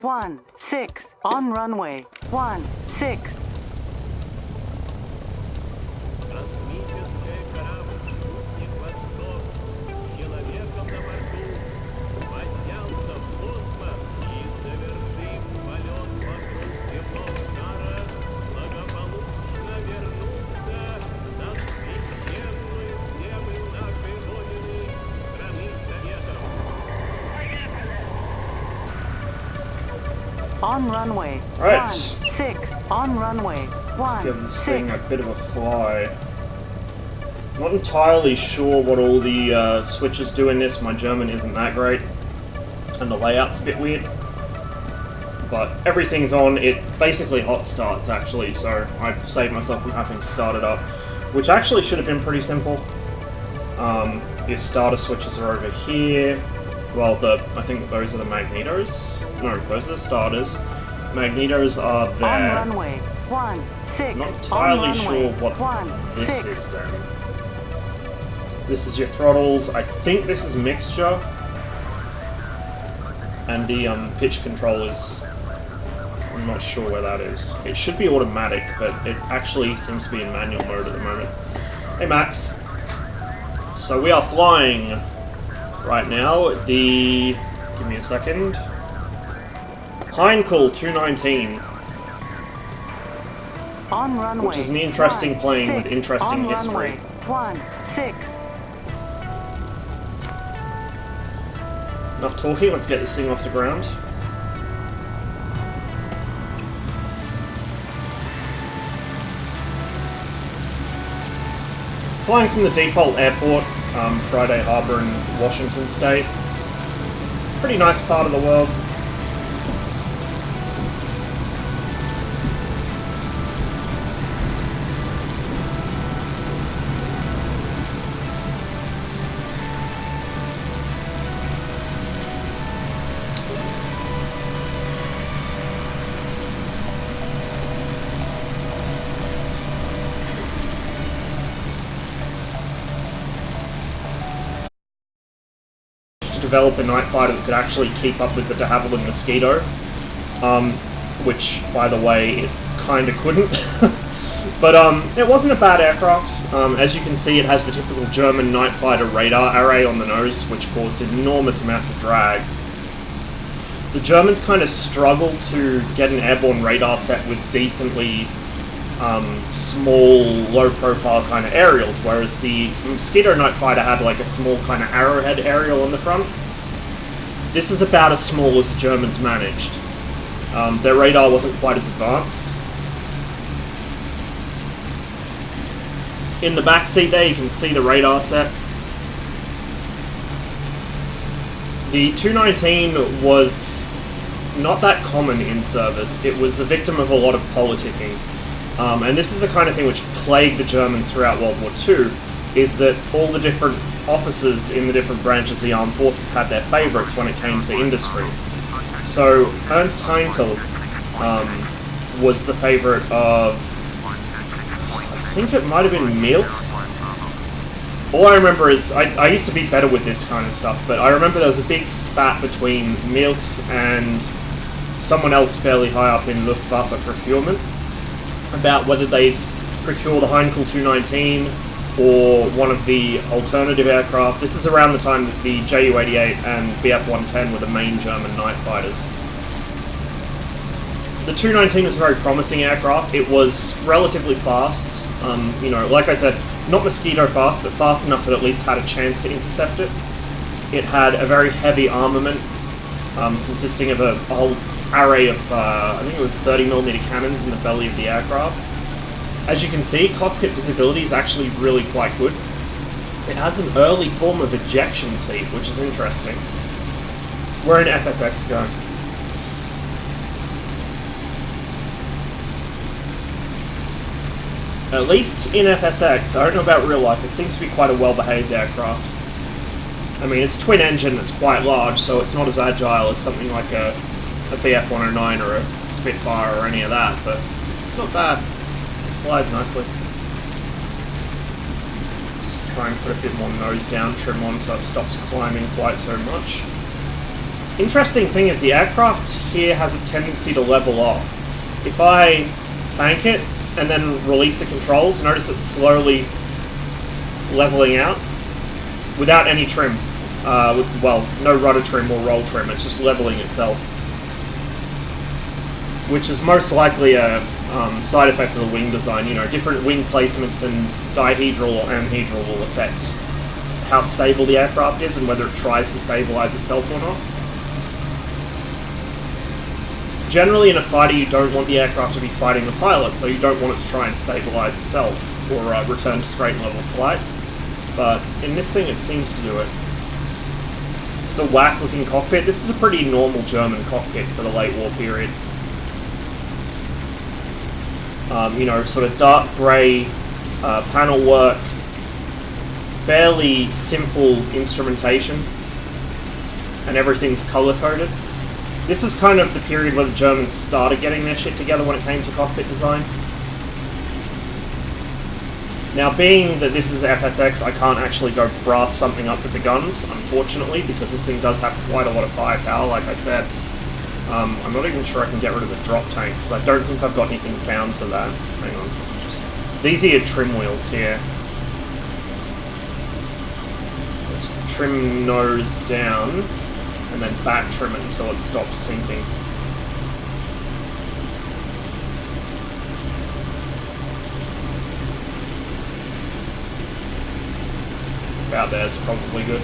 16 on runway 16. Космическая корабль «Спутник Восток» с человеком на борту поднялся в космос и, совершив полет вокруг земного шара, благополучно вернулся на священную землю нашей Родины, страны Советов. On runway Right. 16 on runway Let's give this 16. thing a bit of a fly. Not entirely sure what all the switches do in this. My German isn't that great, and the layout's a bit weird. But everything's on. It basically hot starts actually, so I saved myself from having to start it up, which actually should have been pretty simple. Your starter switches are over here. Well, I think those are the magnetos. No, those are the starters. Magnetos are On there. runway 16. Not entirely on sure runway what this 16. is then. This is your throttles. I think this is mixture. And the pitch controllers. I'm not sure where that is. It should be automatic, but it actually seems to be in manual mode at the moment. Hey Max. So we are flying right now. Give me a second. Heinkel 219. On runway Which is an interesting plane with 16. interesting on history. Runway 16. Enough talking, let's get this thing off the ground. Flying from the default airport, Friday Harbor in Washington State. Pretty nice part of the world. Develop a night fighter that could actually keep up with the de Havilland Mosquito, which, by the way, it kinda couldn't. But it wasn't a bad aircraft. As you can see, it has the typical German night fighter radar array on the nose, which caused enormous amounts of drag. The Germans kind of struggled to get an airborne radar set with decently small, low-profile kind of aerials, whereas the Mosquito night fighter had like a small kind of arrowhead aerial on the front. This is about as small as the Germans managed. Their radar wasn't quite as advanced. In the back seat there, you can see the radar set. The 219 was not that common in service. It was the victim of a lot of politicking. And this is the kind of thing which plagued the Germans throughout World War II, is that all the different officers in the different branches of the armed forces had their favourites when it came to industry. So Ernst Heinkel was the favourite of, I think it might have been Milch. All I remember is, I used to be better with this kind of stuff, but I remember there was a big spat between Milch and someone else fairly high up in Luftwaffe procurement about whether they procure the Heinkel 219 or one of the alternative aircraft. This is around the time that the Ju-88 and Bf-110 were the main German night fighters. The 219 was a very promising aircraft. It was relatively fast. You know, like I said, not Mosquito fast, but fast enough that at least had a chance to intercept it. It had a very heavy armament, consisting of a whole array of, I think it was 30mm cannons in the belly of the aircraft. As you can see, cockpit visibility is actually really quite good. It has an early form of ejection seat, which is interesting. Where an FSX go? At least in FSX, I don't know about real life, it seems to be quite a well-behaved aircraft. I mean, it's twin engine, it's quite large, so it's not as agile as something like a Bf-109 or a Spitfire or any of that, but it's not bad. It flies nicely. Just try and put a bit more nose down, trim on so it stops climbing quite so much. Interesting thing is the aircraft here has a tendency to level off. If I bank it and then release the controls, notice it's slowly leveling out without any trim. Well, no rudder trim or roll trim, it's just leveling itself. Which is most likely a side effect of the wing design. You know, different wing placements and dihedral or anhedral will affect how stable the aircraft is and whether it tries to stabilize itself or not. Generally in a fighter you don't want the aircraft to be fighting the pilot, so you don't want it to try and stabilize itself or return to straight and level flight. But in this thing it seems to do it. It's a whack looking cockpit. This is a pretty normal German cockpit for the late war period. You know, sort of dark grey panel work, fairly simple instrumentation, and everything's color-coded. This is kind of the period where the Germans started getting their shit together when it came to cockpit design. Now, being that this is FSX, I can't actually go brass something up with the guns, unfortunately, because this thing does have quite a lot of firepower, like I said. I'm not even sure I can get rid of the drop tank, because I don't think I've got anything bound to that. Hang on. These are your trim wheels here. Let's trim nose down, and then back trim it until it stops sinking. About there's probably good.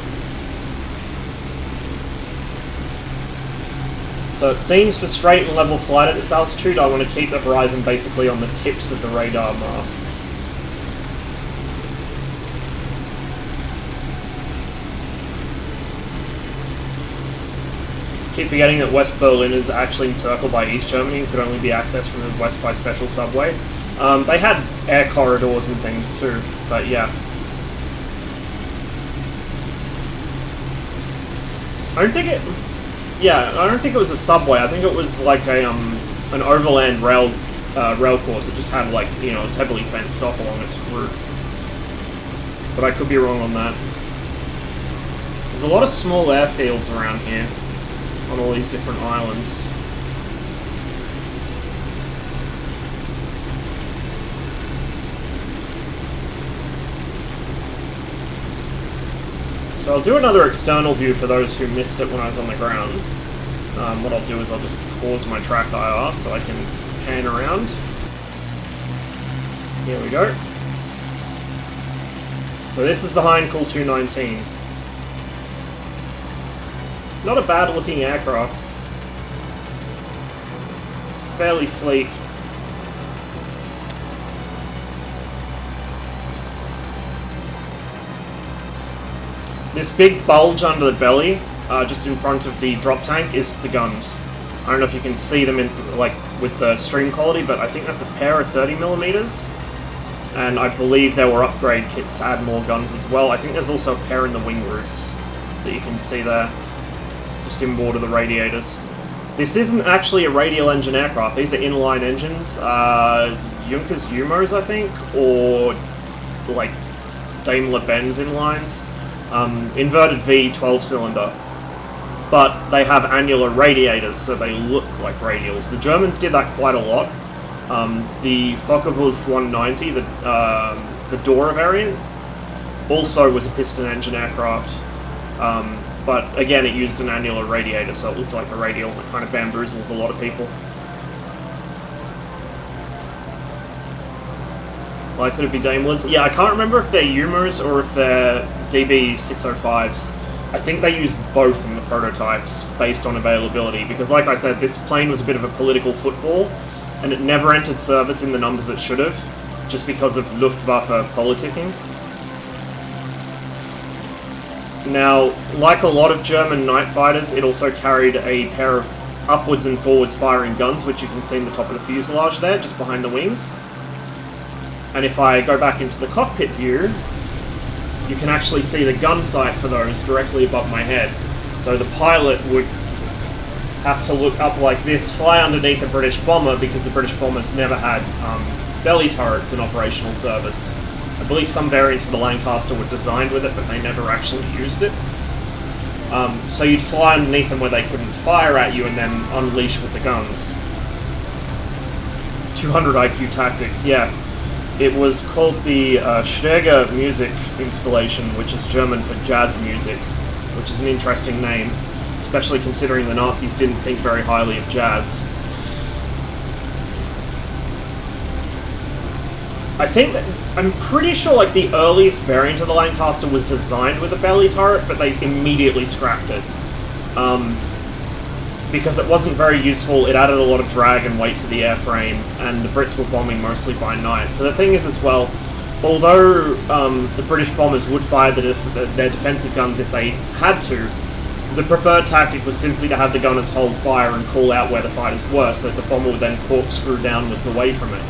So it seems for straight and level flight at this altitude, I want to keep the horizon basically on the tips of the radar masts. Keep forgetting that West Berlin is actually encircled by East Germany and could only be accessed from the west by special subway. They had air corridors and things too, but yeah. I don't think it was a subway. I think it was like a an overland rail course. It just had, like, you know, it's heavily fenced off along its route. But I could be wrong on that. There's a lot of small airfields around here on all these different islands. So I'll do another external view for those who missed it when I was on the ground. What I'll do is I'll just pause my track IR so I can pan around. Here we go. So this is the Heinkel 219. Not a bad looking aircraft. Fairly sleek. This big bulge under the belly, just in front of the drop tank, is the guns. I don't know if you can see them in, like, with the stream quality, but I think that's a pair of 30mm. And I believe there were upgrade kits to add more guns as well. I think there's also a pair in the wing roots that you can see there, just inboard of the radiators. This isn't actually a radial engine aircraft. These are inline engines, Junkers Umos, I think, or like Daimler-Benz inlines. Inverted V 12-cylinder, but they have annular radiators, so they look like radials. The Germans did that quite a lot. The Focke-Wulf 190, the Dora variant, also was a piston engine aircraft, but again it used an annular radiator, so it looked like a radial. It kind of bamboozles a lot of people. Why could it be Daimlers? Yeah, I can't remember if they're Umos or if they're DB605s. I think they used both in the prototypes based on availability, because like I said, this plane was a bit of a political football, and it never entered service in the numbers it should have, just because of Luftwaffe politicking. Now, like a lot of German night fighters, it also carried a pair of upwards and forwards firing guns, which you can see in the top of the fuselage there, just behind the wings. And if I go back into the cockpit view, you can actually see the gun sight for those directly above my head. So the pilot would have to look up like this, fly underneath a British bomber, because the British bombers never had belly turrets in operational service. I believe some variants of the Lancaster were designed with it, but they never actually used it. So you'd fly underneath them where they couldn't fire at you and then unleash with the guns. 200 IQ tactics, yeah. It was called the Stärke Music installation, which is German for jazz music, which is an interesting name, especially considering the Nazis didn't think very highly of jazz. I'm pretty sure like the earliest variant of the Lancaster was designed with a belly turret, but they immediately scrapped it. Because it wasn't very useful, it added a lot of drag and weight to the airframe, and the Brits were bombing mostly by night. So the thing is as well, although the British bombers would fire their defensive guns if they had to, the preferred tactic was simply to have the gunners hold fire and call out where the fighters were, so that the bomber would then corkscrew downwards away from it.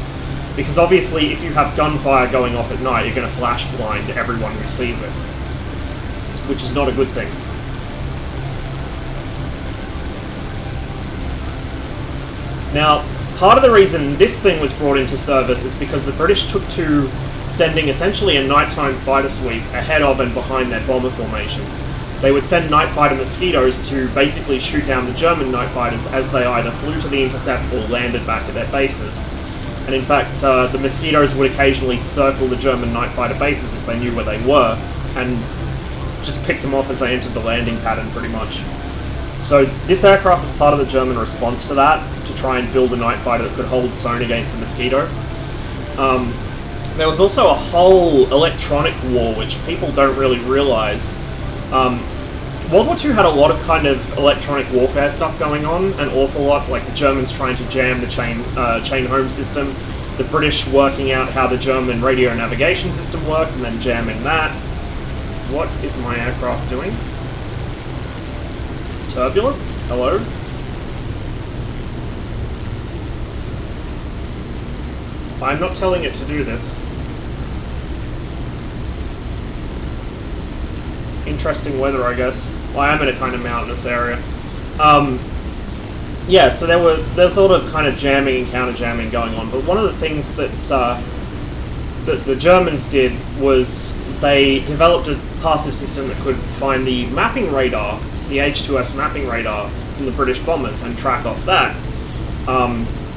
Because obviously, if you have gunfire going off at night, you're going to flash blind everyone who sees it. Which is not a good thing. Now, part of the reason this thing was brought into service is because the British took to sending essentially a nighttime fighter sweep ahead of and behind their bomber formations. They would send night fighter mosquitoes to basically shoot down the German night fighters as they either flew to the intercept or landed back at their bases. And in fact, the mosquitoes would occasionally circle the German night fighter bases if they knew where they were, and just pick them off as they entered the landing pattern, pretty much. So this aircraft was part of the German response to that, to try and build a night fighter that could hold its own against the mosquito. There was also a whole electronic war, which people don't really realise. World War II had a lot of kind of electronic warfare stuff going on, an awful lot, like the Germans trying to jam the chain home system, the British working out how the German radio navigation system worked and then jamming that. What is my aircraft doing? Turbulence? Hello? I'm not telling it to do this. Interesting weather, I guess. Well, I am in a kind of mountainous area. Yeah, so there's sort of kind of jamming and counter-jamming going on, but one of the things that the Germans did was they developed a passive system that could find the mapping radar, the H2S mapping radar from the British bombers and track off that.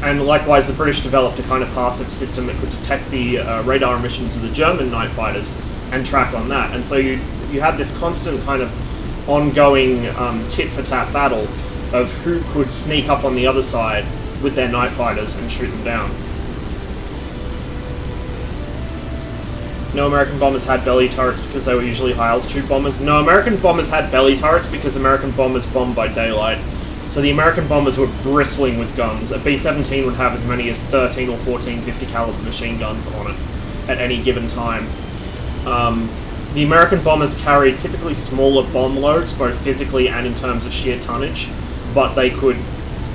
And likewise, the British developed a kind of passive system that could detect the radar emissions of the German night fighters and track on that. And so you had this constant kind of ongoing tit-for-tat battle of who could sneak up on the other side with their night fighters and shoot them down. No American bombers had belly turrets because they were usually high-altitude bombers. No, American bombers had belly turrets because American bombers bombed by daylight. So the American bombers were bristling with guns. A B-17 would have as many as 13 or 14 50 caliber machine guns on it at any given time. The American bombers carried typically smaller bomb loads, both physically and in terms of sheer tonnage, but they could,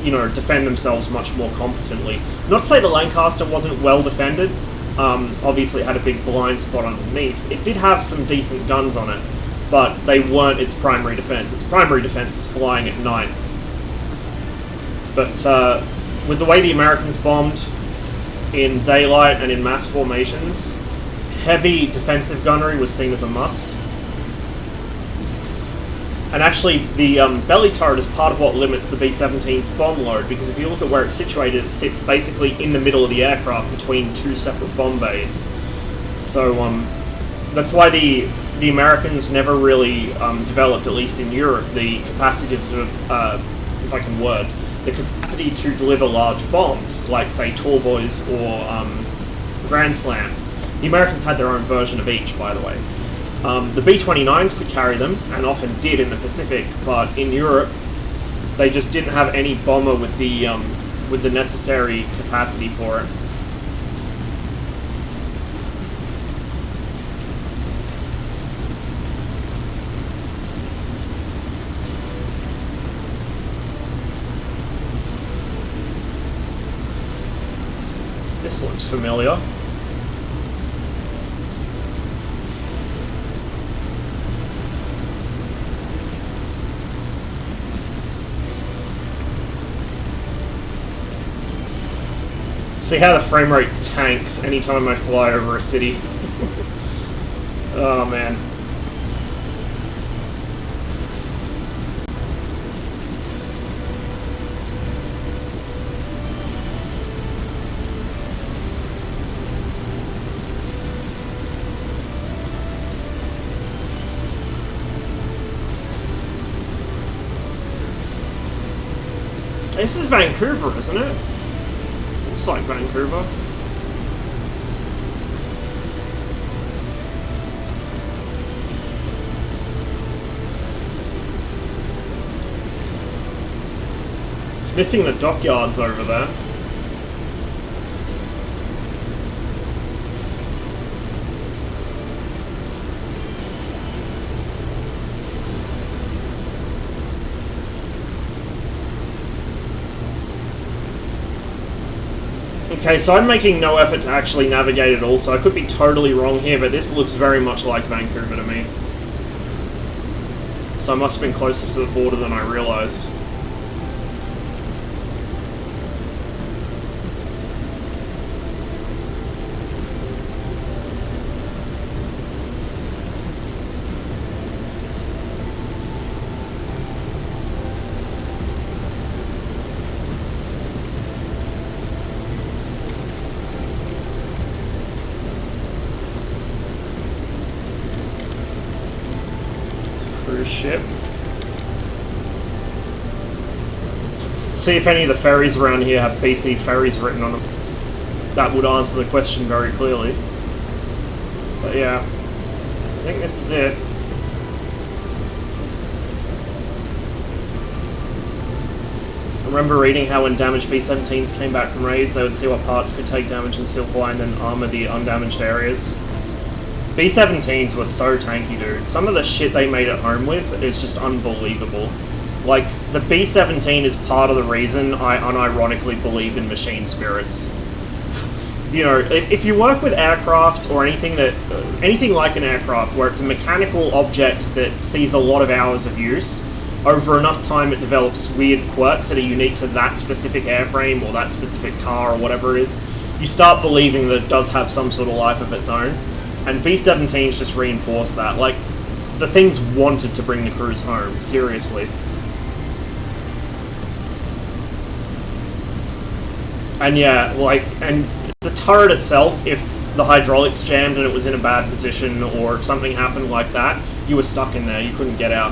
defend themselves much more competently. Not to say the Lancaster wasn't well defended. Obviously it had a big blind spot underneath. It did have some decent guns on it, but they weren't its primary defense. Its primary defense was flying at night. But with the way the Americans bombed in daylight and in mass formations, heavy defensive gunnery was seen as a must. And actually, the belly turret is part of what limits the B-17's bomb load, because if you look at where it's situated, it sits basically in the middle of the aircraft between two separate bomb bays. So that's why the Americans never really developed, at least in Europe, the capacity to, if I can words, the capacity to deliver large bombs, like, say, tall boys or Grand Slams. The Americans had their own version of each, by the way. The B-29s could carry them, and often did in the Pacific, but in Europe, they just didn't have any bomber with the necessary capacity for it. This looks familiar. See how the frame rate tanks anytime I fly over a city. Oh man. This is Vancouver, isn't it? Looks like Vancouver. It's missing the dockyards over there. Okay, so I'm making no effort to actually navigate at all, so I could be totally wrong here, but this looks very much like Vancouver to me. So I must have been closer to the border than I realized. Cruise ship. See if any of the ferries around here have BC ferries written on them. That would answer the question very clearly. But yeah, I think this is it. I remember reading how when damaged B-17s came back from raids, they would see what parts could take damage and still fly and then armor the undamaged areas. B-17s were so tanky, dude. Some of the shit they made at home with is just unbelievable. Like, the B-17 is part of the reason I unironically believe in machine spirits. You know, if you work with aircraft or anything like an aircraft where it's a mechanical object that sees a lot of hours of use, over enough time it develops weird quirks that are unique to that specific airframe or that specific car or whatever it is, you start believing that it does have some sort of life of its own. And B-17s just reinforce that. Like, the things wanted to bring the crews home, seriously. And yeah, like, and the turret itself, if the hydraulics jammed and it was in a bad position, or if something happened like that, you were stuck in there, you couldn't get out.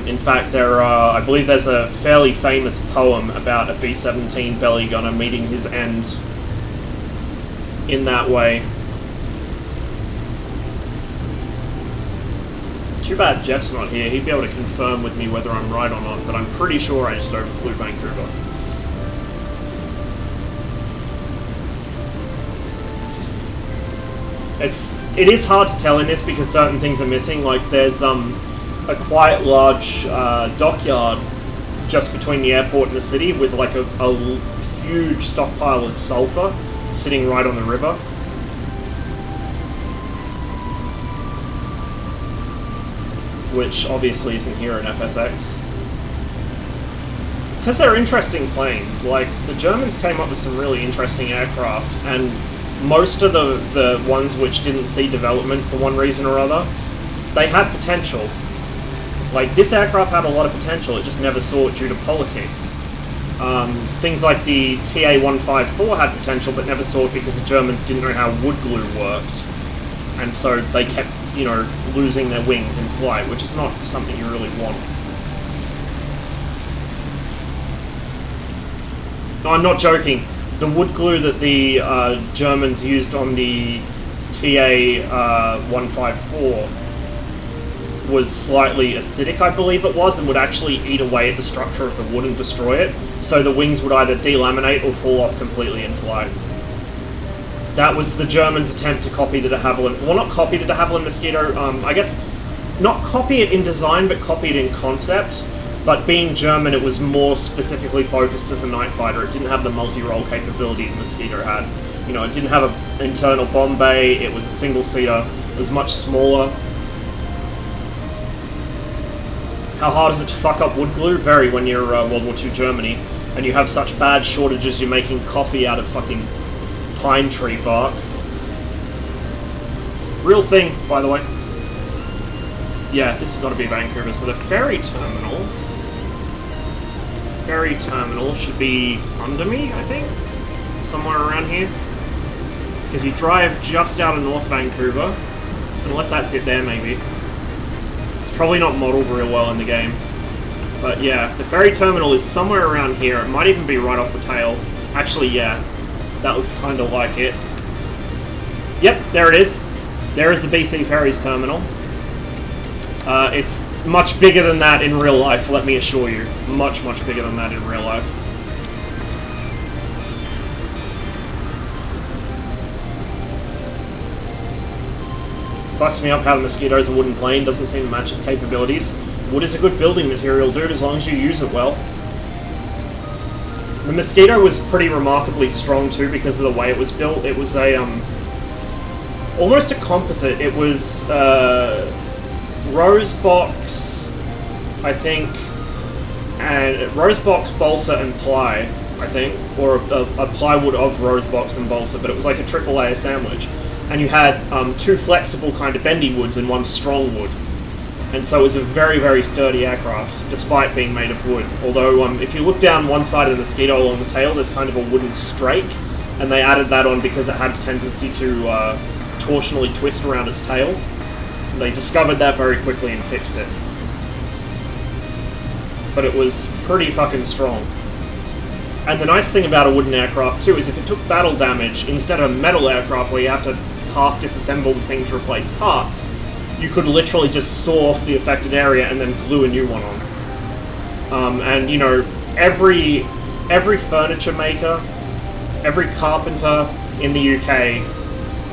In fact, I believe there's a fairly famous poem about a B-17 belly gunner meeting his end in that way. Too bad Jeff's not here. He'd be able to confirm with me whether I'm right or not, but I'm pretty sure I just overflew Vancouver. It is hard to tell in this because certain things are missing. Like there's a quite large dockyard just between the airport and the city with like a huge stockpile of sulfur sitting right on the river. Which obviously isn't here in FSX. Because they're interesting planes. Like, the Germans came up with some really interesting aircraft, and most of the ones which didn't see development for one reason or other, they had potential. Like, this aircraft had a lot of potential, it just never saw it due to politics. Things like the TA-154 had potential, but never saw it because the Germans didn't know how wood glue worked. And so they kept, you know, losing their wings in flight, which is not something you really want. No, I'm not joking. The wood glue that the Germans used on the TA-154 was slightly acidic, I believe it was, and would actually eat away at the structure of the wood and destroy it, so the wings would either delaminate or fall off completely in flight. That was the Germans' attempt to copy the de Havilland, well, not copy the de Havilland Mosquito, I guess, not copy it in design, but copy it in concept. But being German, it was more specifically focused as a night fighter. It didn't have the multi-role capability the Mosquito had. You know, it didn't have an internal bomb bay, it was a single-seater, it was much smaller. How hard is it to fuck up wood glue? Very, when you're World War II Germany, and you have such bad shortages you're making coffee out of fucking pine tree bark. Real thing, by the way. Yeah, this has got to be Vancouver. So the ferry terminal should be under me, I think, somewhere around here. Because you drive just out of North Vancouver, unless that's it there, maybe. It's probably not modeled real well in the game. But yeah, the ferry terminal is somewhere around here. It might even be right off the tail. Actually, yeah, that looks kind of like it. Yep, there it is. There is the BC Ferries terminal. It's much bigger than that in real life, let me assure you. Much, much bigger than that in real life. Fucks me up how the Mosquito's a wooden plane, doesn't seem to match its capabilities. Wood is a good building material, dude, as long as you use it well. The Mosquito was pretty remarkably strong too because of the way it was built. It was a, almost a composite. It was, rose box, I think, and rose box, balsa, and ply, I think, or a plywood of rose box and balsa, but it was like a triple layer sandwich. And you had 2 flexible kind of bendy woods and 1 strong wood. And so it was a very, very sturdy aircraft, despite being made of wood. Although, if you look down one side of the Mosquito along the tail, there's kind of a wooden strake, and they added that on because it had a tendency to torsionally twist around its tail. They discovered that very quickly and fixed it. But it was pretty fucking strong. And the nice thing about a wooden aircraft, too, is if it took battle damage, instead of a metal aircraft where you have to half disassemble the thing to replace parts, you could literally just saw off the affected area and then glue a new one on. And, you know, every furniture maker, every carpenter in the UK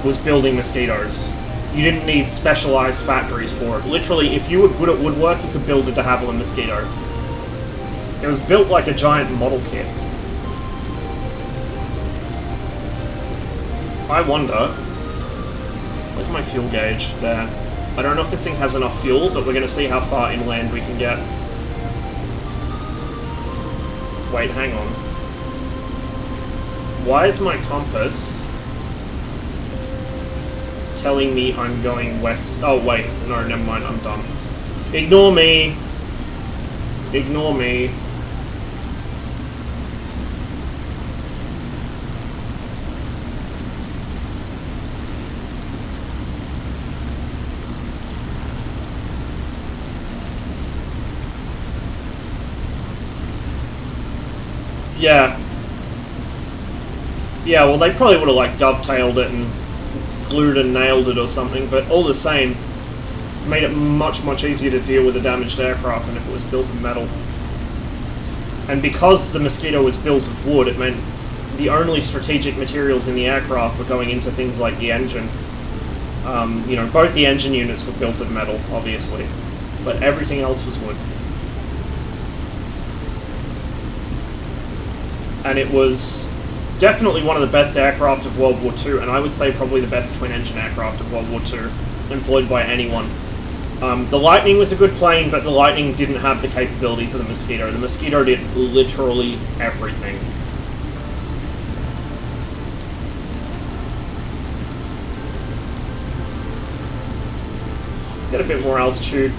was building Mosquitoes. You didn't need specialized factories for it. Literally, if you were good at woodwork, you could build a de Havilland Mosquito. It was built like a giant model kit. I wonder... Where's my fuel gauge? There. I don't know if this thing has enough fuel, but we're going to see how far inland we can get. Wait, hang on. Why is my compass telling me I'm going west? Oh, wait. No, never mind. I'm done. Ignore me. Ignore me. Yeah. Yeah, well, they probably would have, like, dovetailed it and glued and nailed it or something, but all the same, made it much, much easier to deal with a damaged aircraft than if it was built of metal. And because the Mosquito was built of wood, it meant the only strategic materials in the aircraft were going into things like the engine. You know, both the engine units were built of metal, obviously, but everything else was wood. And it was definitely one of the best aircraft of World War II, and I would say probably the best twin-engine aircraft of World War II, employed by anyone. The Lightning was a good plane, but the Lightning didn't have the capabilities of the Mosquito. The Mosquito did literally everything. Get a bit more altitude.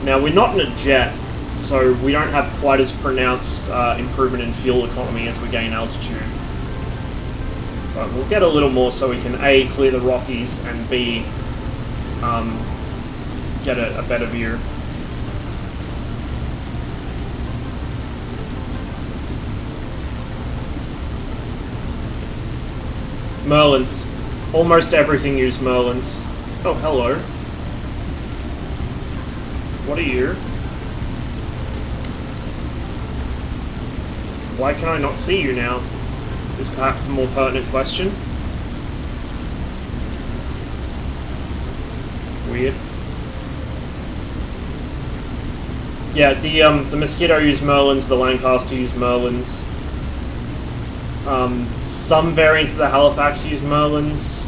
Now, we're not in a jet, so we don't have quite as pronounced improvement in fuel economy as we gain altitude. But we'll get a little more so we can A, clear the Rockies, and B, get a better view. Merlins. Almost everything used Merlins. Oh, hello. What are you? Why can I not see you now? Is perhaps a more pertinent question. Weird. Yeah, the Mosquito used Merlins, the Lancaster used Merlins. Some variants of the Halifax used Merlins.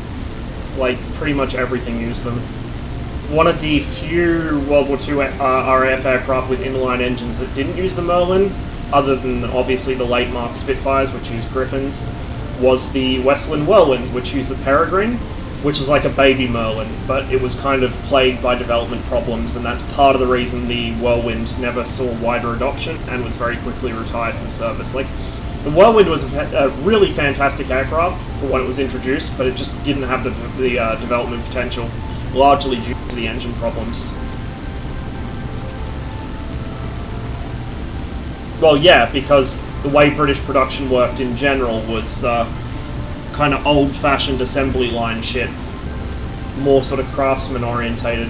Like, pretty much everything used them. One of the few World War II RAF aircraft with inline engines that didn't use the Merlin, other than obviously the late Mark Spitfires, which used Griffins, was the Westland Whirlwind, which used the Peregrine, which is like a baby Merlin, but it was kind of plagued by development problems, and that's part of the reason the Whirlwind never saw wider adoption and was very quickly retired from service. Like, the Whirlwind was a really fantastic aircraft for when it was introduced, but it just didn't have the development potential, largely due to the engine problems. Well, yeah, because the way British production worked in general was kind of old-fashioned assembly line shit. More sort of craftsman-orientated.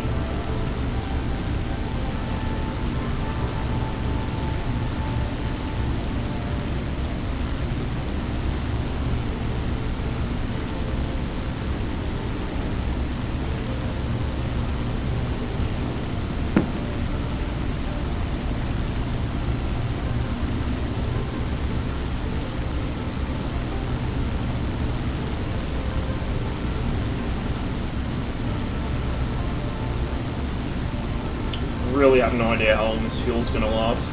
Really have no idea how long this fuel's gonna last.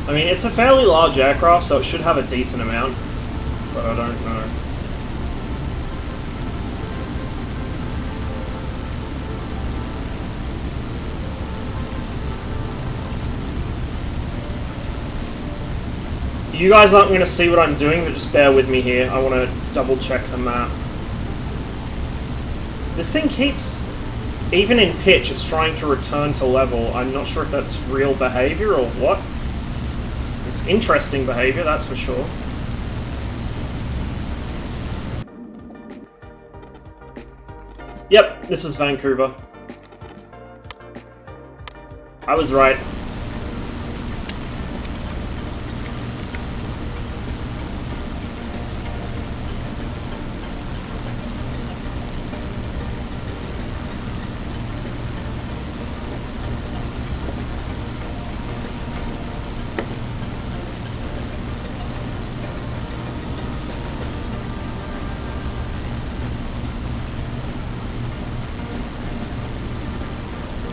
I mean, it's a fairly large aircraft, so it should have a decent amount, but I don't know. You guys aren't going to see what I'm doing, but just bear with me here. I want to double check the map. This thing keeps, even in pitch, it's trying to return to level. I'm not sure if that's real behavior or what. It's interesting behavior, that's for sure. Yep, this is Vancouver. I was right.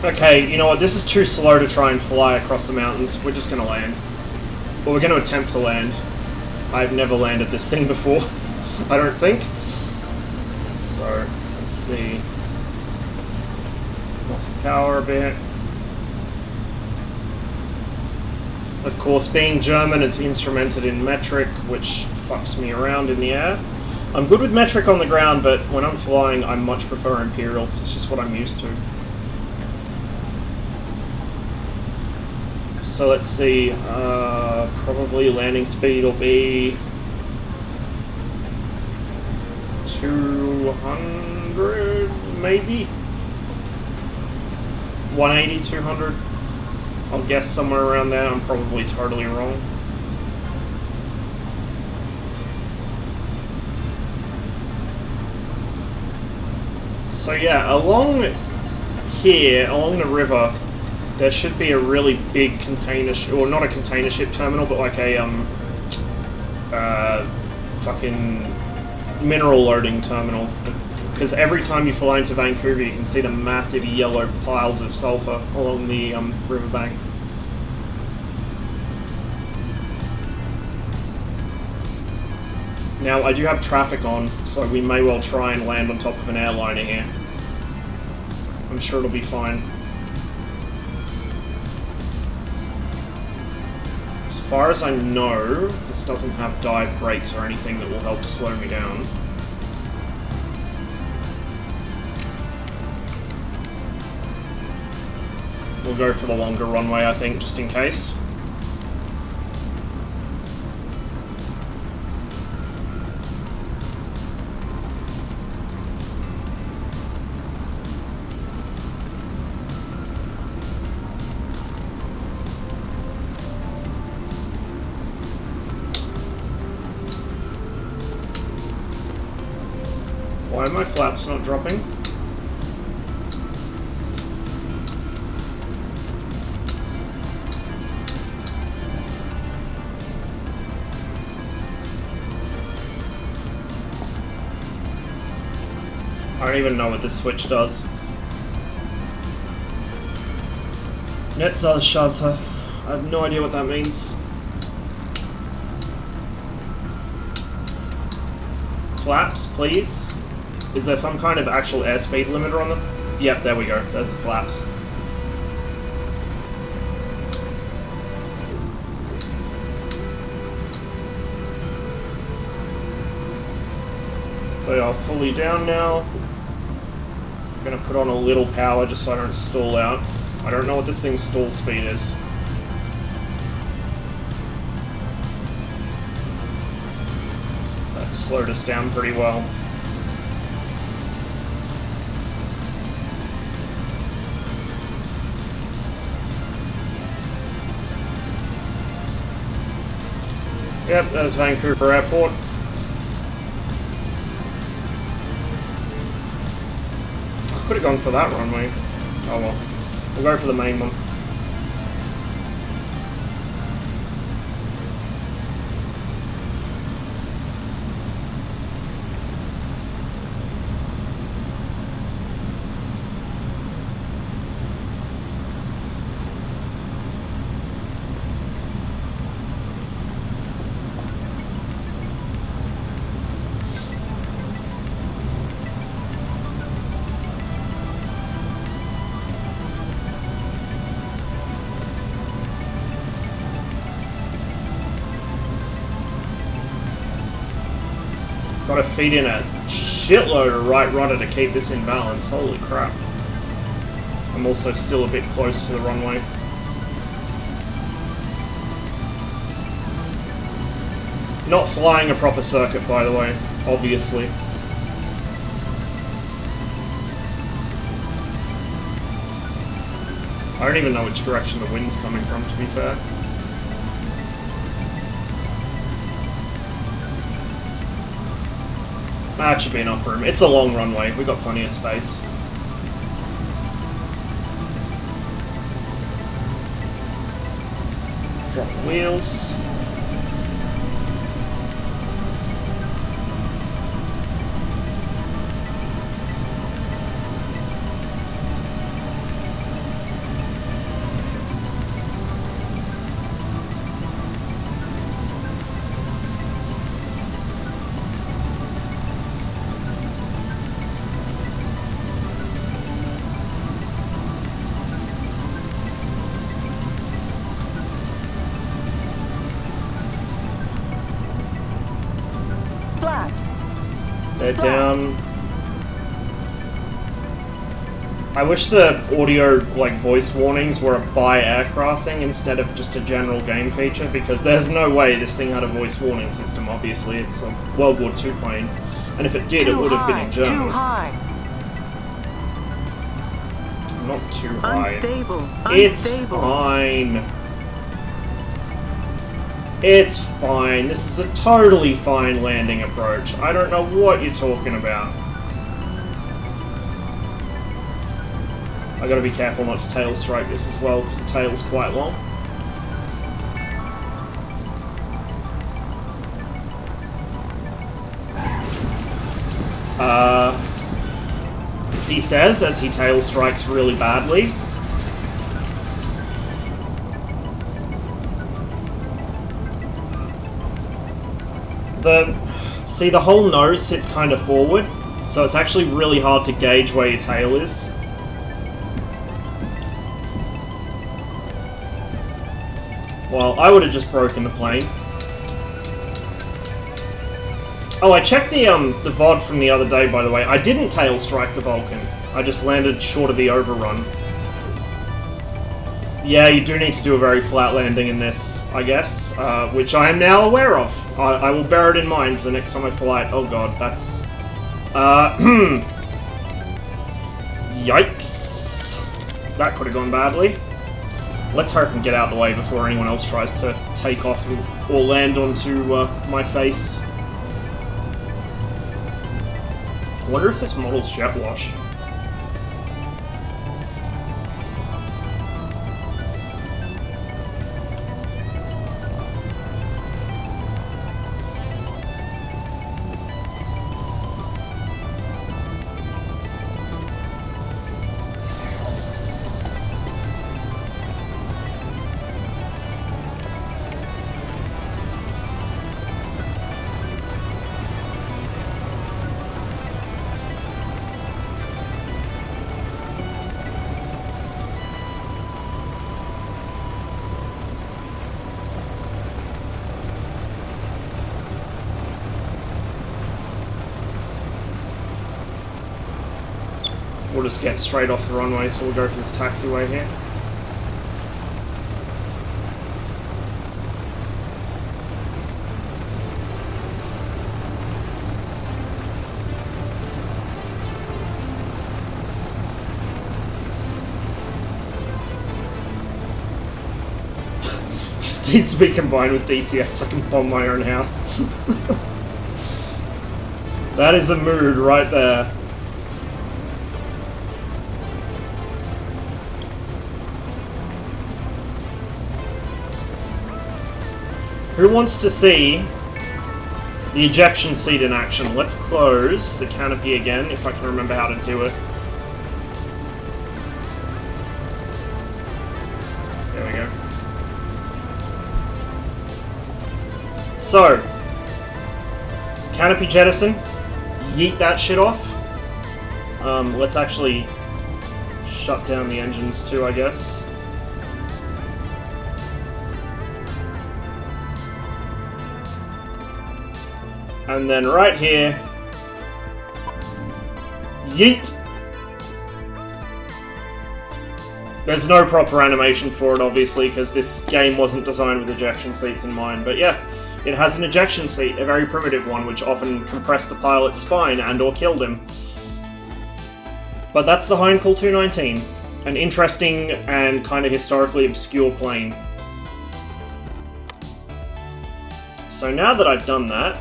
Okay, you know what, this is too slow to try and fly across the mountains. We're just gonna land. Well, we're gonna attempt to land. I've never landed this thing before, I don't think. So, let's see. Off the power a bit. Of course, being German, it's instrumented in metric, which fucks me around in the air. I'm good with metric on the ground, but when I'm flying, I much prefer imperial, because it's just what I'm used to. So let's see, probably landing speed will be 200, maybe? 180, 200? I'll guess somewhere around there. I'm probably totally wrong. So yeah, along here, along the river, there should be a really big container ship, or not a container ship terminal, but like a fucking mineral loading terminal. Because every time you fly into Vancouver, you can see the massive yellow piles of sulfur along the riverbank. Now, I do have traffic on, so we may well try and land on top of an airliner here. I'm sure it'll be fine. As far as I know, this doesn't have dive brakes or anything that will help slow me down. We'll go for the longer runway, I think, just in case. Why are my flaps not dropping? I don't even know what this switch does. Netzalschalter. I have no idea what that means. Flaps, please. Is there some kind of actual airspeed limiter on them? Yep, there we go. There's the flaps. They are fully down now. I'm gonna put on a little power just so I don't stall out. I don't know what this thing's stall speed is. That slowed us down pretty well. Yep, there's Vancouver Airport. I could have gone for that runway. Oh well. We'll go for the main one. Gotta feed in a shitload of right rudder to keep this in balance. Holy crap. I'm also still a bit close to the runway. Not flying a proper circuit, by the way, obviously. I don't even know which direction the wind's coming from, to be fair. That should be enough room. It's a long runway. We've got plenty of space. Drop the wheels. They're down. I wish the audio, like, voice warnings were a by-aircraft thing instead of just a general game feature, because there's no way this thing had a voice warning system, obviously. It's a World War II plane. And if it did, it would have been in German. Too high. Not too high. Unstable. It's Unstable. fine. It's fine. This is a totally fine landing approach. I don't know what you're talking about. I gotta be careful not to tail strike this as well, because the tail's quite long. He says as he tail strikes really badly. See, the whole nose sits kind of forward, so it's actually really hard to gauge where your tail is. Well, I would have just broken the plane. Oh, I checked the VOD from the other day, by the way. I didn't tail strike the Vulcan. I just landed short of the overrun. Yeah, you do need to do a very flat landing in this, I guess, which I am now aware of. I will bear it in mind for the next time I fly it. Oh god, that's... Yikes. That could have gone badly. Let's hope and get out of the way before anyone else tries to take off or land onto my face. I wonder if this model's jet wash. We'll just get straight off the runway, so we'll go for this taxiway here. just needs to be combined with DCS so I can bomb my own house. That is a mood right there. Who wants to see the ejection seat in action? Let's close the canopy again, if I can remember how to do it. There we go. So, canopy jettison. Yeet that shit off. Let's actually shut down the engines too, I guess. And then right here, yeet! There's no proper animation for it, obviously, because this game wasn't designed with ejection seats in mind, but yeah, it has an ejection seat, a very primitive one, which often compressed the pilot's spine and or killed him. But that's the Heinkel 219, an interesting and kind of historically obscure plane. So now that I've done that,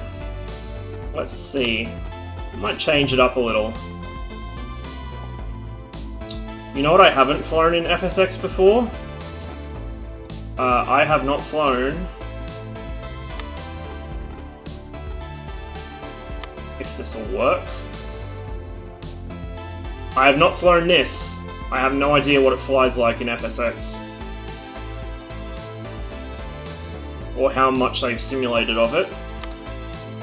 let's see. I might change it up a little. You know what I haven't flown in FSX before? I have not flown... If this will work. I have not flown this. I have no idea what it flies like in FSX. Or how much they've simulated of it.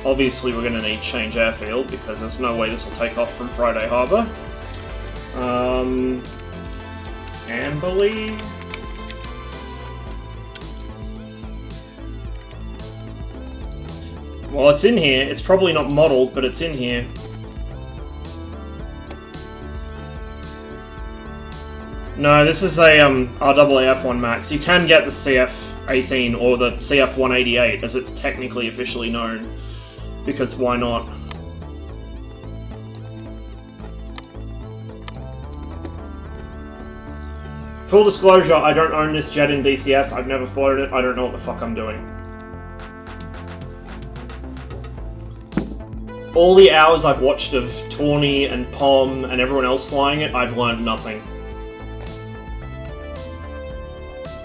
Obviously we're going to need to change airfield because there's no way this will take off from Friday Harbour. Amberley? Well, it's in here. It's probably not modelled, but it's in here. No, this is a RAAF1 Max. You can get the CF-18 or the CF-188 as it's technically officially known. Because why not? Full disclosure, I don't own this jet in DCS. I've never flown it. I don't know what the fuck I'm doing. All the hours I've watched of Tawny and Pom and everyone else flying it, I've learned nothing.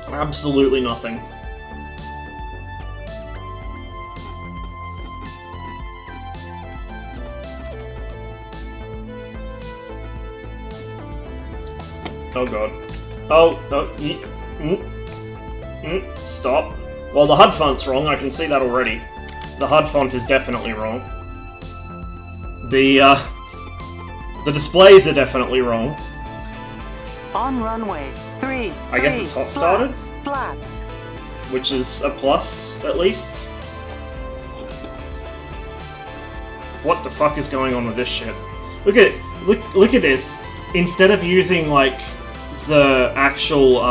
Absolutely nothing. Oh god. Oh, stop. Well, the HUD font's wrong, I can see that already. The HUD font is definitely wrong. The displays are definitely wrong. On runway 3. I guess it's hot started? Flaps. Which is a plus, at least. What the fuck is going on with this shit? Look at this. Instead of using, like, the actual,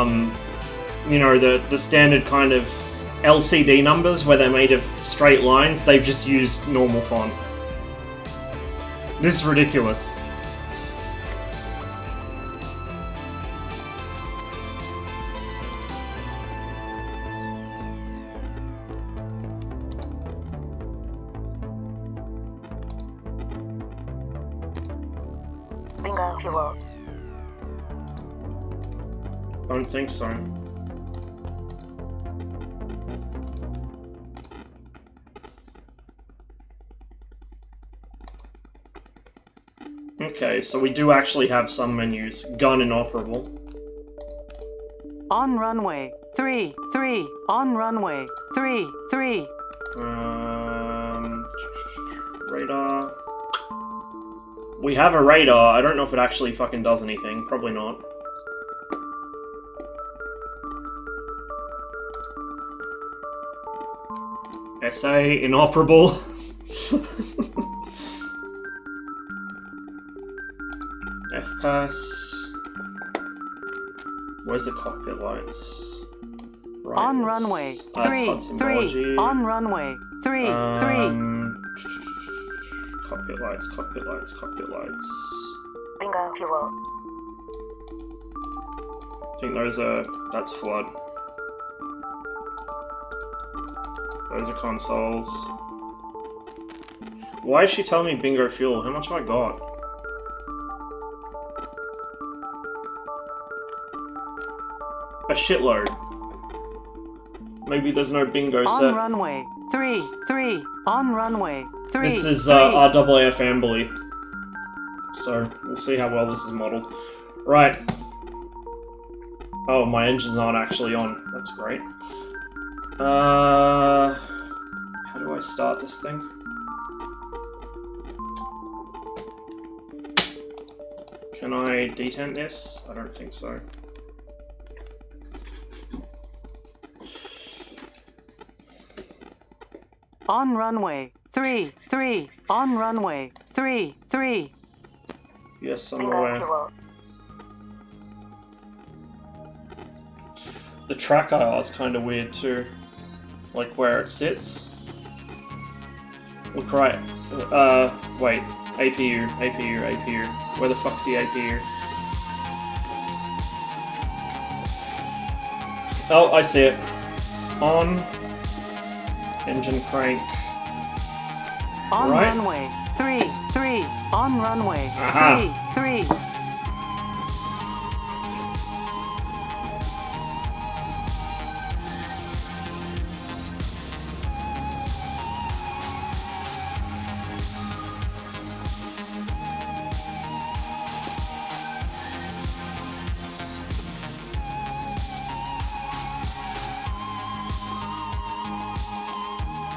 you know, the standard kind of LCD numbers where they're made of straight lines, they've just used normal font. This is ridiculous. Bingo fuel. Don't think so. Okay, so we do actually have some menus. Gun inoperable. On runway 3. On runway 3. Radar. We have a radar. I don't know if it actually fucking does anything. Probably not. SA inoperable. FPass. Where's the cockpit lights? Right. On runway 3. On runway 3. Cockpit lights. Bingo fuel. I think those are... that's flood. Those are consoles. Why is she telling me bingo fuel? How much have I got? A shitload. Maybe there's no bingo set. On runway 3. On runway 3. This is RAAF Amberley. So, we'll see how well this is modelled. Right. Oh, my engines aren't actually on. That's great. How do I start this thing? Can I detent this? I don't think so. On runway 3. On runway 3. Yes, I'm aware. The track IR is kind of weird too. Like where it sits. Look right. Wait. APU. Where the fuck's the APU? Oh, I see it. On. Engine crank. On right? runway 3. On runway Aha. 3.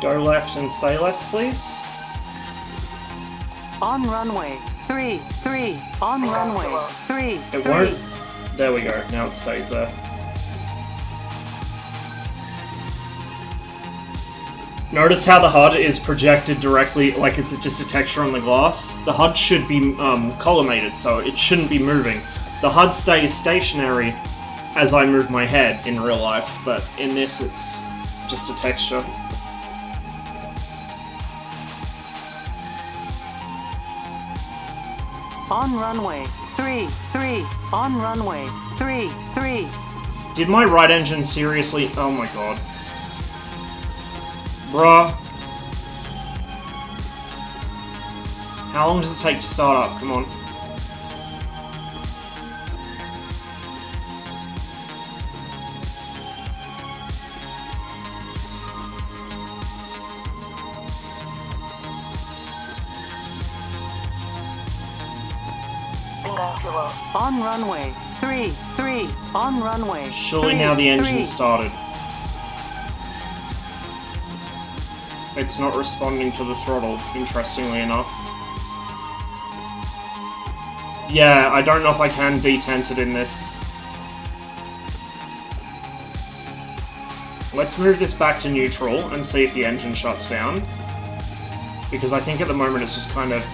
Go left and stay left, please. On runway 3. On runway 3. It won't. There we go. Now it stays there. Notice how the HUD is projected directly, like it's just a texture on the glass. The HUD should be collimated, so it shouldn't be moving. The HUD stays stationary as I move my head in real life, but in this it's just a texture. On runway 3. On runway 3. Did my right engine seriously? Oh my god. Bruh. How long does it take to start up? Come on. On runway 3. On runway. Surely now the engine started. It's not responding to the throttle, interestingly enough. Yeah, I don't know if I can detent it in this. Let's move this back to neutral and see if the engine shuts down. Because I think at the moment it's just kind of...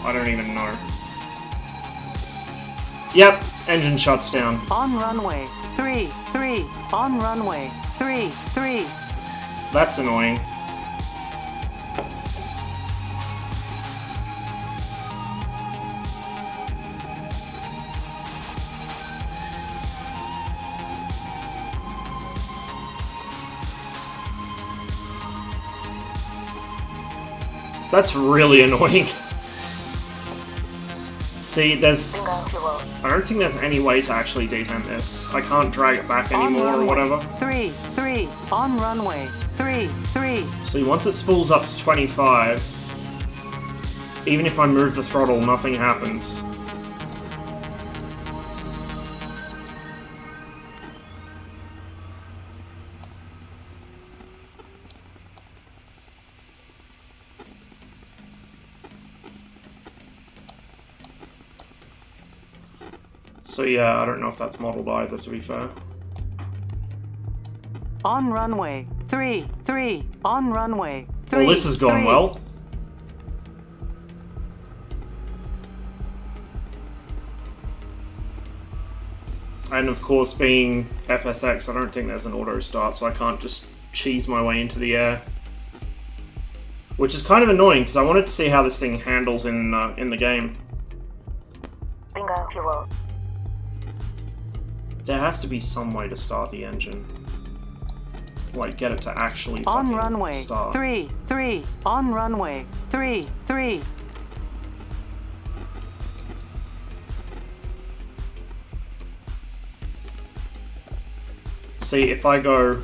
I don't even know. Yep, engine shuts down. On runway 3. On runway 3. That's annoying. That's really annoying. See, there's... I don't think there's any way to actually detent this. I can't drag it back anymore or whatever. 3. On runway 3. See, once it spools up to 25, even if I move the throttle, nothing happens. So yeah, I don't know if that's modelled either, to be fair. On runway 3. On runway 3. Well, this has gone well. And of course, being FSX, I don't think there's an auto start, so I can't just cheese my way into the air. Which is kind of annoying, because I wanted to see how this thing handles in the game. Bingo fuel. There has to be some way to start the engine. like get it to actually On fucking runway. start. 3. On runway. 3. See, if I go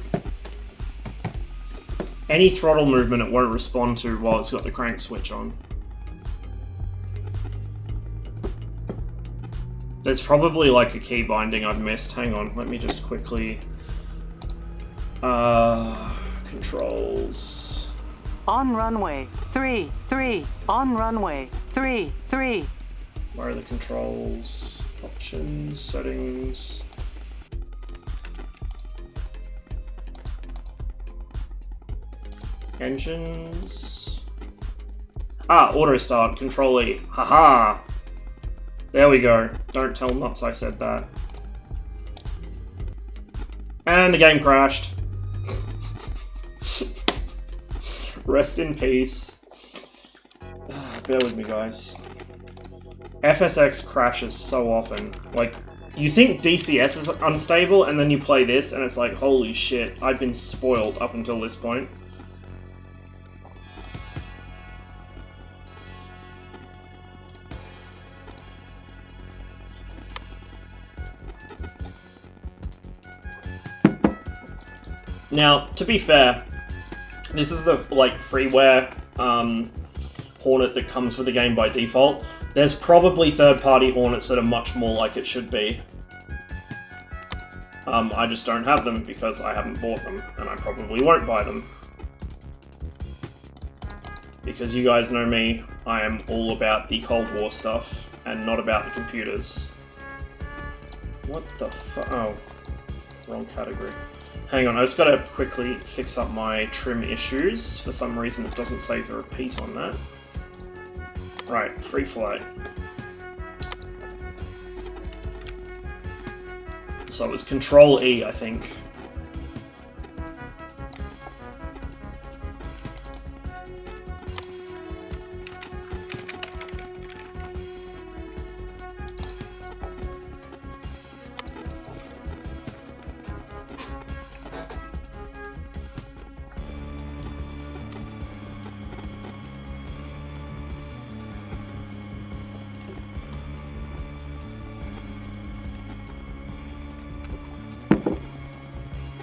any throttle movement, it won't respond to while it's got the crank switch on. There's probably like a key binding I've missed. Hang on, let me just quickly... controls... On runway. 3. On runway. 3. Where are the controls? Options, settings... Engines... auto start, control E. Haha! There we go. Don't tell Nuts I said that. And the game crashed. Rest in peace. Bear with me, guys. FSX crashes so often. Like, you think DCS is unstable, and then you play this, and it's like, holy shit, I've been spoiled up until this point. Now, to be fair, this is the, like, freeware Hornet that comes with the game by default. There's probably third-party Hornets that are much more like it should be. I just don't have them because I haven't bought them, and I probably won't buy them. Because you guys know me, I am all about the Cold War stuff, and not about the computers. What the fu- oh. Wrong category. Hang on, I just gotta quickly fix up my trim issues. For some reason it doesn't save the repeat on that. Right, free flight. So it was Control E, I think.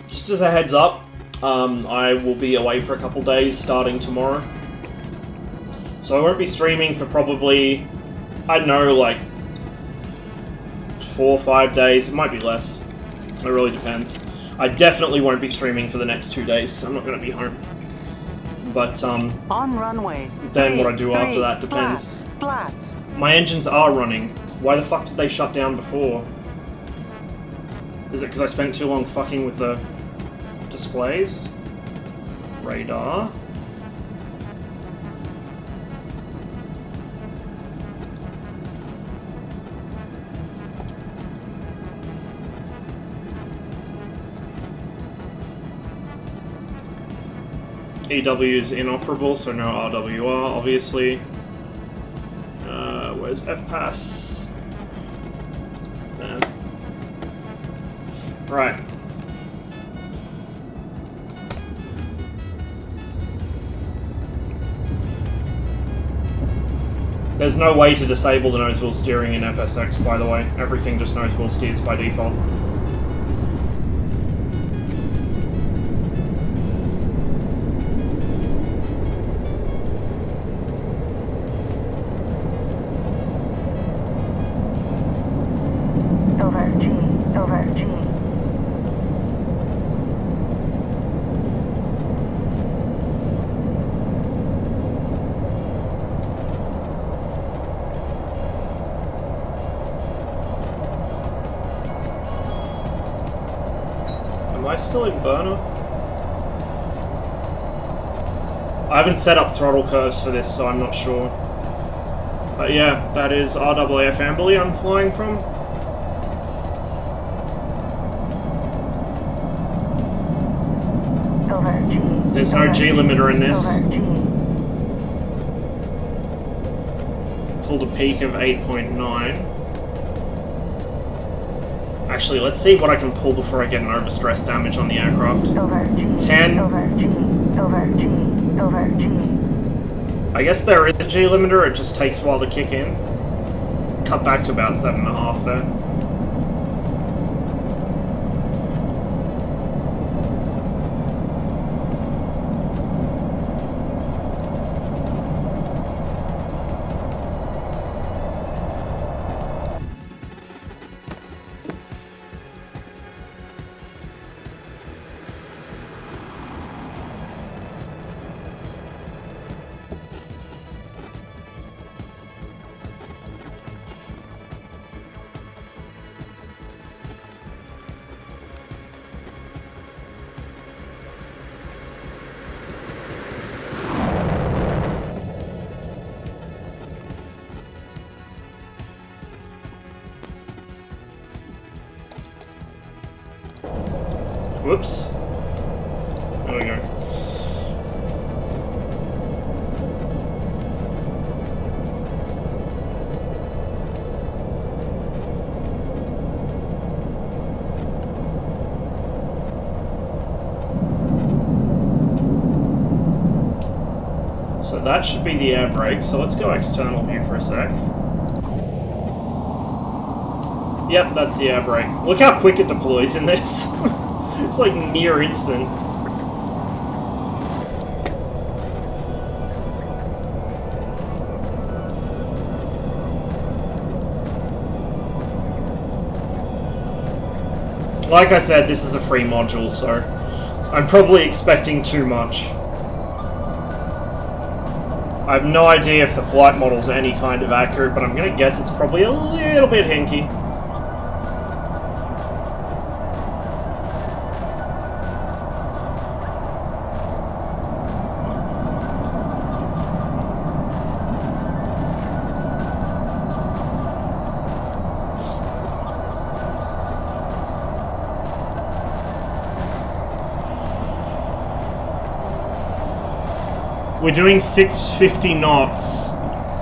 Just as a heads up, I will be away for a couple days starting tomorrow. So I won't be streaming for probably, I don't know, like 4 or 5 days. It might be less. It really depends. I definitely won't be streaming for the next 2 days because I'm not going to be home. But on runway. Then what I do after that depends. Flaps. My engines are running. Why the fuck did they shut down before? Is it because I spent too long fucking with the displays? Radar. EW is inoperable, so no RWR, obviously. Where's FPass? There. Right. There's no way to disable the nose wheel steering in FSX, by the way. Everything just nose wheel steers by default. Over G. Am I still in burner? I haven't set up throttle curves for this, so I'm not sure. But yeah, that is RAAF Amberley I'm flying from. There's no G limiter in this. Pulled a peak of 8.9. Actually, let's see what I can pull before I get an overstress damage on the aircraft. Over G. 10. Over G. Over G. Over G. I guess there is a G limiter, it just takes a while to kick in. Cut back to about 7.5 there. Whoops. There we go. So that should be the air brake, so let's go external view for a sec. Yep, that's the air brake. Look how quick it deploys in this. It's like near instant. Like I said, this is a free module, so I'm probably expecting too much. I have no idea if the flight models are any kind of accurate, but I'm gonna guess it's probably a little bit hinky. We're doing 650 knots,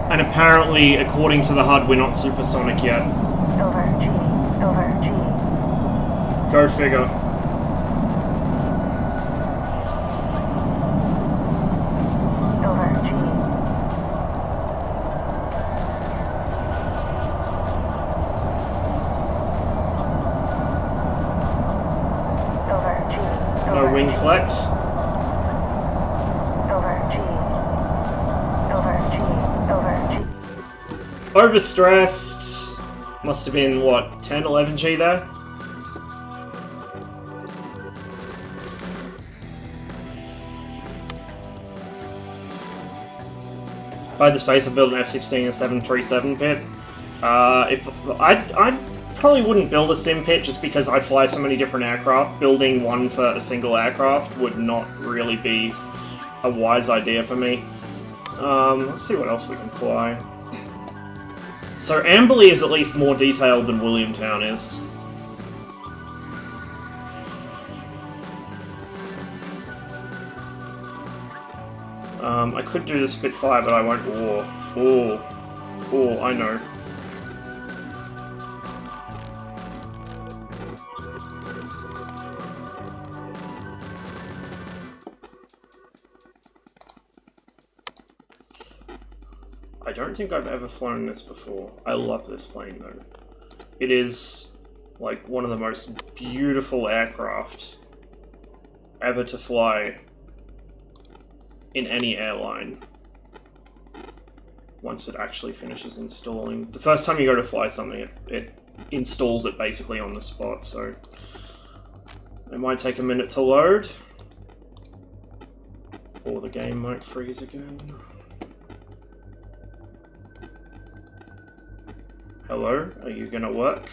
and apparently, according to the HUD, we're not supersonic yet. Over G. Over G. Go figure. Over G. Over G. No wing flex. Overstressed. Must have been, what, 10, 11G there? If I had the space, I'd build an F-16 and 737 pit. If I probably wouldn't build a sim pit just because I fly so many different aircraft. Building one for a single aircraft would not really be a wise idea for me. Let's see what else we can fly. So Amberley is at least more detailed than Williamtown is. I could do the Spitfire, but I won't. Oh, I know. I don't think I've ever flown this before. I love this plane though. It is like one of the most beautiful aircraft ever to fly in any airline once it actually finishes installing. The first time you go to fly something, it installs it basically on the spot, so it might take a minute to load, or the game might freeze again. Hello, are you gonna work?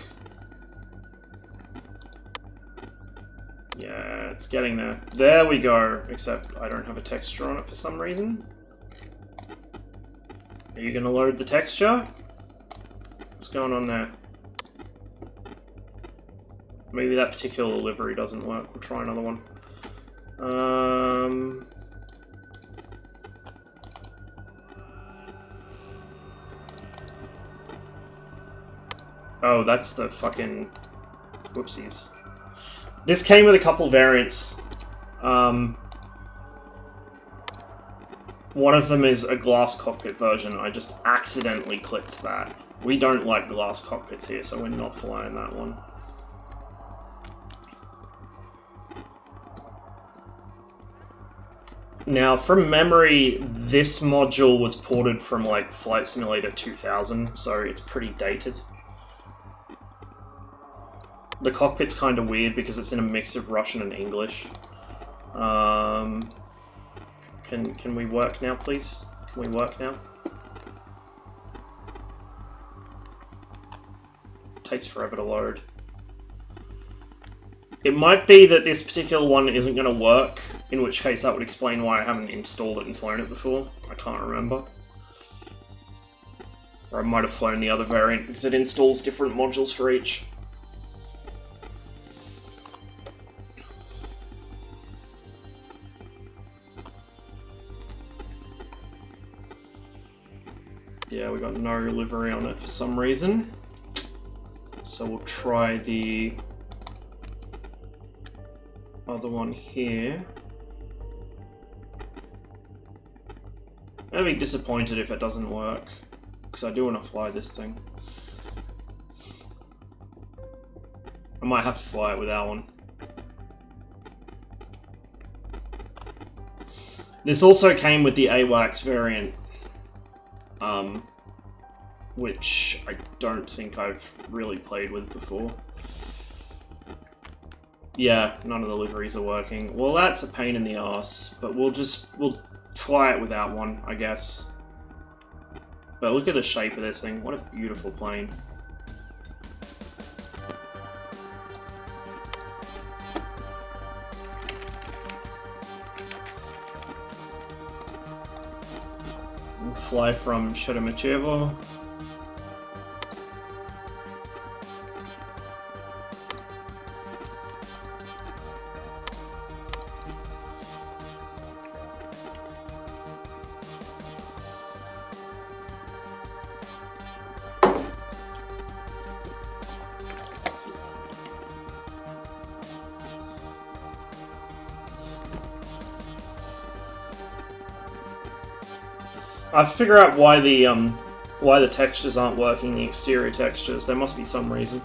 Yeah, it's getting there. There we go, except I don't have a texture on it for some reason. Are you gonna load the texture? What's going on there? Maybe that particular livery doesn't work. We'll try another one. Oh, that's the fucking Whoopsies. This came with a couple variants. One of them is a glass cockpit version. I just accidentally clicked that. We don't like glass cockpits here, so we're not flying that one. Now, from memory, this module was ported from, like, Flight Simulator 2000, so it's pretty dated. The cockpit's kind of weird because it's in a mix of Russian and English. Can we work now, please? Can we work now? It takes forever to load. It might be that this particular one isn't going to work, in which case that would explain why I haven't installed it and flown it before. I can't remember. Or I might have flown the other variant because it installs different modules for each. Yeah, we got no livery on it for some reason. So we'll try the other one here. I'll be disappointed if it doesn't work, because I do want to fly this thing. I might have to fly it with that one. This also came with the AWACS variant, which I don't think I've really played with before. Yeah, none of the liveries are working. Well, that's a pain in the ass, but we'll fly it without one, I guess. But look at the shape of this thing. What a beautiful plane. We'll fly from Sheremetyevo. I figure out why the textures aren't working, the exterior textures. There must be some reason.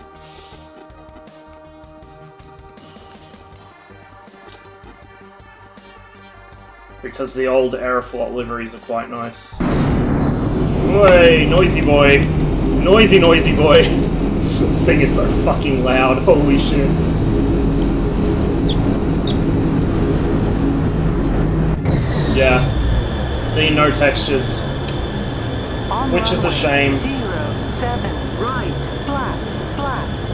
Because the old Aeroflot liveries are quite nice. Oi, noisy boy. Noisy, noisy boy. This thing is so fucking loud, holy shit. Yeah. See, no textures. Which is a shame. 07, right, flaps, flaps.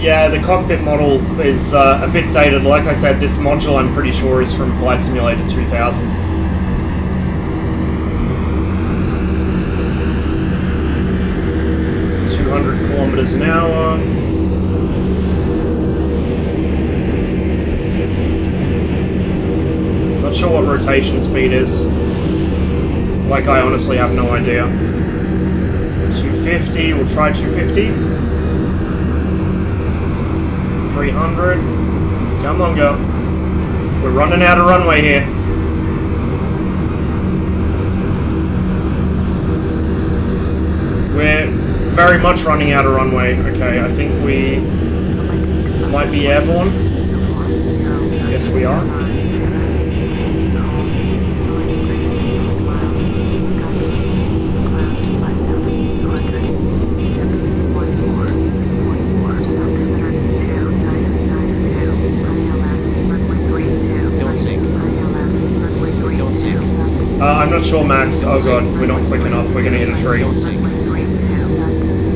Yeah, the cockpit model is a bit dated. Like I said, this module I'm pretty sure is from Flight Simulator 2000. Kilometers an hour. Not sure what rotation speed is. Like, I honestly have no idea. 250, we'll try 250. 300. Come on, girl. We're running out of runway here. We're very much running out of runway. Okay, I think we might be airborne. Yes, we are. I'm not sure, Max. Oh god, we're not quick enough. We're gonna hit a tree. Don't sink.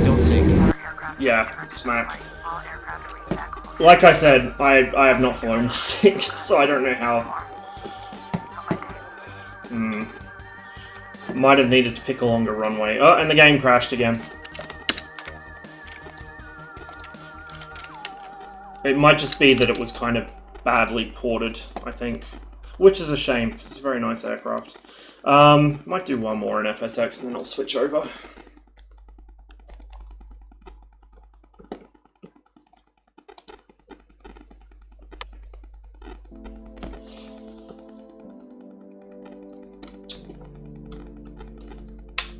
Don't sink. Yeah, smack. Like I said, I have not flown this thing, so I don't know how. Might have needed to pick a longer runway. Oh, and the game crashed again. It might just be that it was kind of badly ported, I think. Which is a shame, because it's a very nice aircraft. Might do one more in FSX and then I'll switch over.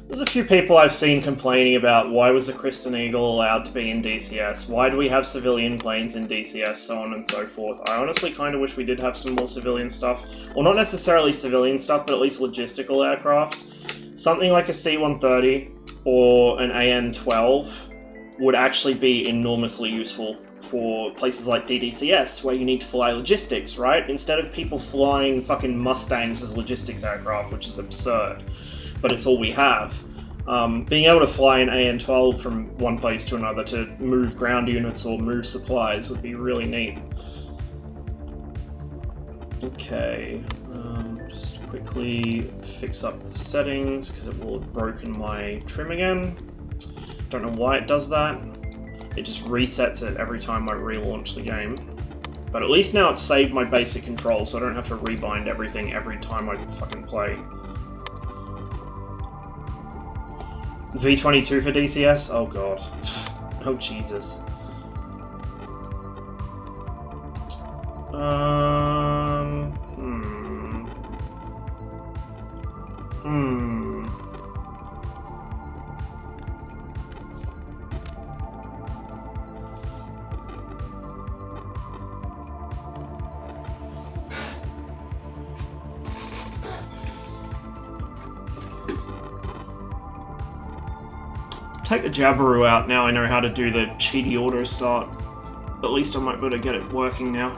There's a few people I've seen complaining about why was the Kristen Eagle allowed to be in DCS, why do we have civilian planes in DCS, so on and so forth. I honestly kind of wish we did have some more civilian stuff. Well, not necessarily civilian stuff, but at least logistical aircraft. Something like a C-130 or an AN-12 would actually be enormously useful for places like DCS, where you need to fly logistics, right? Instead of people flying fucking Mustangs as logistics aircraft, which is absurd. But it's all we have. Being able to fly an AN-12 from one place to another to move ground units or move supplies would be really neat. Okay, just quickly fix up the settings because it will have broken my trim again. Don't know why it does that. It just resets it every time I relaunch the game. But at least now it's saved my basic control, so I don't have to rebind everything every time I fucking play. V22 for DCS? Oh god. Oh Jesus. Take the Jabiru out, now I know how to do the cheaty auto start. At least I might be able to get it working now.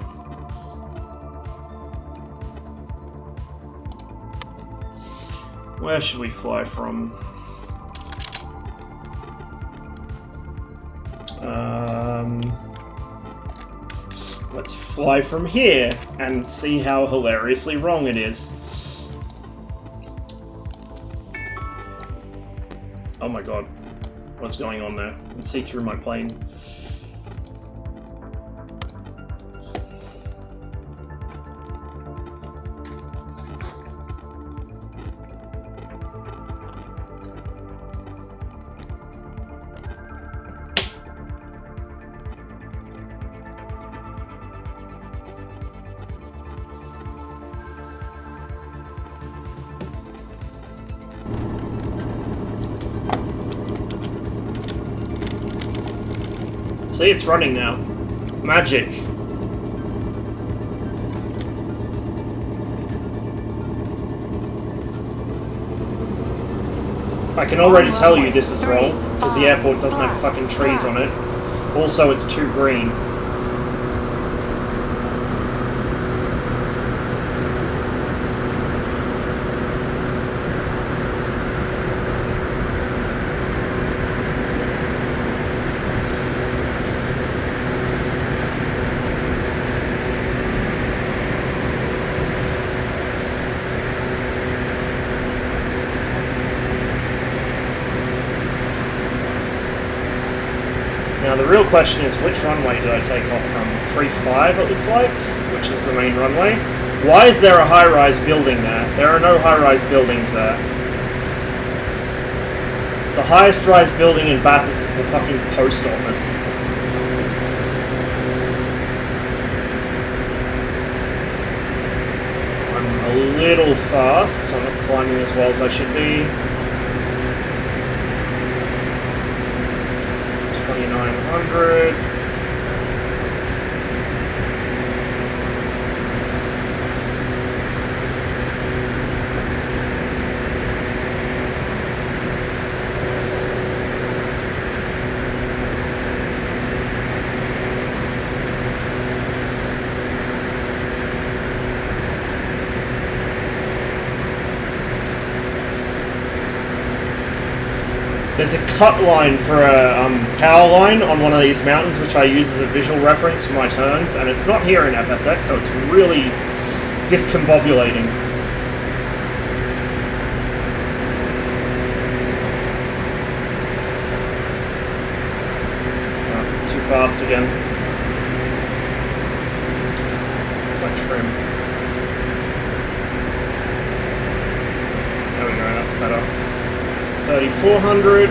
Where should we fly from? Let's fly from here and see how hilariously wrong it is. Oh my god. What's going on there? I can see through my plane. See, it's running now. Magic. I can already tell you this is wrong, because the airport doesn't have fucking trees on it. Also, it's too green. Now the real question is, which runway did I take off from? 3-5 it looks like, which is the main runway. Why is there a high-rise building there? There are no high-rise buildings there. The highest rise building in Bathurst is a fucking post office. I'm a little fast, so I'm not climbing as well as I should be. 2900. There's a cut line for a power line on one of these mountains, which I use as a visual reference for my turns, and it's not here in FSX, so it's really discombobulating. Oh, too fast again. My trim. There we go, that's better. 3,400.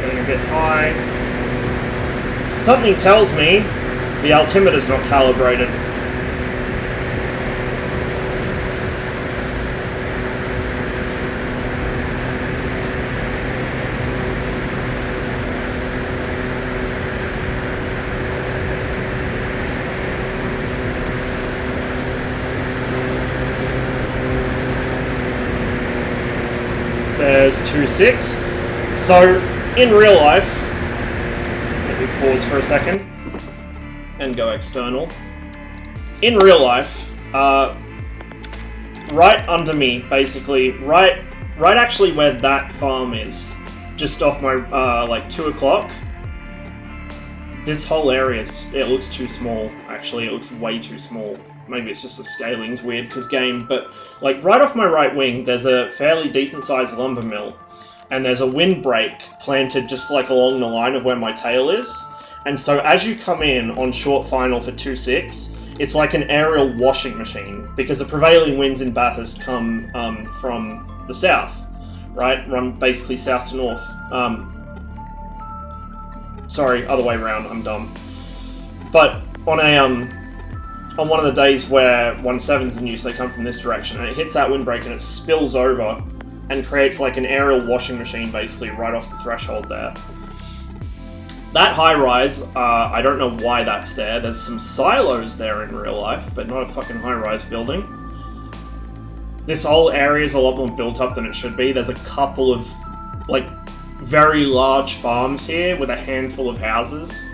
Getting a bit high. Something tells me the altimeter's not calibrated. There's 2.6. So, in real life, let me pause for a second and go external. In real life, right under me, basically, right actually where that farm is, just off my, like 2 o'clock, this whole area, it looks too small, actually, it looks way too small. Maybe it's just the scaling's weird because game, but like right off my right wing, there's a fairly decent sized lumber mill, and there's a windbreak planted just like along the line of where my tail is. And so as you come in on short final for 2.6, it's like an aerial washing machine because the prevailing winds in Bathurst come from the south, right? Run basically south to north. Sorry, other way around. I'm dumb. But on one of the days where 1.7's in use, they come from this direction, and it hits that windbreak and it spills over and creates like an aerial washing machine basically right off the threshold there. That high-rise, I don't know why that's there. There's some silos there in real life, but not a fucking high-rise building. This whole area is a lot more built up than it should be. There's a couple of like very large farms here with a handful of houses.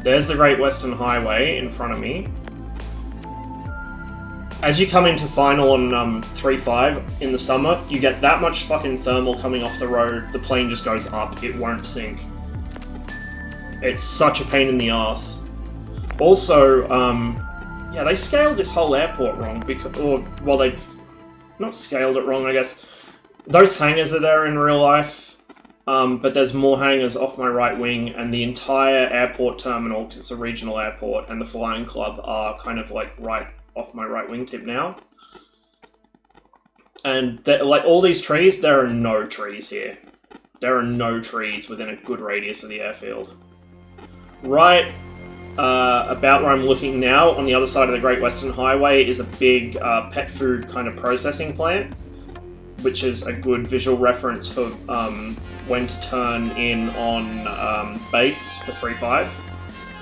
There's the Great Western Highway in front of me. As you come into final on 3.5 in the summer, you get that much fucking thermal coming off the road, the plane just goes up, it won't sink. It's such a pain in the ass. Also, yeah, they scaled this whole airport wrong, because, well, they've not scaled it wrong, I guess. Those hangars are there in real life. But there's more hangars off my right wing, and the entire airport terminal, because it's a regional airport, and the flying club are kind of like right off my right wing tip now. And like all these trees, there are no trees here. There are no trees within a good radius of the airfield. Right about where I'm looking now, on the other side of the Great Western Highway, is a big pet food kind of processing plant, which is a good visual reference for when to turn in on base for 3.5.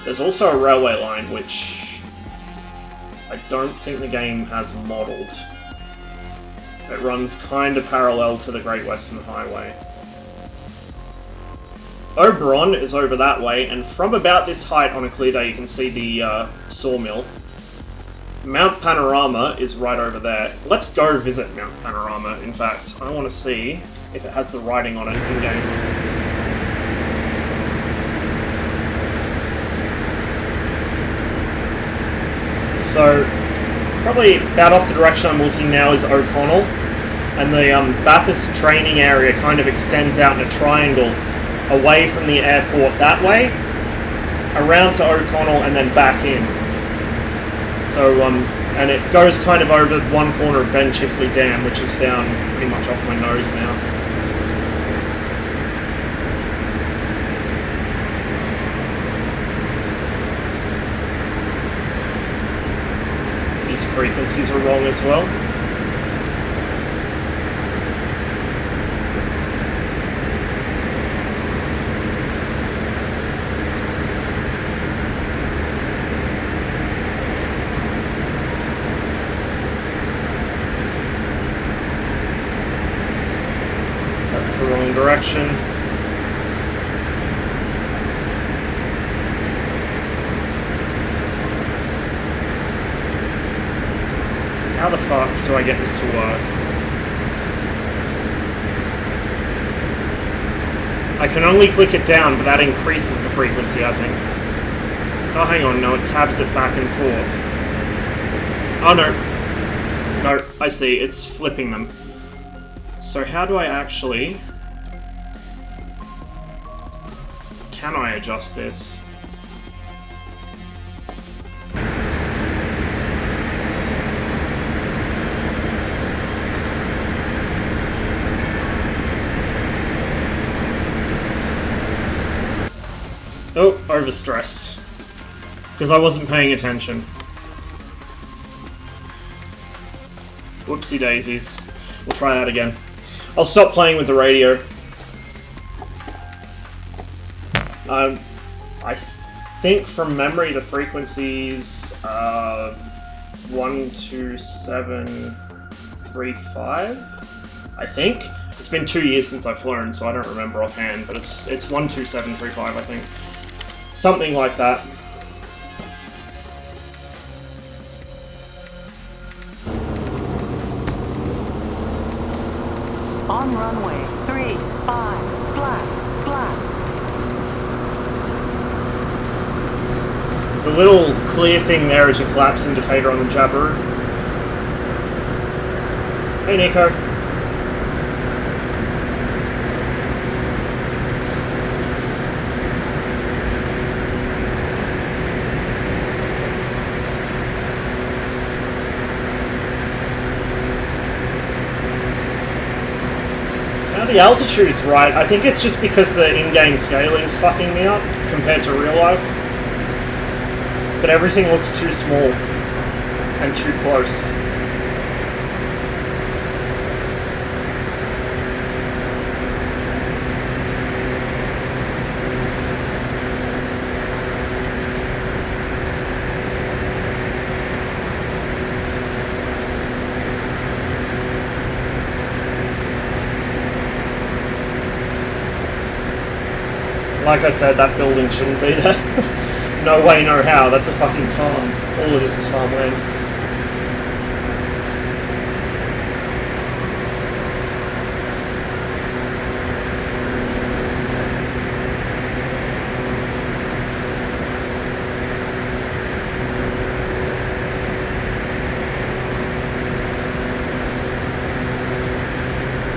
There's also a railway line, which I don't think the game has modelled. It runs kind of parallel to the Great Western Highway. Oberon is over that way, and from about this height on a clear day you can see the sawmill. Mount Panorama is right over there. Let's go visit Mount Panorama, in fact. I want to see if it has the writing on it in-game. So, probably about off the direction I'm looking now is O'Connell, and the Bathurst training area kind of extends out in a triangle away from the airport that way, around to O'Connell, and then back in. So, and it goes kind of over one corner of Ben Chifley Dam, which is down pretty much off my nose now. These frequencies are wrong as well. That's the wrong direction. How the fuck do I get this to work? I can only click it down, but that increases the frequency, I think. Oh, hang on, no, it tabs it back and forth. Oh, no. No, I see, it's flipping them. So how do I actually... Can I adjust this? Oh, overstressed. Because I wasn't paying attention. Whoopsie daisies. We'll try that again. I'll stop playing with the radio. I think from memory the frequency's 12735. I think. It's been 2 years since I've learned, so I don't remember offhand, but it's 12735, I think. Something like that. On runway 35, flaps, flaps. The little clear thing there is your flaps indicator on the Jabiru. Hey, Nico. The altitude's right. I think it's just because the in-game scaling's fucking me up compared to real life. But everything looks too small and too close. Like I said, that building shouldn't be there. No way, no how. That's a fucking farm. All of this is farmland.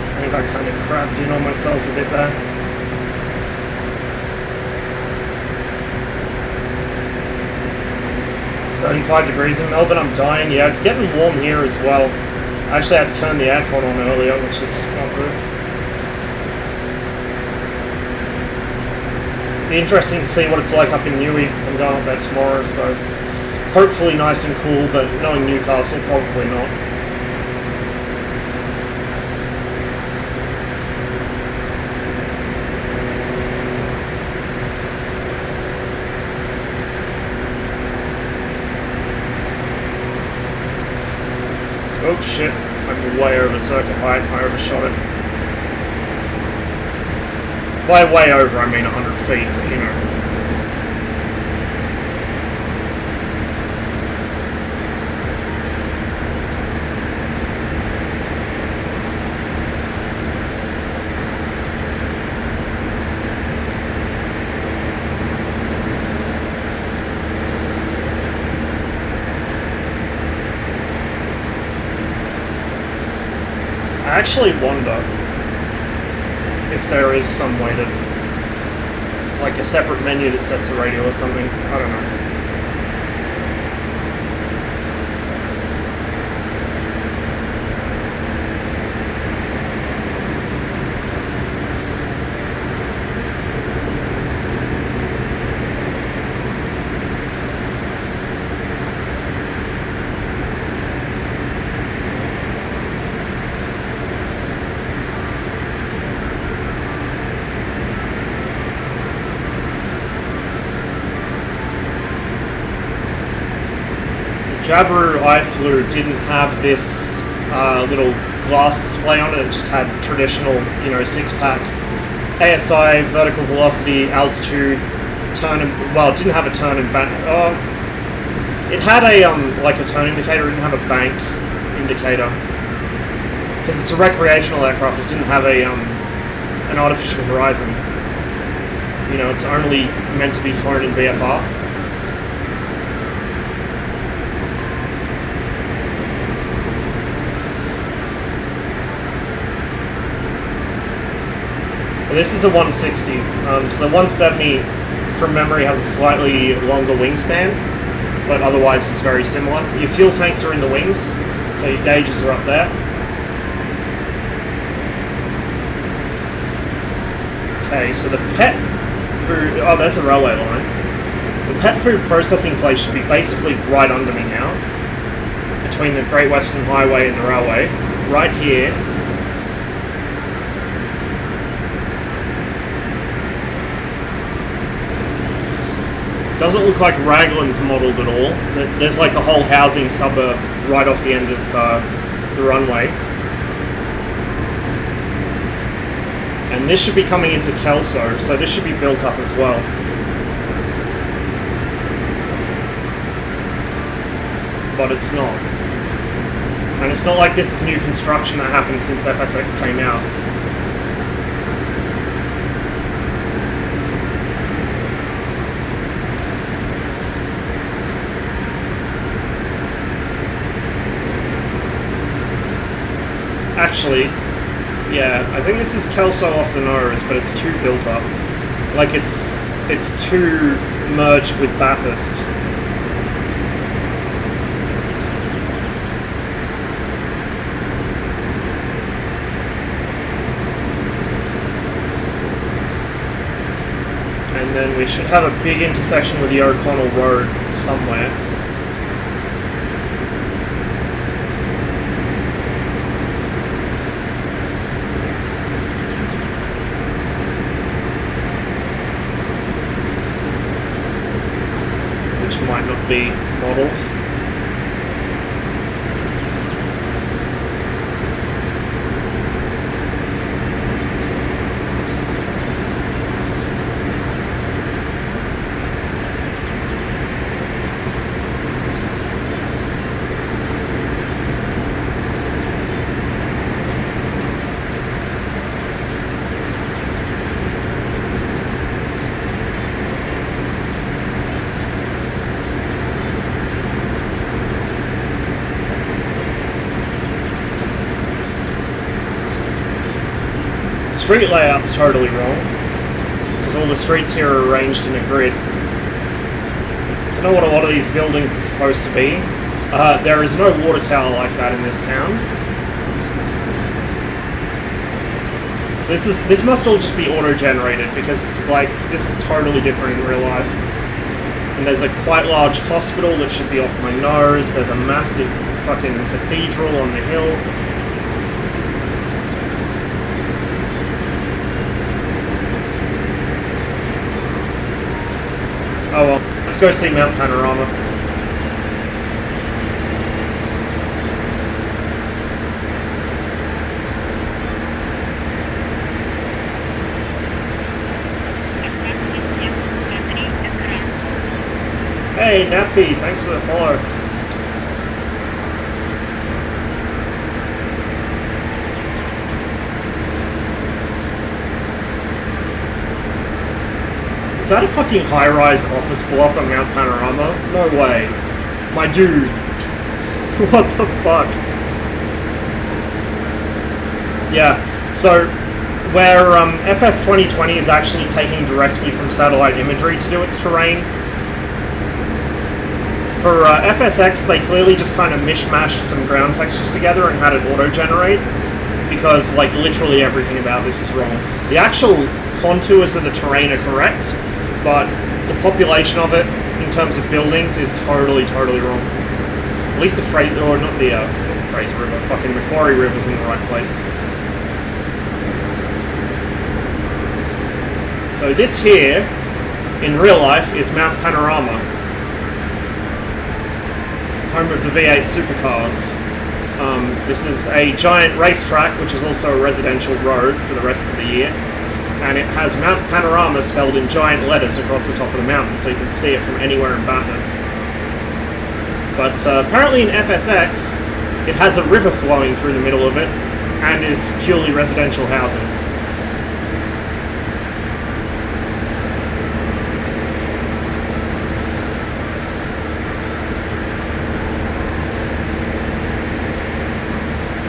I think I kind of crabbed in on myself a bit there. 35 degrees in Melbourne, I'm dying. Yeah, it's getting warm here as well. I actually had to turn the aircon on earlier, which is not good. Be interesting to see what it's like up in Newey. I'm going up there tomorrow, so hopefully nice and cool, but knowing Newcastle, probably not. Oh shit, I'm way over circuit height, I overshot it. By way over, I mean 100 feet, but you know. I actually wonder if there is some way to, like a separate menu that sets a radio or something. I don't know. Jabiru I flew didn't have this little glass display on it. It just had traditional, you know, 6-pack ASI, vertical velocity, altitude, turn and, well, it didn't have a turn and bank. It had a like a turn indicator. It didn't have a bank indicator. Because it's a recreational aircraft, it didn't have a an artificial horizon. You know, it's only meant to be flown in VFR. This is a 160, so the 170 from memory has a slightly longer wingspan, but otherwise it's very similar. Your fuel tanks are in the wings, so your gauges are up there. Okay, so the pet food, oh there's a railway line. The pet food processing place should be basically right under me now, between the Great Western Highway and the railway, right here. Doesn't look like Raglan's modelled at all. There's like a whole housing suburb right off the end of the runway. And this should be coming into Kelso, so this should be built up as well. But it's not. And it's not like this is new construction that happened since FSX came out. Actually, yeah, I think this is Kelso off the nose, but it's too built up. Like it's too merged with Bathurst. And then we should have a big intersection with the O'Connell Road somewhere. Might not be modelled. Street layout's totally wrong, because all the streets here are arranged in a grid. Don't know what a lot of these buildings are supposed to be. There is no water tower like that in this town. So this must all just be auto-generated, because like this is totally different in real life. And there's a quite large hospital that should be off my nose. There's a massive fucking cathedral on the hill. Oh well, let's go see Mount Panorama. Hey, Nappy, thanks for the follow. Is that a fucking high-rise office block on Mount Panorama? No way. My dude. What the fuck? Yeah, so where FS 2020 is actually taking directly from satellite imagery to do its terrain, for FSX they clearly just kind of mishmashed some ground textures together and had it auto-generate, because like literally everything about this is wrong. The actual contours of the terrain are correct, but the population of it, in terms of buildings, is totally wrong. At least the Fraser, or not the Fraser River, fucking Macquarie River's in the right place. So this here, in real life, is Mount Panorama, home of the V8 supercars. This is a giant racetrack, which is also a residential road for the rest of the year. And it has Mount Panorama spelled in giant letters across the top of the mountain, so you can see it from anywhere in Bathurst. But apparently in FSX, It has a river flowing through the middle of it, and is purely residential housing.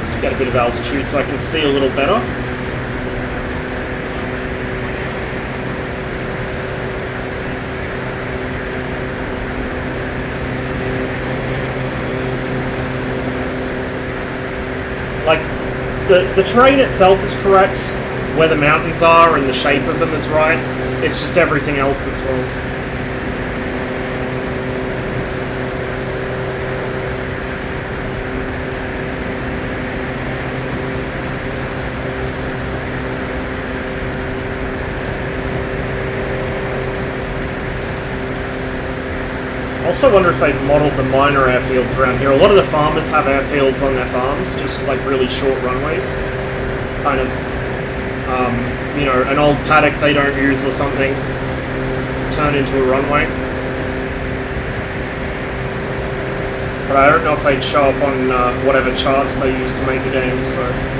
Let's get a bit of altitude so I can see a little better. Like, the terrain itself is correct, where the mountains are and the shape of them is right, it's just everything else that's wrong. I also wonder if they've modelled the minor airfields around here. A lot of the farmers have airfields on their farms, just like really short runways. Kind of, you know, an old paddock they don't use or something, turn into a runway. But I don't know if they'd show up on whatever charts they use to make the game, so...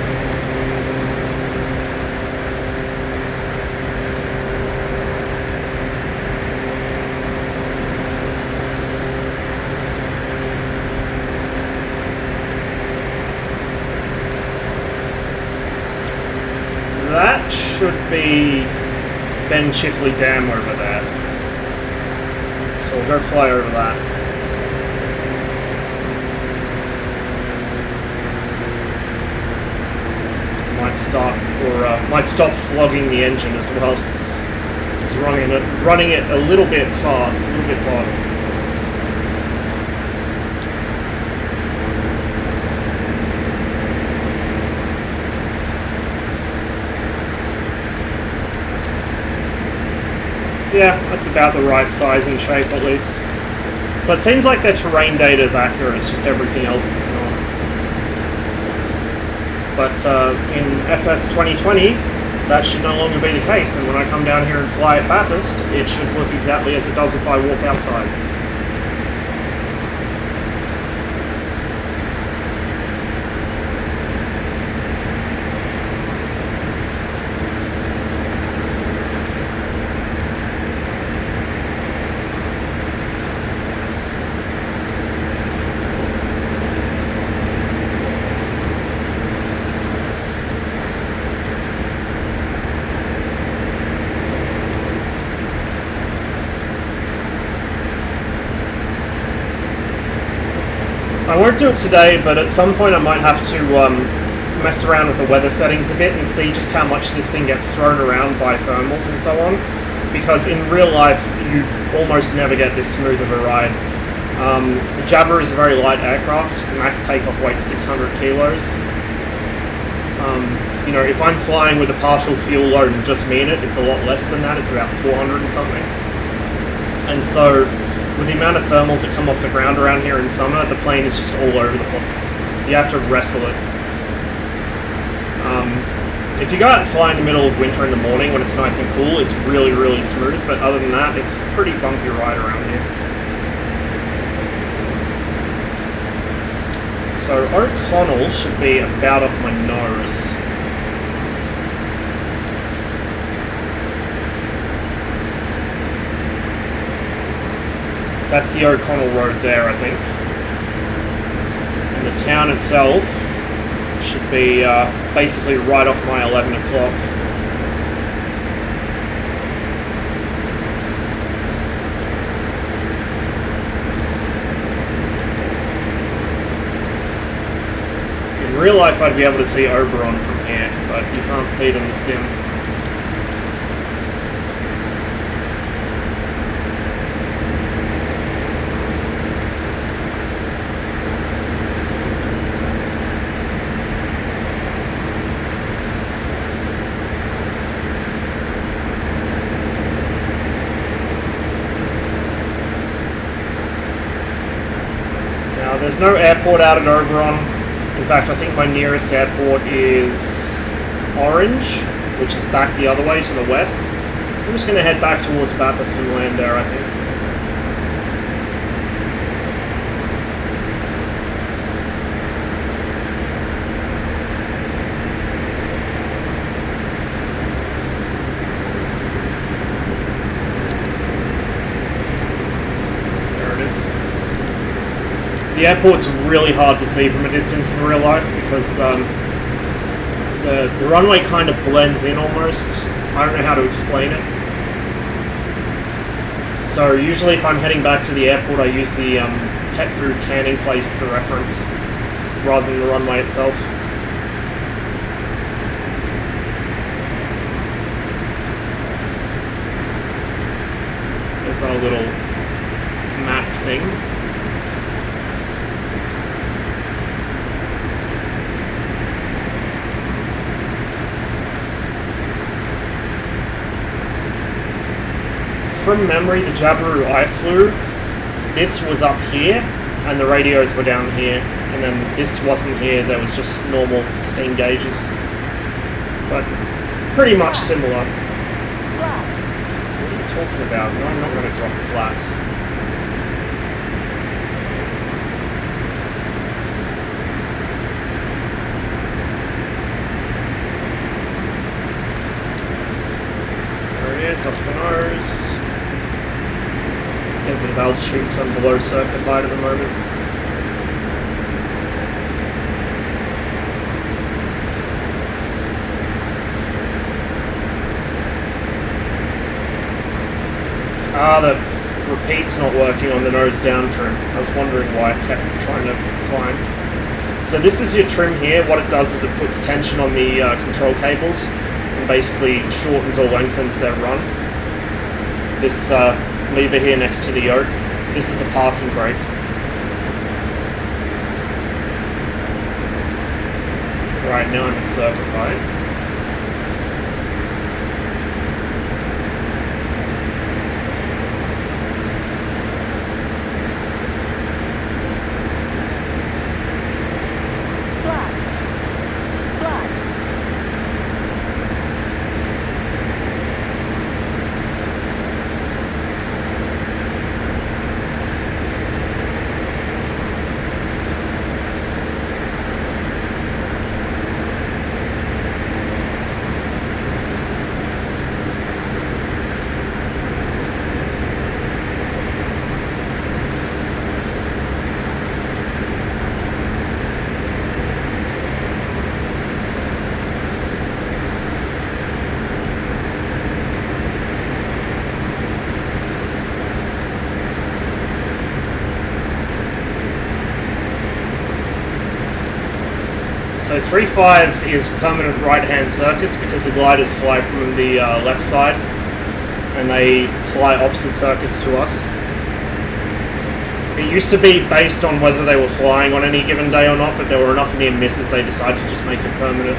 That should be Ben Chifley Dam over there. So we'll go fly over that. Might stop flogging the engine as well. It's running it a little bit fast, a little bit hot. Yeah, that's about the right size and shape at least. So it seems like their terrain data is accurate, it's just everything else that's not. But in FS 2020, that should no longer be the case, and when I come down here and fly at Bathurst, it should look exactly as it does if I walk outside. I won't do it today, but at some point I might have to mess around with the weather settings a bit and see just how much this thing gets thrown around by thermals and so on. Because in real life, you almost never get this smooth of a ride. The Jabber is a very light aircraft. Max takeoff weight 600 kilos. You know, if I'm flying with a partial fuel load and just me in it, it's a lot less than that. It's about 400 and something. And so, with the amount of thermals that come off the ground around here in summer, the plane is just all over the place. You have to wrestle it. If you go out and fly in the middle of winter in the morning when it's nice and cool, it's really, really smooth, but other than that, it's a pretty bumpy ride around here. So O'Connell should be about off my nose. That's the O'Connell Road there, I think. And the town itself should be basically right off my 11 o'clock. In real life, I'd be able to see Oberon from here, but you can't see it in the sim. There's no airport out at Oberon. In fact, I think my nearest airport is Orange, which is back the other way to the west. So I'm just going to head back towards Bathurst and land there, I think. The airport's really hard to see from a distance in real life because the runway kind of blends in almost. I don't know how to explain it. So usually if I'm heading back to the airport, I use the pet food canning place as a reference rather than the runway itself. There's our little mapped thing. From memory, the Jabiru I flew, this was up here, and the radios were down here, and then this wasn't here, there was just normal steam gauges. But pretty much similar. Flaps. What are you talking about? No, I'm not going to drop the flaps. There it is, off the nose. Get a bit of altitude because I'm below circuit height at the moment. Ah, the repeat's not working on the nose down trim. I was wondering why it kept trying to climb. So this is your trim here. What it does is it puts tension on the control cables and basically shortens or lengthens their run. This lever here next to the yoke, this is the parking brake. Right now I'm at circuit height. So 3.5 is permanent right-hand circuits because the gliders fly from the left side and they fly opposite circuits to us. It used to be based on whether they were flying on any given day or not, but there were enough near misses they decided to just make it permanent.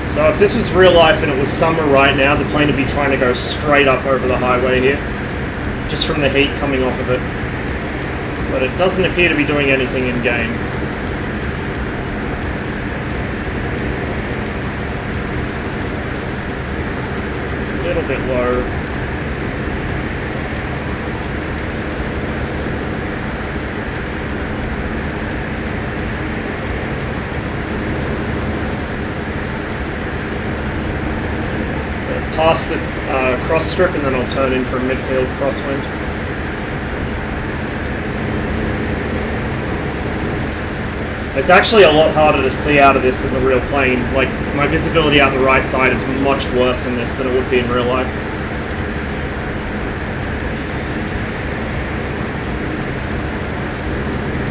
So if this was real life and it was summer right now, the plane would be trying to go straight up over the highway here, just from the heat coming off of it. But it doesn't appear to be doing anything in game. A little bit low. Past the cross strip and then I'll turn in for a midfield crosswind. It's actually a lot harder to see out of this than the real plane. Like, my visibility out the right side is much worse in this than it would be in real life.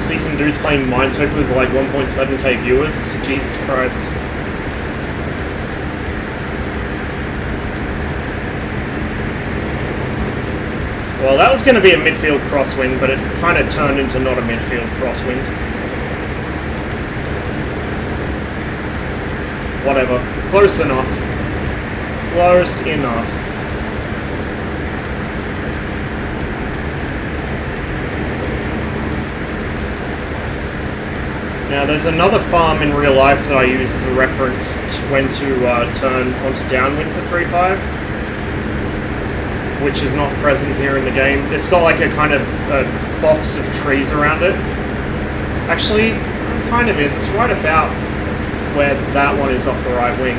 See some dudes playing Minesweeper with like 1.7k viewers? Jesus Christ. Well, that was going to be a midfield crosswind, but it kind of turned into not a midfield crosswind. Whatever. Close enough. Close enough. Now, there's another farm in real life that I use as a reference to when to turn onto downwind for 3.5, which is not present here in the game. It's got like a kind of a box of trees around it. Actually, it kind of is. It's right about where that one is off the right wing.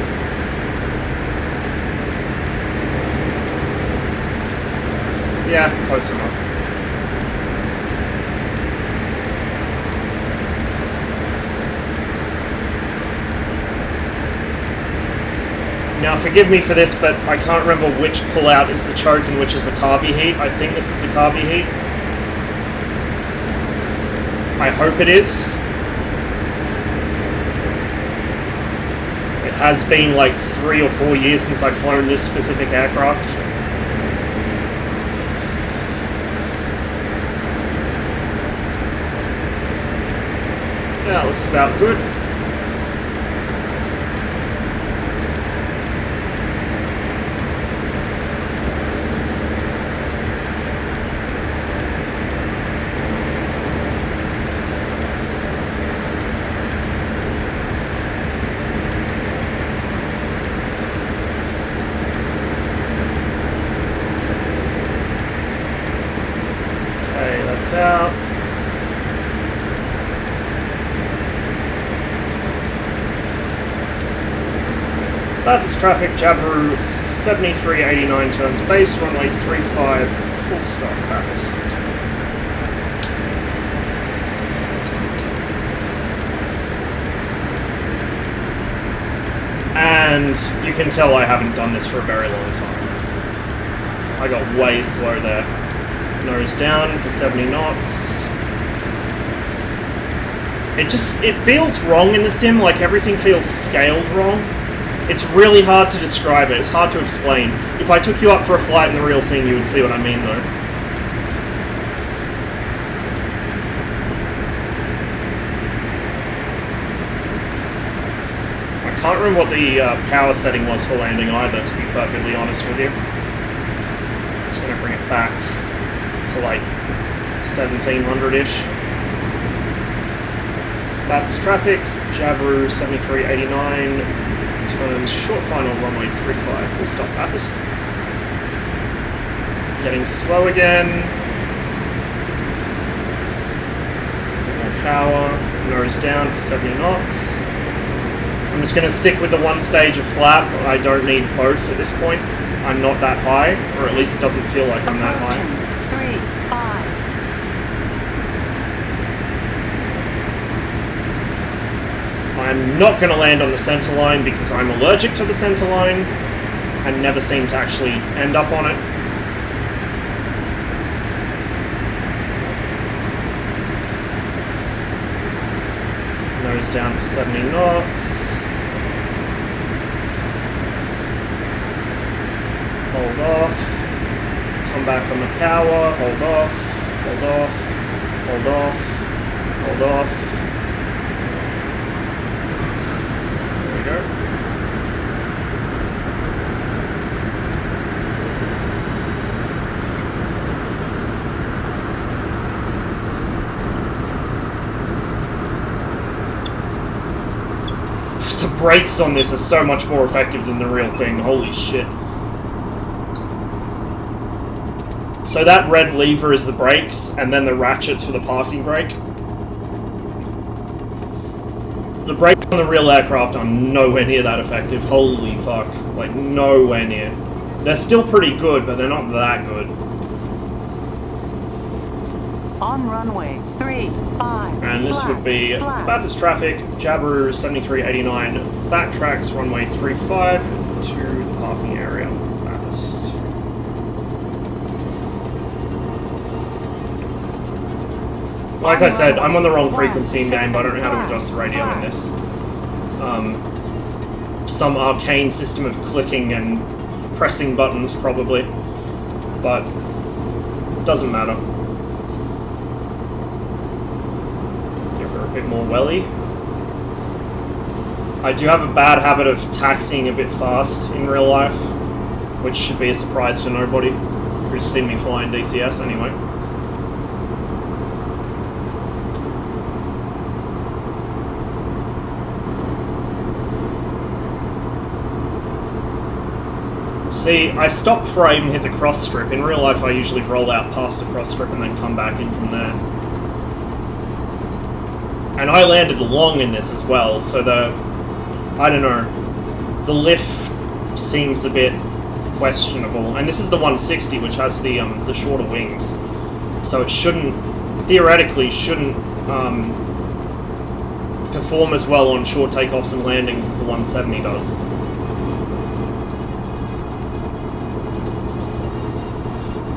Yeah, close enough. Now, forgive me for this, but I can't remember which pull-out is the choke and which is the carby heat. I think this is the carby heat. I hope it is. It has been like 3 or 4 years since I've flown this specific aircraft. Yeah, it looks about good. Out. Bathurst traffic, Jabiru 7389 turns base, runway 35, full stop, Bathurst. And you can tell I haven't done this for a very long time. I got way slow there. Nose down for 70 knots. It feels wrong in the sim, like everything feels scaled wrong. It's really hard to describe it, it's hard to explain. If I took you up for a flight in the real thing, you would see what I mean though. I can't remember what the power setting was for landing either, to be perfectly honest with you. I'm just going to bring it back to like 1700-ish. Bathurst traffic, Jabiru 7389, turns short final runway 35, full stop Bathurst. Getting slow again. More power, nose down for 70 knots. I'm just going to stick with the one stage of flap. I don't need both at this point. I'm not that high, or at least it doesn't feel like I'm that high. 3, 5. I'm not going to land on the center line because I'm allergic to the center line and never seem to actually end up on it. Nose down for 70 knots. Hold off. Come back on the power. Hold off. Hold off. Hold off. Hold off. There we go. The brakes on this are so much more effective than the real thing. Holy shit. So that red lever is the brakes, and then the ratchets for the parking brake. The brakes on the real aircraft are nowhere near that effective. Holy fuck. Like, nowhere near. They're still pretty good, but they're not that good. On runway 3, 5. And this would be Bathurst traffic, Jabiru 7389, backtracks runway 35 to the parking area, Bathurst. Like I said, I'm on the wrong frequency in game, but I don't know how to adjust the radio in this. Some arcane system of clicking and pressing buttons, probably. But Doesn't matter. Give her a bit more welly. I do have a bad habit of taxiing a bit fast in real life, which should be a surprise to nobody who's seen me fly in DCS anyway. See, I stopped before I even hit the cross strip. In real life, I usually roll out past the cross strip and then come back in from there. And I landed long in this as well, so I don't know, the lift seems a bit questionable. And this is the 160, which has the shorter wings, so it theoretically shouldn't perform as well on short takeoffs and landings as the 170 does.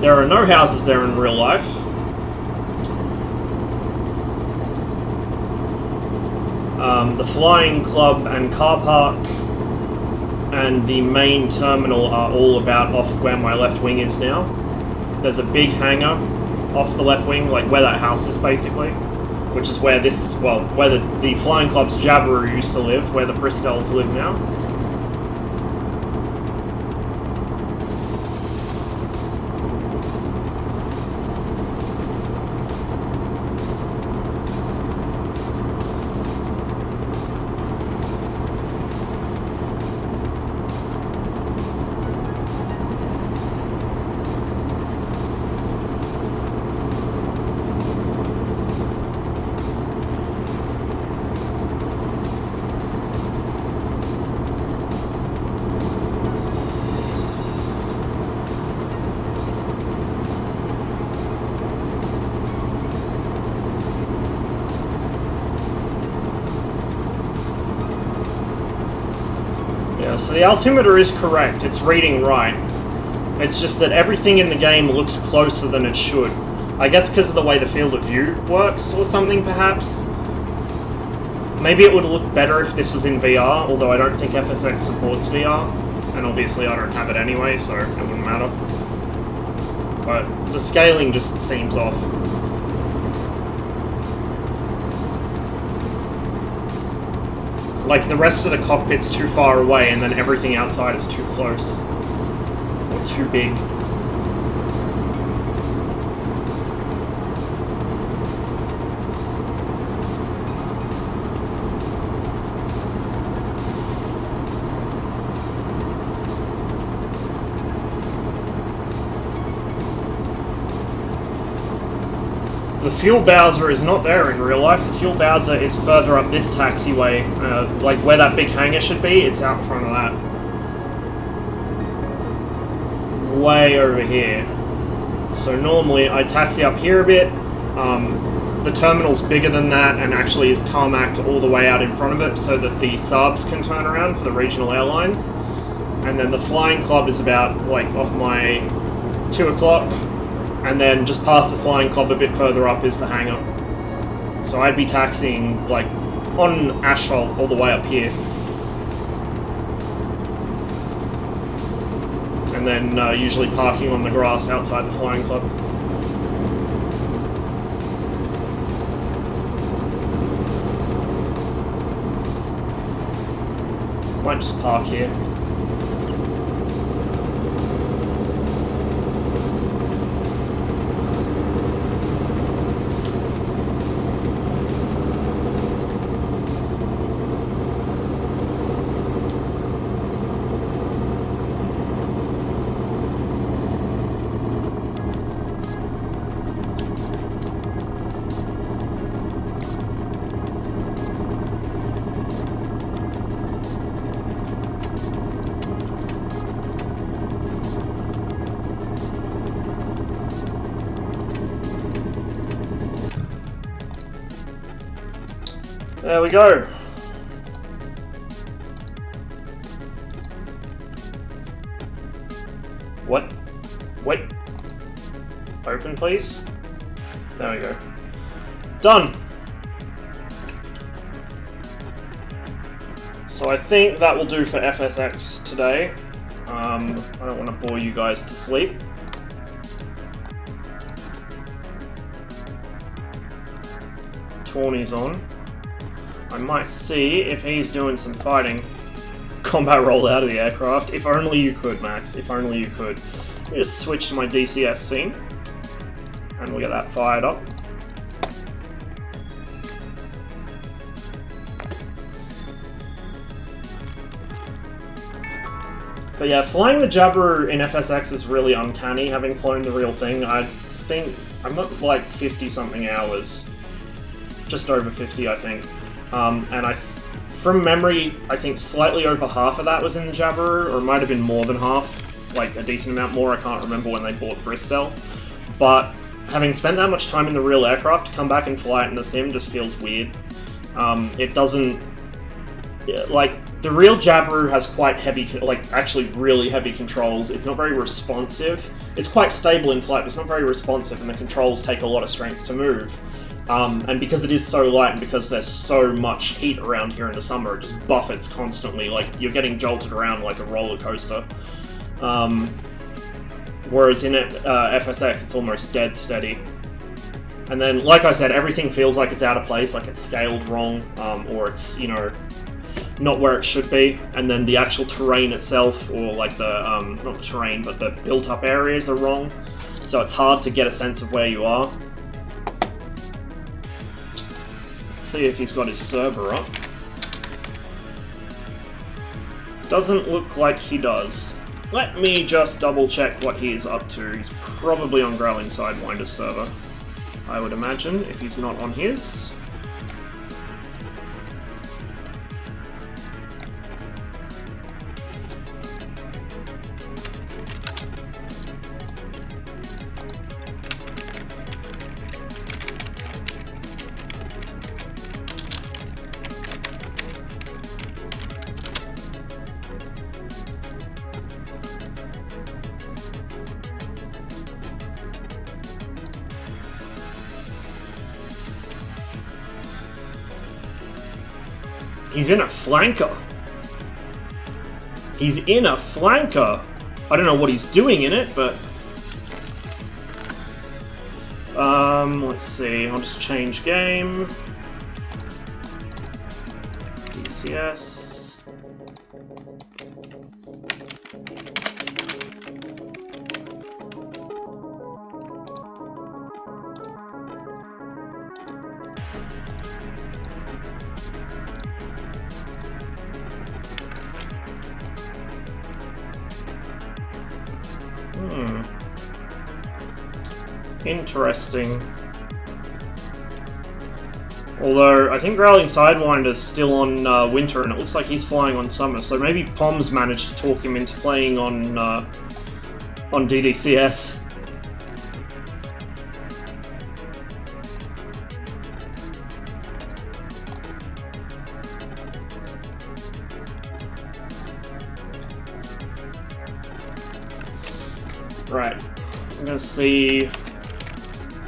There are no houses there in real life. The flying club and car park and the main terminal are all about off where my left wing is now. There's a big hangar off the left wing, like where that house is basically, which is where where the flying club's Jabberoo used to live, where the Bristells live now. So the altimeter is correct, it's reading right. It's just that everything in the game looks closer than it should. I guess because of the way the field of view works or something, perhaps. Maybe it would look better if this was in VR, although I don't think FSX supports VR. And obviously I don't have it anyway, so it wouldn't matter. But the scaling just seems off. Like, the rest of the cockpit's too far away, and then everything outside is too close. Or too big. The fuel bowser is not there in real life. The fuel bowser is further up this taxiway, like where that big hangar should be. It's out in front of that. Way over here. So normally I taxi up here a bit. The terminal's bigger than that and actually is tarmacked all the way out in front of it so that the subs can turn around for the regional airlines. And then the flying club is about, like, off my 2 o'clock. And then just past the flying club a bit further up is the hangar. So I'd be taxiing, like, on asphalt all the way up here. And then usually parking on the grass outside the flying club. Might just park here. There we go. What? Wait. Open, please. There we go. Done. So I think that will do for FSX today. I don't want to bore you guys to sleep. tawny's on, I might see if he's doing some fighting. Combat roll out of the aircraft. If only you could, Max. If only you could. Let me just switch to my DCS scene. And we'll get that fired up. But yeah, flying the Jabber in FSX is really uncanny, having flown the real thing. I think I'm up like 50-something hours. Just over 50, I think. And from memory, I think slightly over half of that was in the Jabber, or it might have been more than half. Like, a decent amount more, I can't remember when they bought Bristol. But having spent that much time in the real aircraft, to come back and fly it in the sim just feels weird. It doesn't... Like, the real Jabber has quite heavy, like, actually really heavy controls. It's not very responsive. It's quite stable in flight, but it's not very responsive, and the controls take a lot of strength to move. And because it is so light, and because there's so much heat around here in the summer, it just buffets constantly, like, you're getting jolted around like a roller coaster. Whereas in FSX, it's almost dead steady. And then, like I said, everything feels like it's out of place, like it's scaled wrong, or it's, you know, not where it should be. And then the actual terrain itself, or like the, not the terrain, but the built-up areas are wrong. So it's hard to get a sense of where you are. Let's see if he's got his server up. Doesn't look like he does. Let me just double check what he's up to. He's probably on Growling Sidewinder's server, I would imagine, if he's not on his. He's in a flanker. He's in a flanker. I don't know what he's doing in it, but... let's see. I'll just change game. DCS. Interesting. Although, I think Growling Sidewinder's still on winter, and it looks like he's flying on summer, so maybe Pom's managed to talk him into playing on DDCS. Right. I'm gonna see...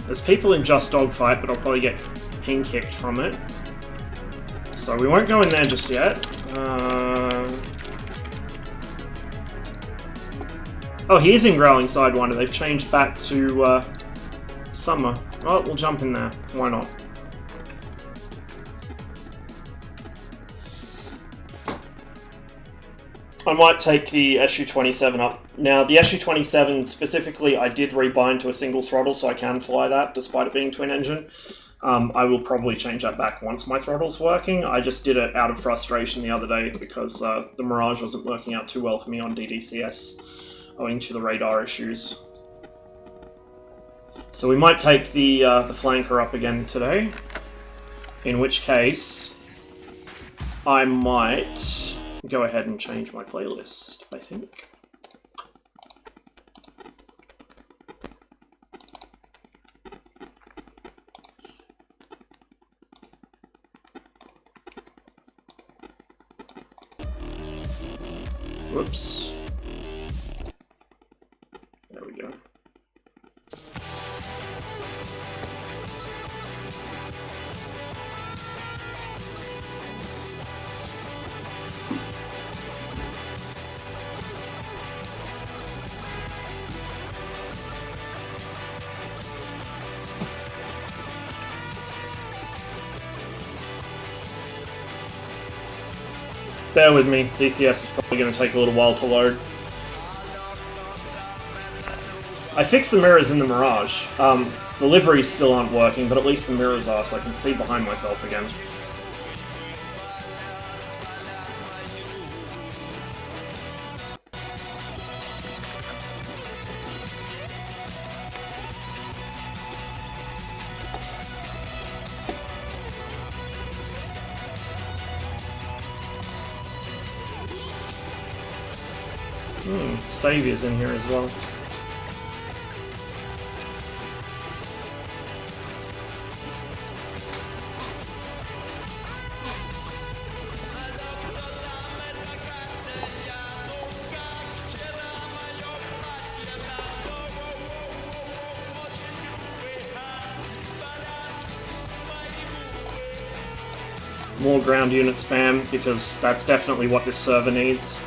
There's people in Just Dogfight, but I'll probably get ping kicked from it. So we won't go in there just yet. Oh, he is in Growling Sidewinder. They've changed back to summer. Well, we'll jump in there. Why not? I might take the SU-27 up. Now, the SU-27 specifically, I did rebind to a single throttle, so I can fly that, despite it being twin-engine. I will probably change that back once my throttle's working. I just did it out of frustration the other day, because the Mirage wasn't working out too well for me on DDCS, owing to the radar issues. So we might take the flanker up again today, in which case I might go ahead and change my playlist, I think. Whoops. There we go. Bear with me, DCS is probably going to take a little while to load. I fixed the mirrors in the Mirage. The liveries still aren't working, but at least the mirrors are, so I can see behind myself again. Saviour's in here as well. More ground unit spam, because that's definitely what this server needs.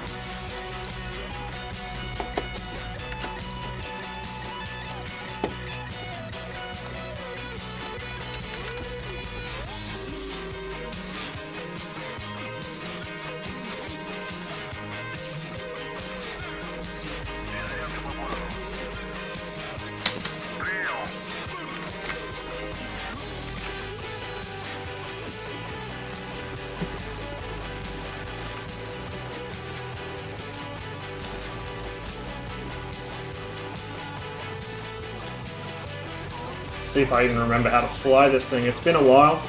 See if I even remember how to fly this thing. It's been a while.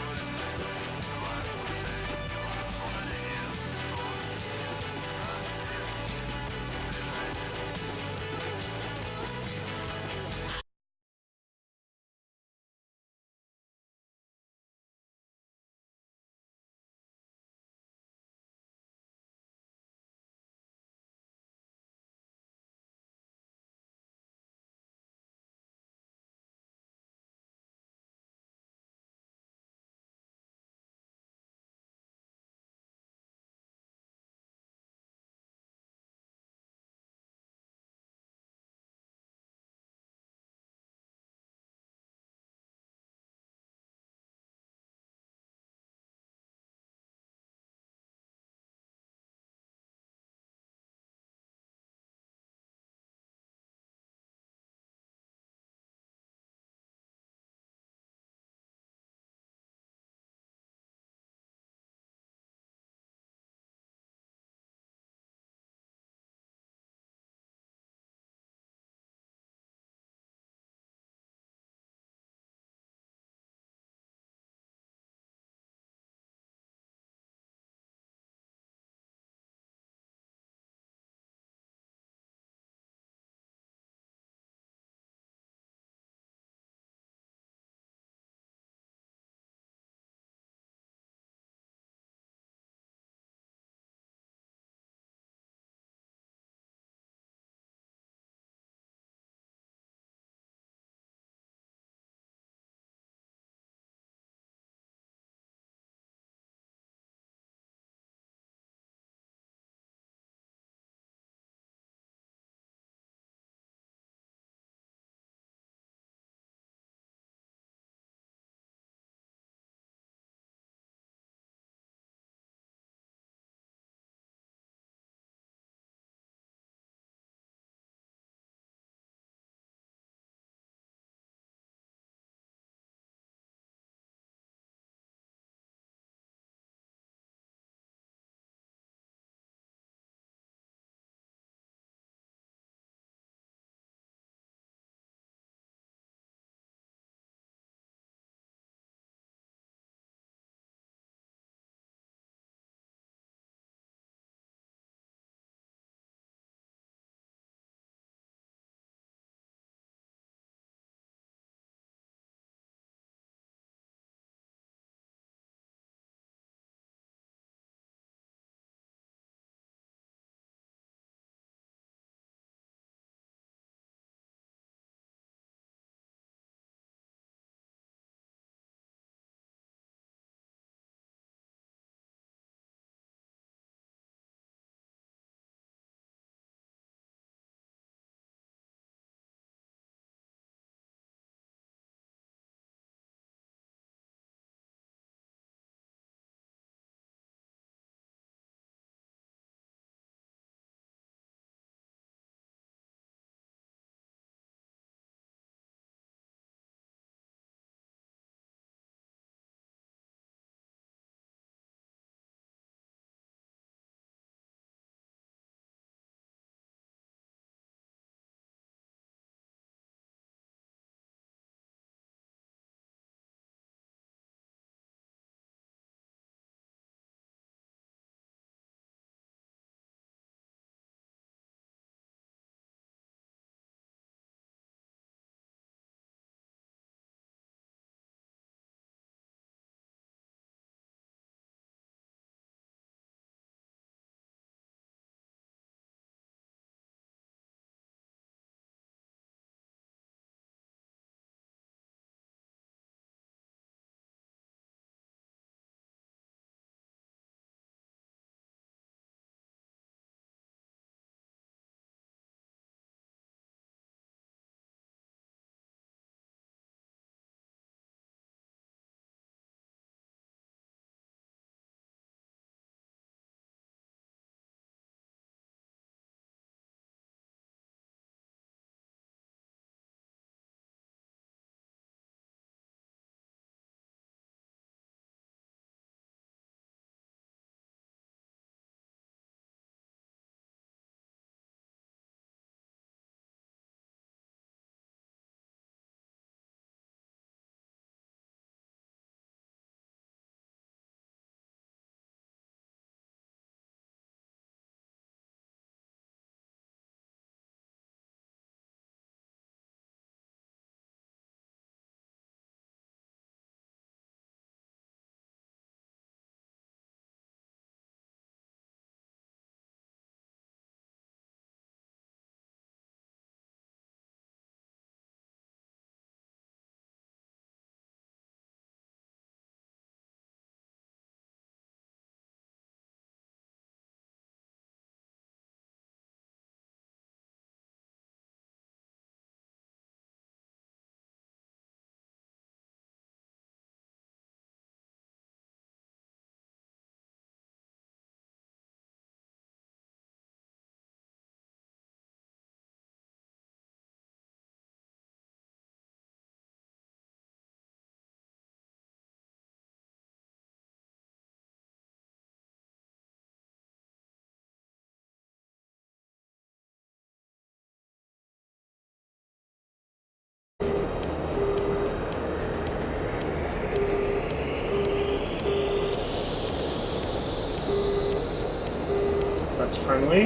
that's friendly.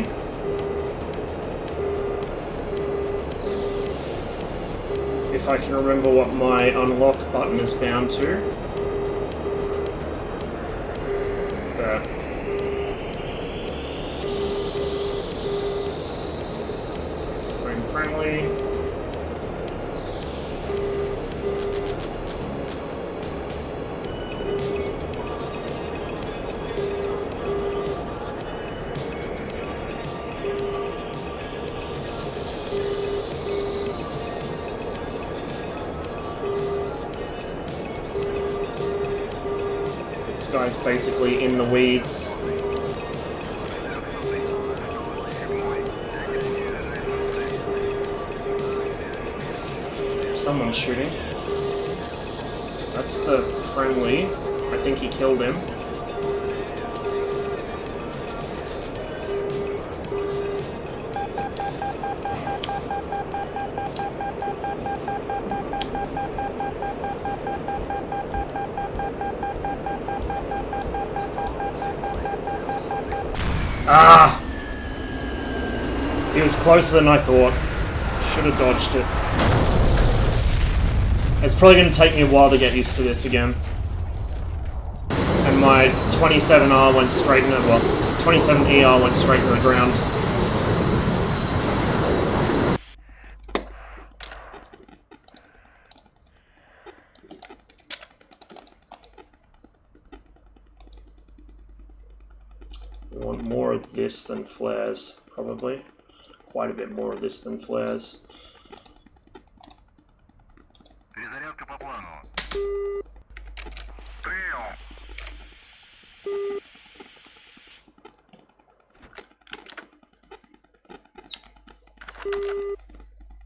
If I can remember what my unlock button is bound to. There. It's the same friendly. This guy's basically in the weeds. Someone's shooting. That's the friendly. I think he killed him. Ah! He was closer than I thought. Should have dodged it. It's probably going to take me a while to get used to this again. And my 27R went straight into, well, 27ER went straight into the ground. We want more of this than flares, probably. Quite a bit more of this than flares. Перезарядка по плану. Прием.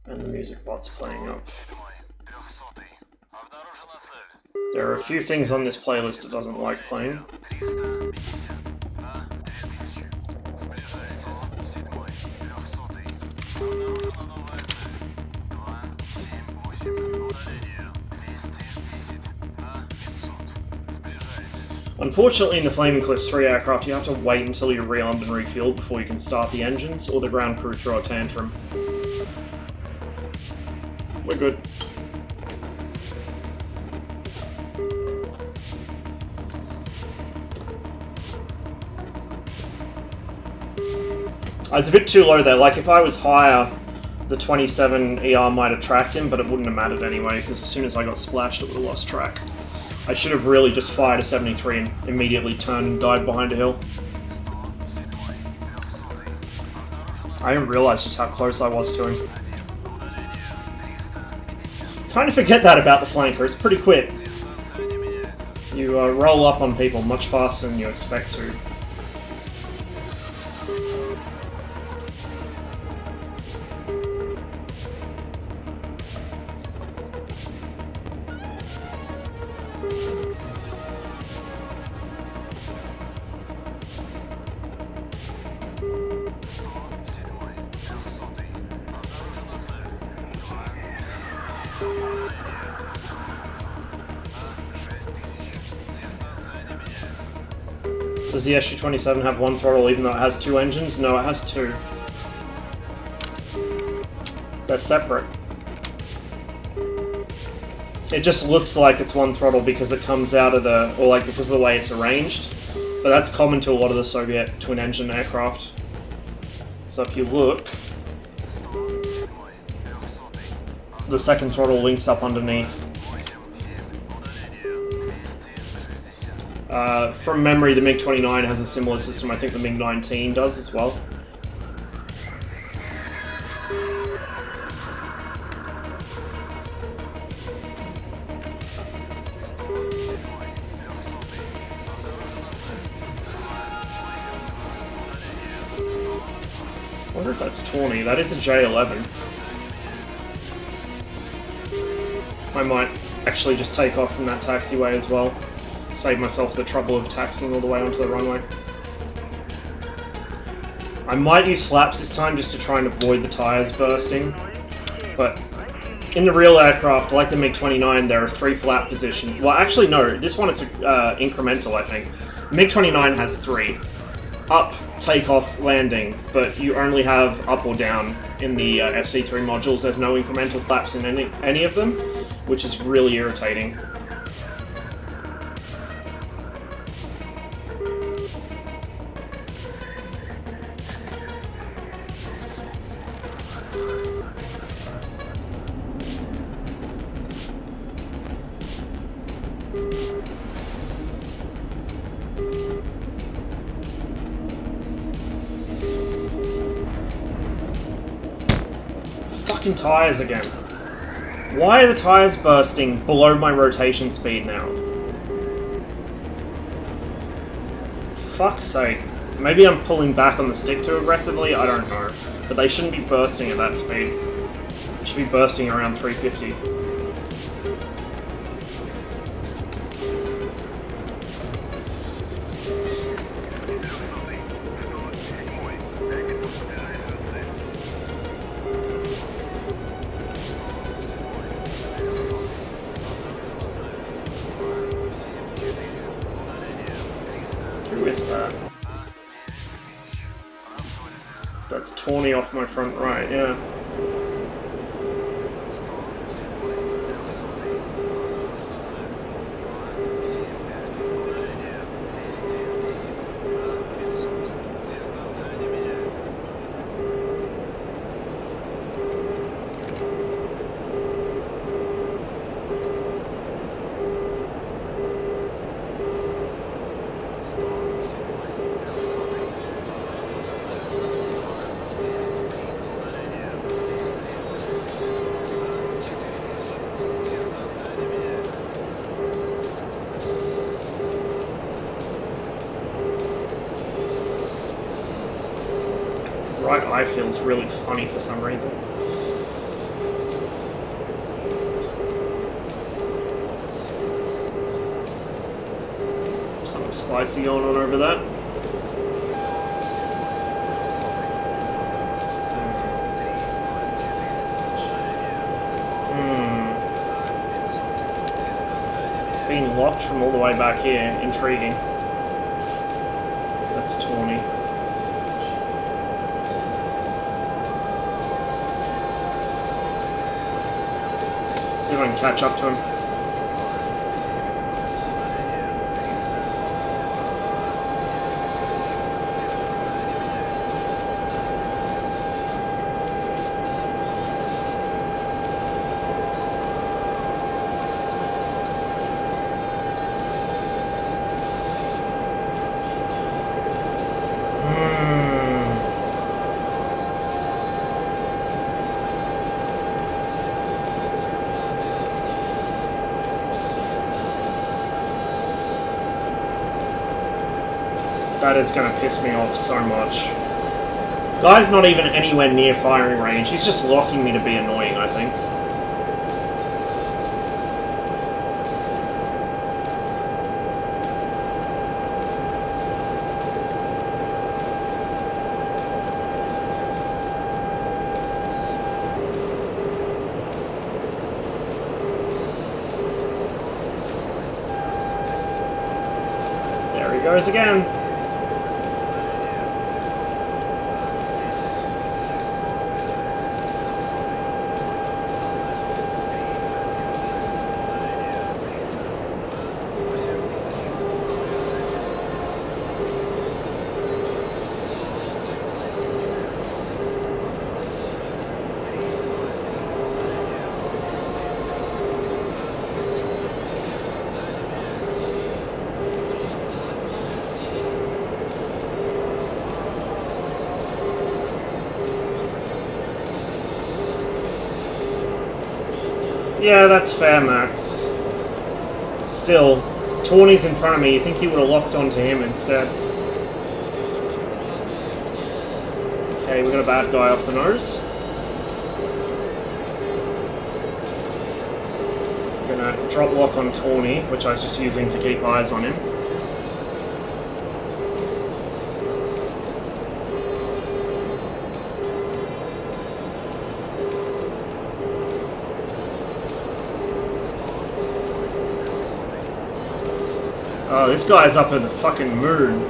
And the music bot's playing up. There are a few things on this playlist it doesn't like playing. Unfortunately, in the Flaming Cliffs 3 aircraft, you have to wait until you're rearmed and refueled before you can start the engines, or the ground crew throw a tantrum. We're good. I was a bit too low there. Like, if I was higher, the 27ER might have tracked him, but it wouldn't have mattered anyway, because as soon as I got splashed, it would have lost track. I should have really just fired a 73 and immediately turned and died behind a hill. I didn't realize just how close I was to him. Kind of forget that about the flanker, it's pretty quick. You roll up on people much faster than you expect to. Does the SU-27 have one throttle even though it has two engines? No, it has two. They're separate. It just looks like it's one throttle because it comes out of the, or like because of the way it's arranged. But that's common to a lot of the Soviet twin-engine aircraft. So if you look, the second throttle links up underneath. From memory, the MiG-29 has a similar system. I think the MiG-19 does as well. I wonder if that's tawny. That is a J-11. I might actually just take off from that taxiway as well. Save myself the trouble of taxiing all the way onto the runway. I might use flaps this time just to try and avoid the tyres bursting. But in the real aircraft, like the MiG-29, there are 3 flap positions. Well, actually no, this one is incremental, I think. The MiG-29 has 3. Up, takeoff, landing, but you only have up or down in the FC3 modules. There's no incremental flaps in any of them, which is really irritating. Fucking tires again. Why are the tires bursting below my rotation speed now? Fuck's sake. Maybe I'm pulling back on the stick too aggressively, I don't know. But they shouldn't be bursting at that speed. They should be bursting around 350. Who is that? That's Tawny off my front right, yeah. Right eye feels really funny for some reason. Something spicy going on over that. Being locked from all the way back here, intriguing. That's Tawny. See if I can catch up to him. That is going to piss me off so much. Guy's not even anywhere near firing range. He's just locking me to be annoying, I think. There he goes again. Yeah, that's fair, Max. Still, Tawny's in front of me. You think you would have locked onto him instead? Okay, we got a bad guy off the nose. I'm gonna drop lock on Tawny, which I was just using to keep eyes on him. Oh, this guy's up in the fucking moon.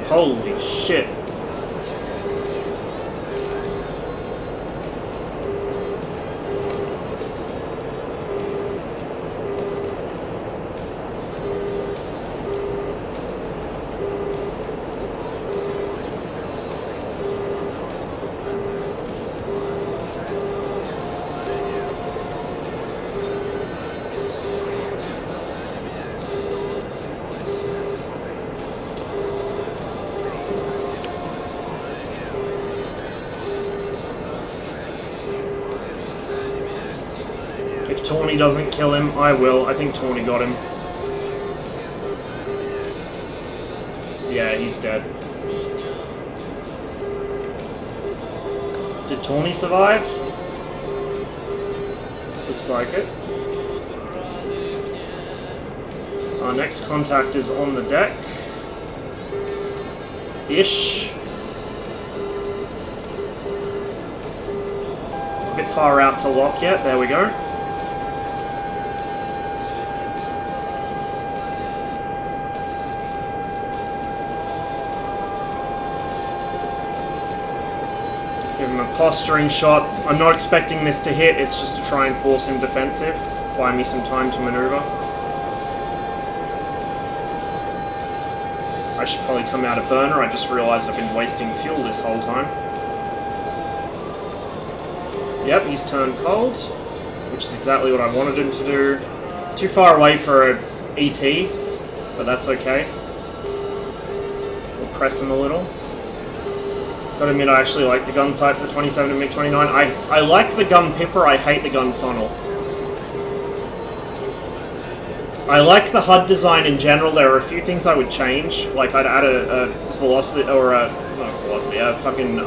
Holy shit. If Tawny doesn't kill him, I will. I think Tawny got him. Yeah, he's dead. Did Tawny survive? Looks like it. Our next contact is on the deck. Ish. It's a bit far out to lock yet. There we go. Give him a posturing shot. I'm not expecting this to hit, it's just to try and force him defensive. Buy me some time to maneuver. I should probably come out of burner, I just realised I've been wasting fuel this whole time. Yep, he's turned cold, which is exactly what I wanted him to do. Too far away for an ET, but that's okay. We'll press him a little. Gotta admit, I actually like the gun sight for the 27 and MiG-29. I like the gun pipper, I hate the gun funnel. I like the HUD design in general. There are a few things I would change. Like, I'd add a velocity, or a... not velocity, a fucking,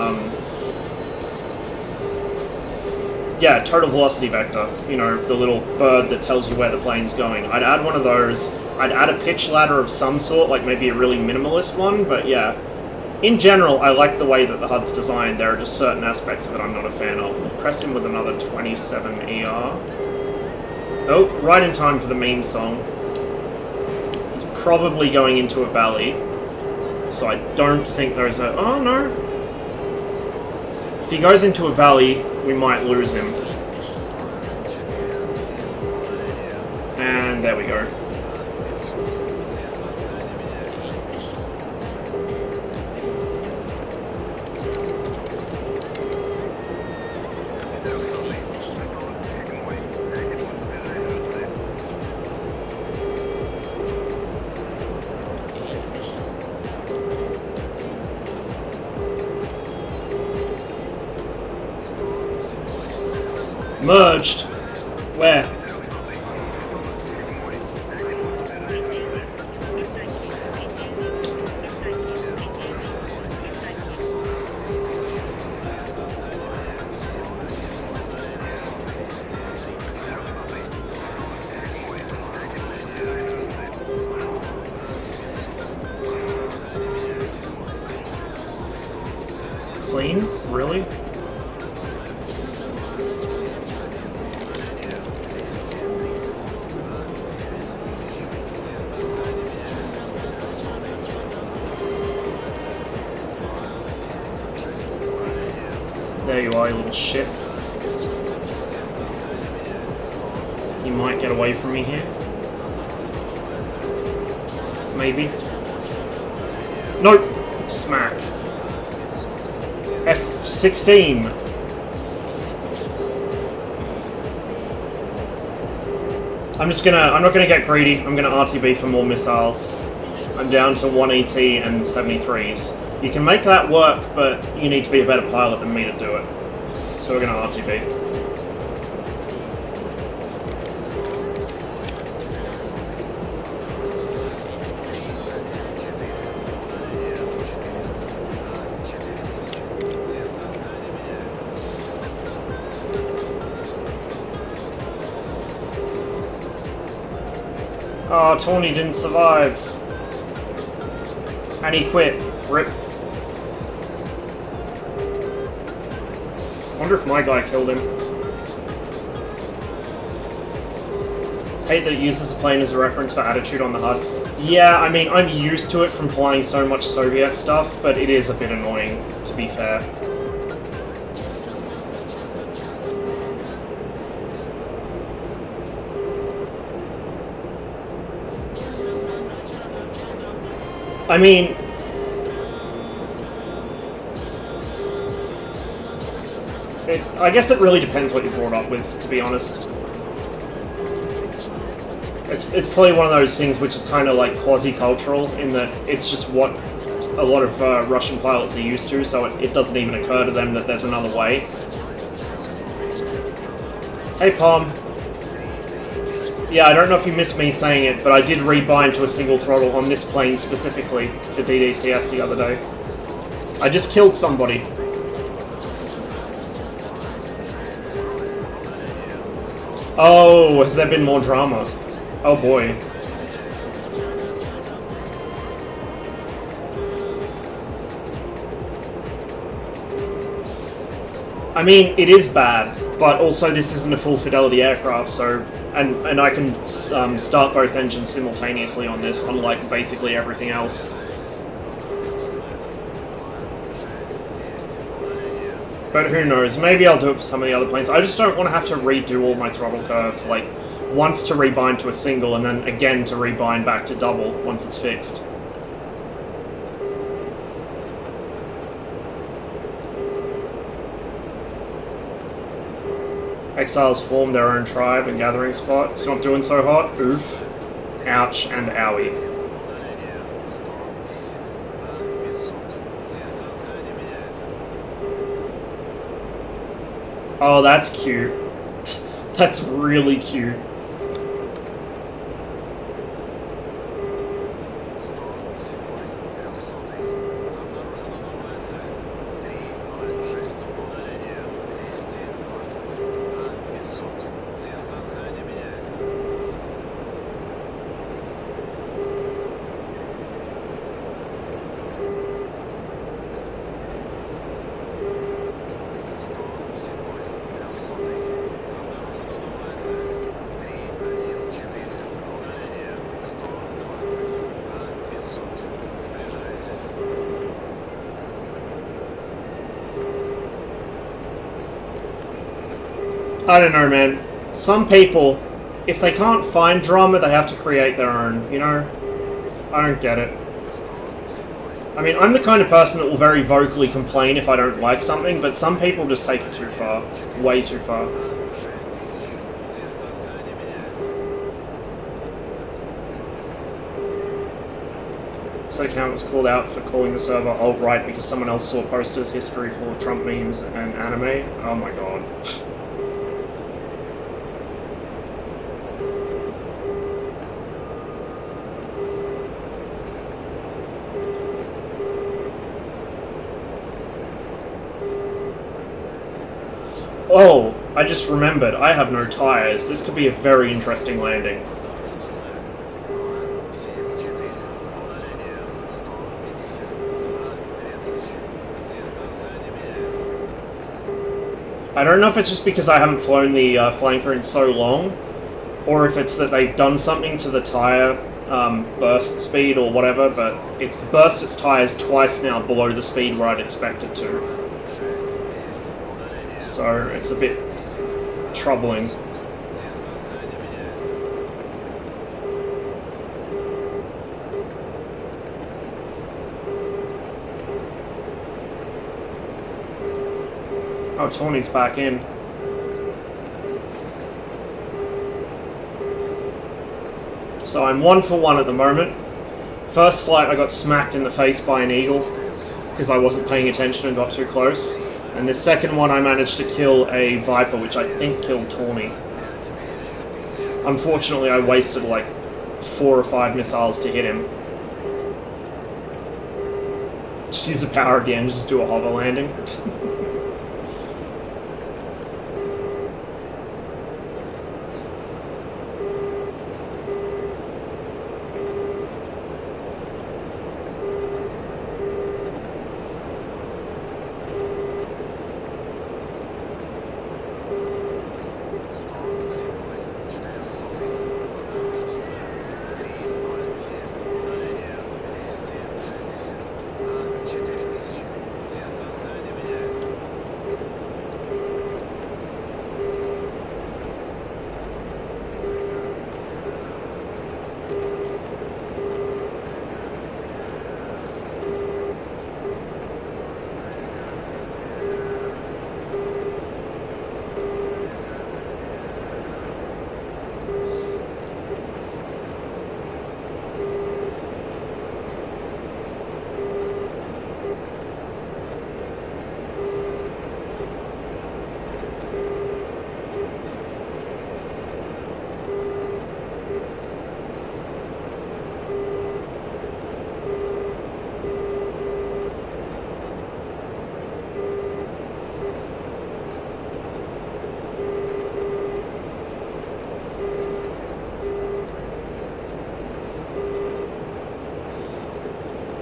yeah, total velocity vector. You know, the little bird that tells you where the plane's going. I'd add one of those. I'd add a pitch ladder of some sort, like maybe a really minimalist one, but yeah. In general, I like the way that the HUD's designed. There are just certain aspects of it I'm not a fan of. We'll press him with another 27 ER. Oh, right in time for the meme song. He's probably going into a valley, so I don't think there's a... oh, no. If he goes into a valley, we might lose him. And there we go. Merged. Where? Clean? Really? There you are, you little shit. You might get away from me here. Maybe. Nope! Smack. F-16. I'm not gonna get greedy. I'm gonna RTB for more missiles. I'm down to 1 ET and 73s. You can make that work, but you need to be a better pilot than me to do it. So we're gonna RTB. Oh, Tawny didn't survive. And he quit. Rip. Wonder if my guy killed him. Hate that it uses the plane as a reference for attitude on the HUD. Yeah, I mean, I'm used to it from flying so much Soviet stuff, but it is a bit annoying, to be fair. I mean... I guess it really depends what you're brought up with, to be honest. It's probably one of those things which is kind of like quasi-cultural, in that it's just what a lot of Russian pilots are used to, so it doesn't even occur to them that there's another way. Hey, Palm. Yeah, I don't know if you missed me saying it, but I did rebind to a single throttle on this plane specifically for DDCS the other day. I just killed somebody. Oh, has there been more drama? Oh boy. I mean, it is bad, but also this isn't a full fidelity aircraft, so... And I can start both engines simultaneously on this, unlike basically everything else. But who knows, maybe I'll do it for some of the other planes. I just don't want to have to redo all my throttle curves, like, once to rebind to a single, and then again to rebind back to double once it's fixed. Exiles form their own tribe and gathering spot. It's not doing so hot. Oof. Ouch and owie. Oh, that's cute. That's really cute. I don't know, man. Some people, if they can't find drama, they have to create their own, you know? I don't get it. I mean, I'm the kind of person that will very vocally complain if I don't like something, but some people just take it too far. Way too far. This account was called out for calling the server alt-right because someone else saw posters history full of Trump memes and anime. Oh my god. Oh, I just remembered, I have no tires. This could be a very interesting landing. I don't know if it's just because I haven't flown the flanker in so long, or if it's that they've done something to the tire burst speed or whatever, but it's burst its tires twice now below the speed where I'd expect it to. So it's a bit troubling. Oh, Tawny's back in. So I'm 1 for 1 at the moment. First flight I got smacked in the face by an eagle because I wasn't paying attention and got too close. And the second one I managed to kill a Viper, which I think killed Tawny. Unfortunately, I wasted like 4 or 5 missiles to hit him. Just use the power of the engines to do a hover landing.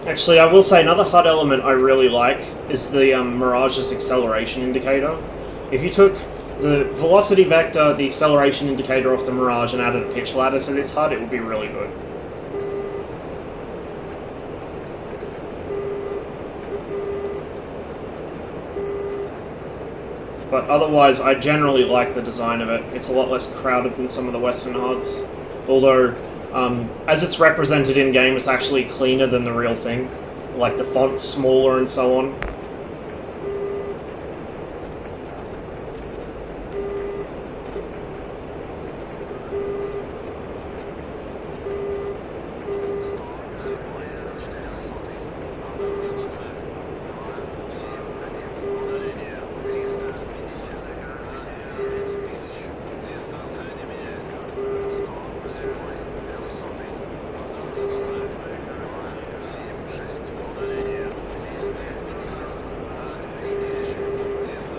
Actually, I will say another HUD element I really like is the Mirage's acceleration indicator. If you took the velocity vector, the acceleration indicator off the Mirage and added a pitch ladder to this HUD, it would be really good. But otherwise, I generally like the design of it. It's a lot less crowded than some of the Western HUDs. Although, as it's represented in-game, it's actually cleaner than the real thing. Like, the font's smaller and so on.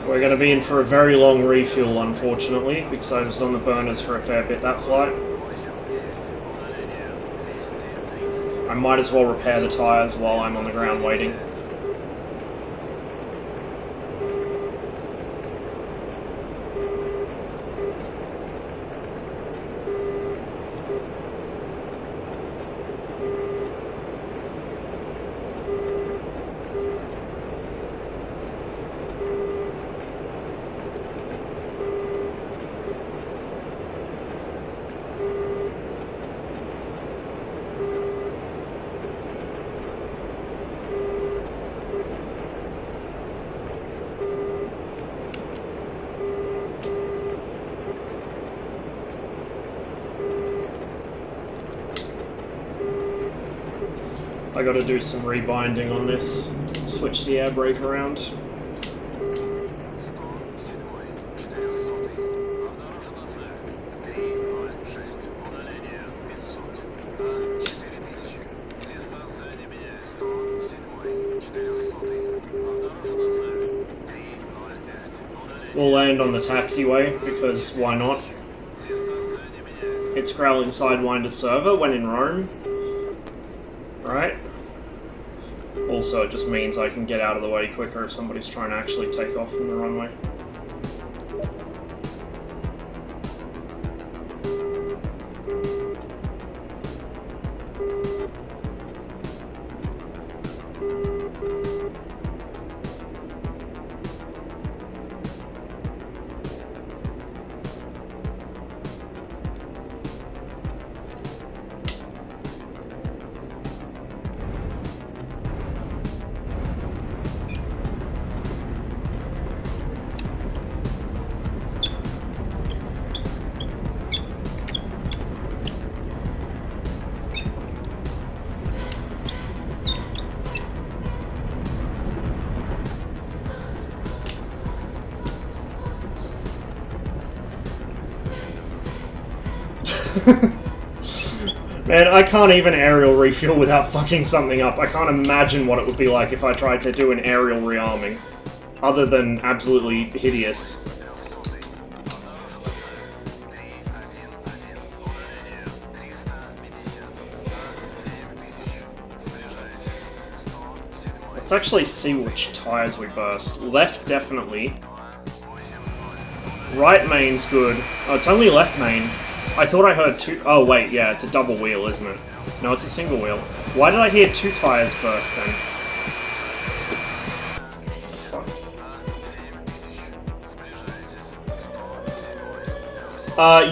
We're going to be in for a very long refuel, unfortunately, because I was on the burners for a fair bit that flight. I might as well repair the tyres while I'm on the ground waiting. I gotta do some rebinding on this, switch the air brake around. We'll land on the taxiway, because why not? It's Growling Sidewinder server when in Rome. Right? Also, it just means I can get out of the way quicker if somebody's trying to actually take off from the runway. Man, I can't even aerial refuel without fucking something up. I can't imagine what it would be like if I tried to do an aerial rearming. Other than absolutely hideous. Let's actually see which tyres we burst. Left, definitely. Right main's good. Oh, it's only left main. I thought I heard two... Oh, wait, yeah, it's a double wheel, isn't it? No, it's a single wheel. Why did I hear two tyres burst, then? Fuck.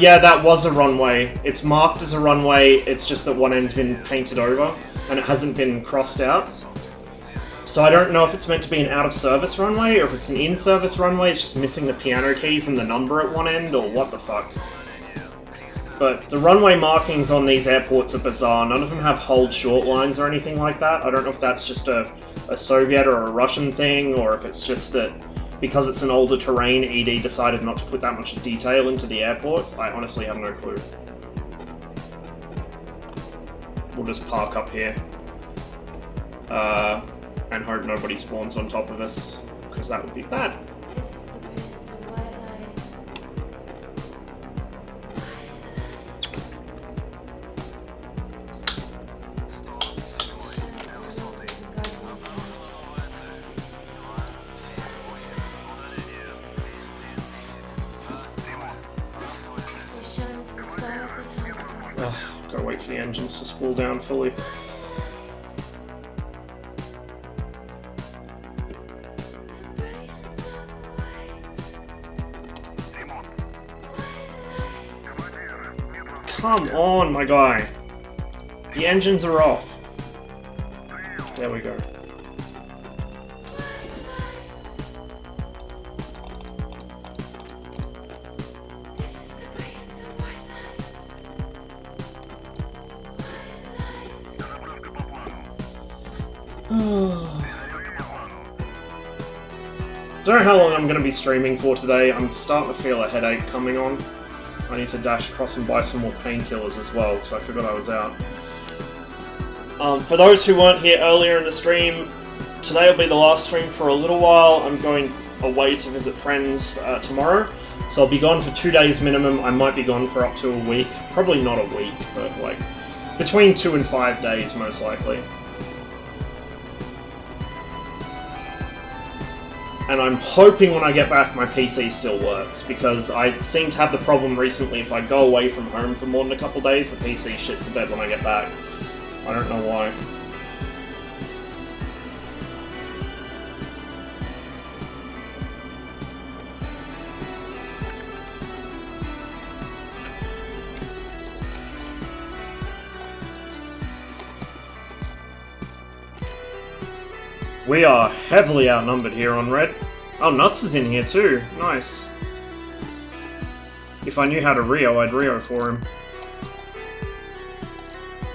Yeah, that was a runway. It's marked as a runway, it's just that one end's been painted over, and it hasn't been crossed out. So I don't know if it's meant to be an out-of-service runway, or if it's an in-service runway, it's just missing the piano keys and the number at one end, or what the fuck. But the runway markings on these airports are bizarre. None of them have hold short lines or anything like that. I don't know if that's just a Soviet or a Russian thing, or if it's just that because it's an older terrain, ED decided not to put that much detail into the airports. I honestly have no clue. We'll just park up here. And hope nobody spawns on top of us, because that would be bad. Gotta wait for the engines to spool down fully. Come on, my guy. The engines are off. There we go. Don't know how long I'm going to be streaming for today. I'm starting to feel a headache coming on. I need to dash across and buy some more painkillers as well, because I forgot I was out. For those who weren't here earlier in the stream, today will be the last stream for a little while. I'm going away to visit friends tomorrow, so I'll be gone for 2 days minimum. I might be gone for up to a week. Probably not a week, but like between 2 and 5 days most likely. And I'm hoping when I get back my PC still works, because I seem to have the problem recently if I go away from home for more than a couple days, the PC shits the bed when I get back. I don't know why. We are heavily outnumbered here on red. Oh, Nuts is in here too. Nice. If I knew how to Rio, I'd Rio for him.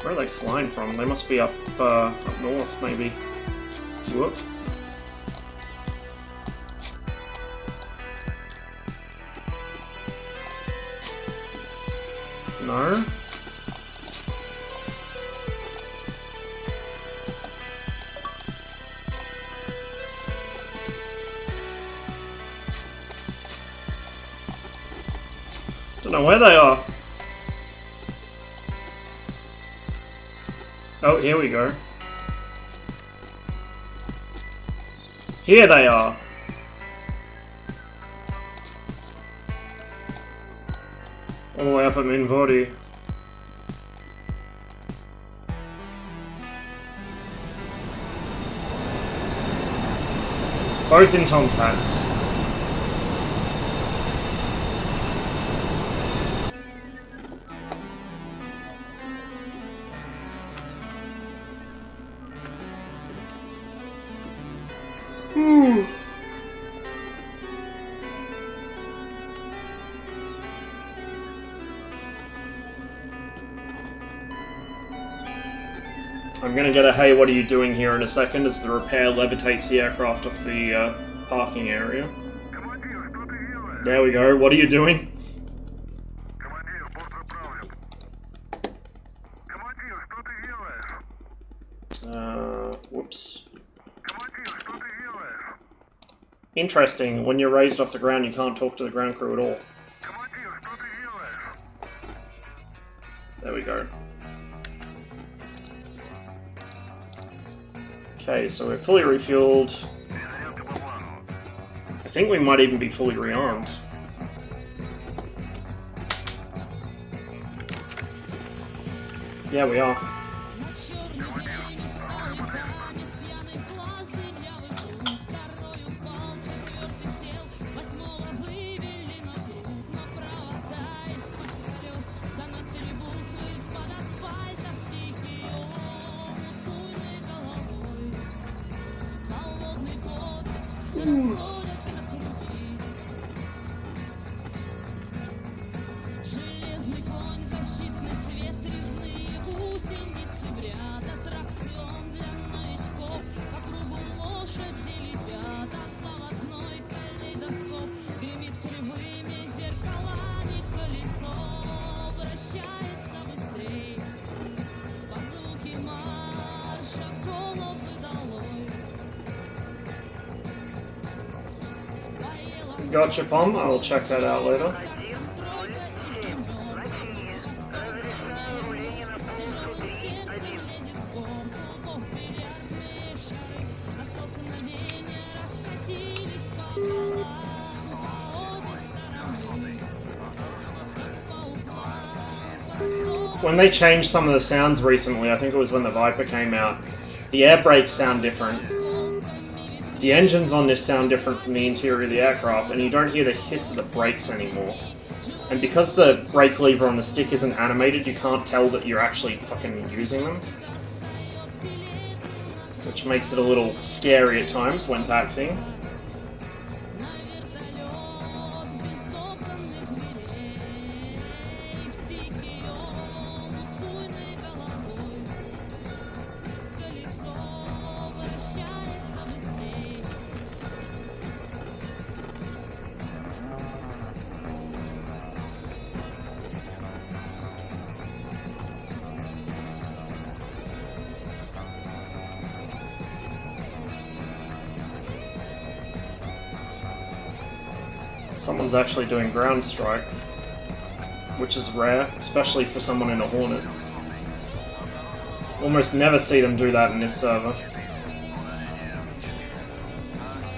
Where are they flying from? They must be up north, maybe. Whoop. No? Don't know where they are. Oh, here we go. Here they are. All the way up at Minvodi. Both in Tomcats. I'm gonna get a "hey, what are you doing here" in a second as the repair levitates the aircraft off the parking area. There we go. What are you doing? Whoops. Interesting. When you're raised off the ground, you can't talk to the ground crew at all. There we go. Okay, so we're fully refueled. I think we might even be fully rearmed. Yeah, we are. Gotcha, Pom. I will check that out later. when they changed some of the sounds recently, I think it was when the Viper came out, the air brakes sound different. The engines on this sound different from the interior of the aircraft, and you don't hear the hiss of the brakes anymore. And because the brake lever on the stick isn't animated, you can't tell that you're actually fucking using them. Which makes it a little scary at times when taxiing. Someone's actually doing ground strike, which is rare, especially for someone in a Hornet. Almost never see them do that in this server.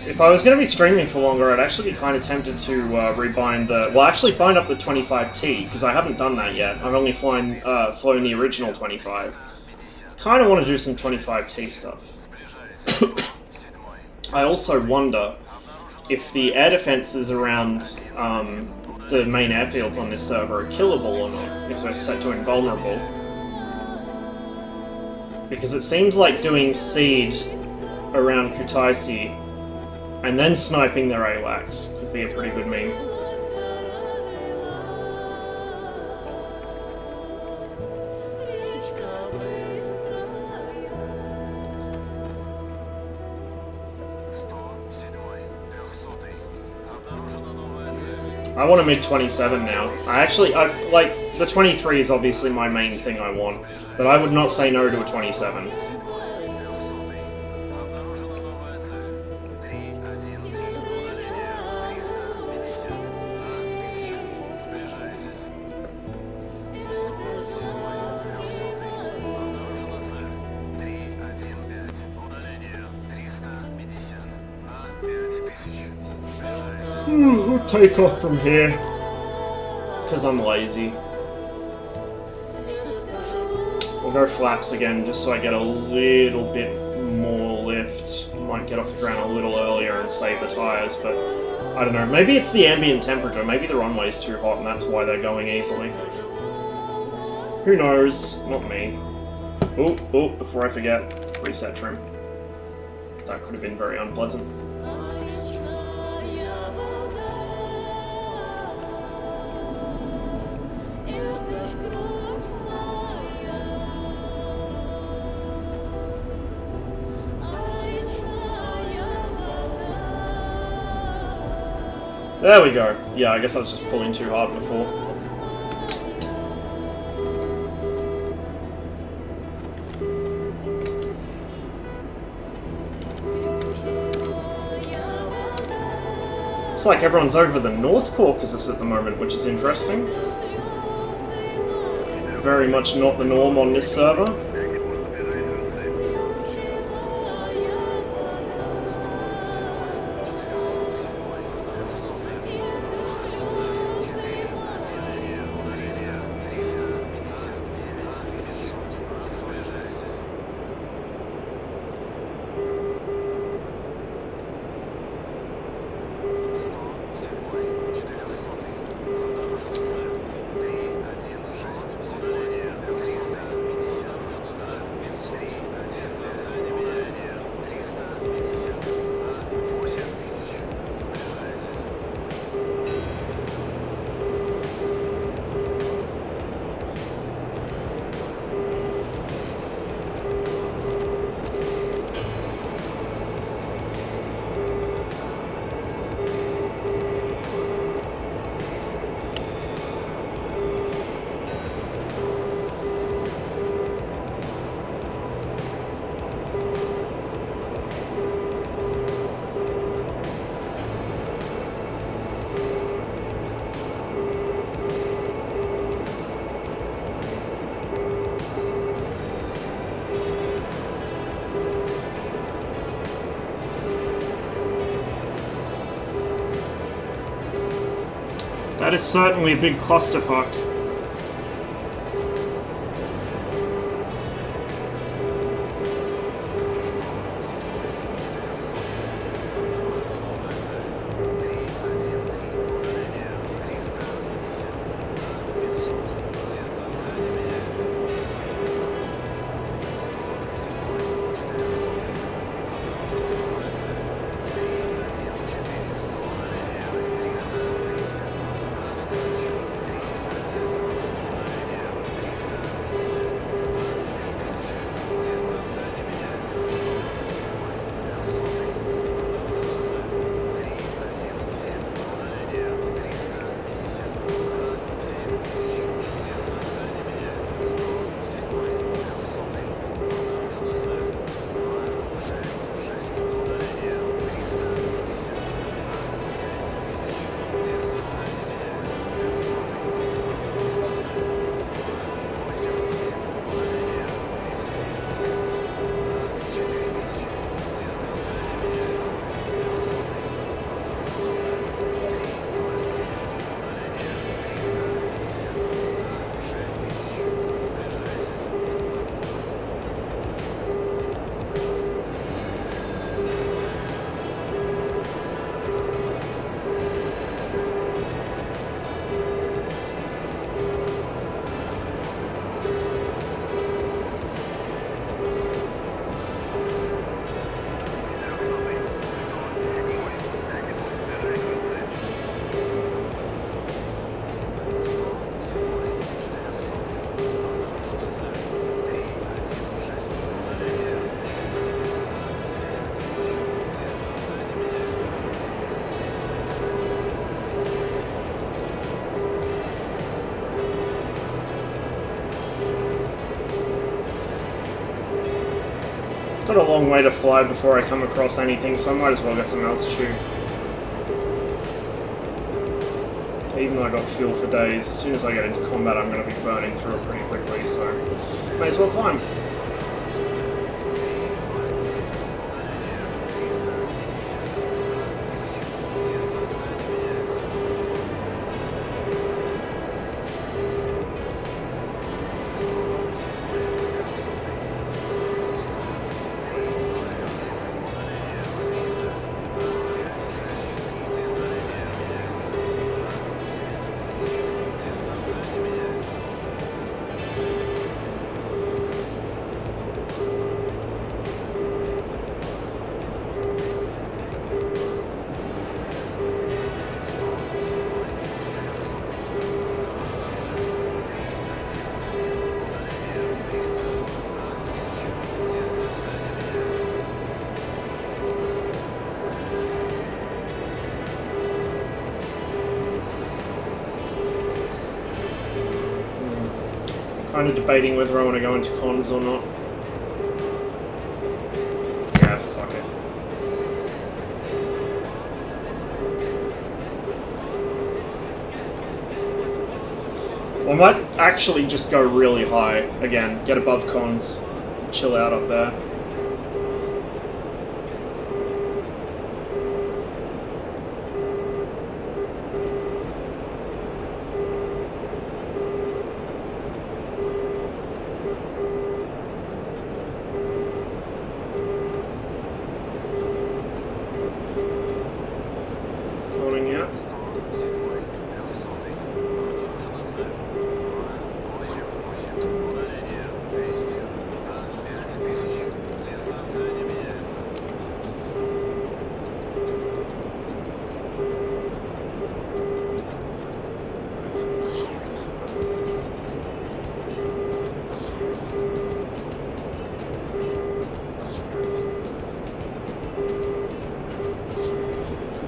If I was going to be streaming for longer, I'd actually be kind of tempted to rebind the... Well, actually bind up the 25T, because I haven't done that yet. I've only flown the original 25. Kind of want to do some 25T stuff. I also wonder if the air defenses around the main airfields on this server are killable or not, if they're set to invulnerable. Because it seems like doing seed around Kutaisi and then sniping their AWACS could be a pretty good meme. I want a MiG-27 now. I like, the 23 is obviously my main thing I want, but I would not say no to a 27. We'll take off from here, because I'm lazy. We'll go flaps again, just so I get a little bit more lift. Might get off the ground a little earlier and save the tyres, but I don't know. Maybe it's the ambient temperature, maybe the runway's too hot and that's why they're going easily. Who knows? Not me. Oh, before I forget, reset trim. That could have been very unpleasant. There we go. Yeah, I guess I was just pulling too hard before. Looks like everyone's over the North Caucasus at the moment, which is interesting. Very much not the norm on this server. That is certainly a big clusterfuck. Got a long way to fly before I come across anything, so I might as well get some altitude. Even though I got fuel for days, as soon as I get into combat I'm going to be burning through it pretty quickly, so may as well climb. Kind of debating whether I want to go into cons or not. Yeah, fuck it. I might actually just go really high again, get above cons, chill out up there.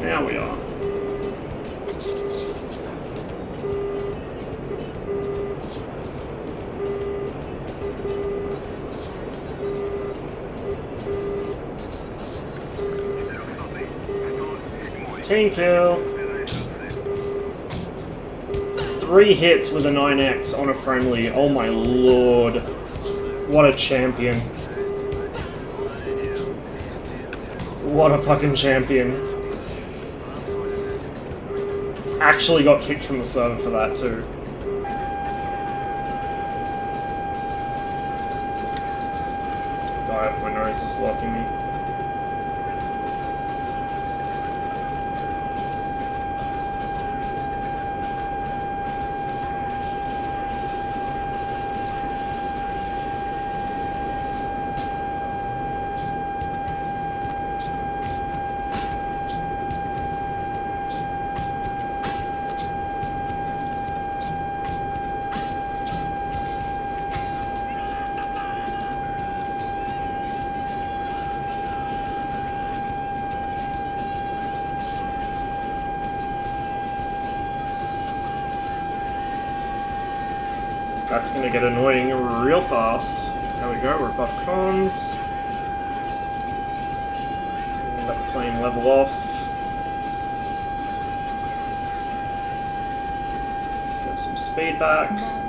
Now we are. Team kill. 3 hits with a 9x on a friendly. Oh my lord. What a champion. What a fucking champion. Actually got kicked from the server for that too. God, my nose is locking me. That's gonna get annoying real fast. There we go, we're above cons. Let the plane level off. Get some speed back.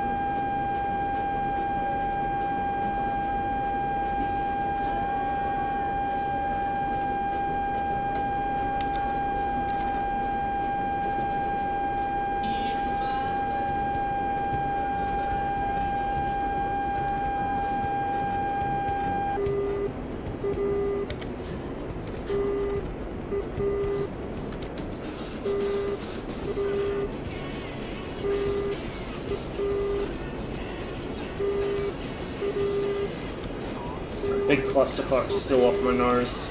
Big clusterfuck still off my nose.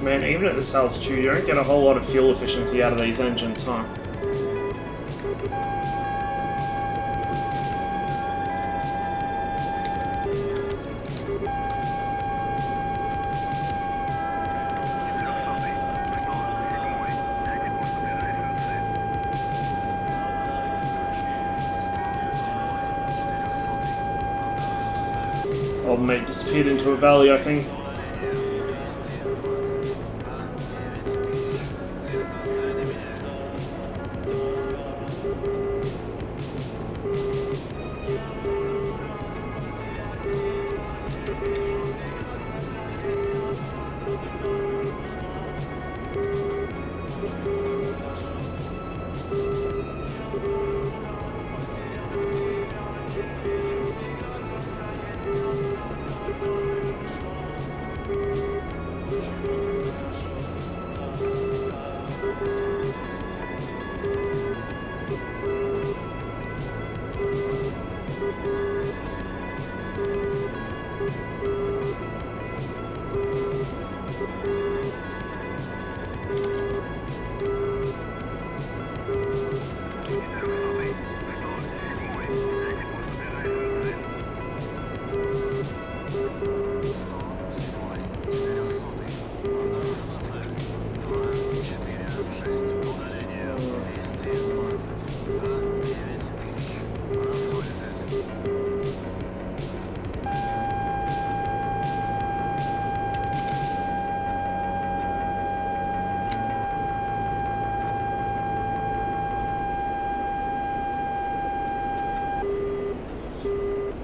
Man, even at this altitude, you don't get a whole lot of fuel efficiency out of these engines, huh? Old mate disappeared into a valley, I think.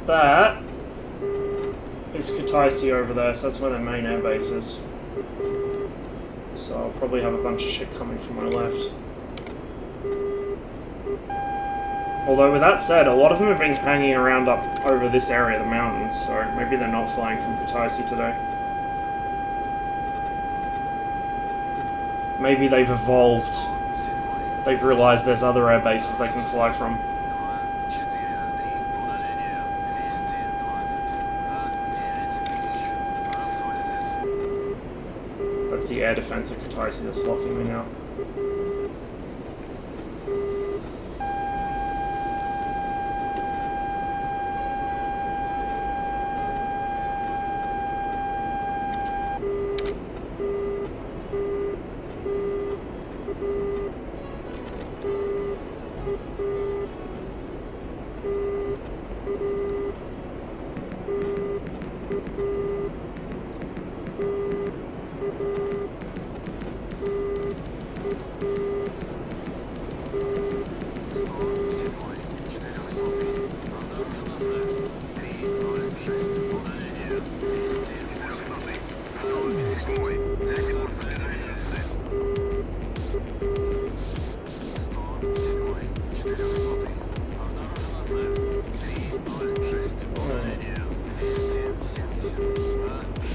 That is Kutaisi over there, so that's where their main air base is. So I'll probably have a bunch of shit coming from my left. Although with that said, a lot of them have been hanging around up over this area of the mountains, so maybe they're not flying from Kutaisi today. Maybe they've evolved. They've realized there's other air bases they can fly from. That's the air defense at Kutaisi that's locking me now.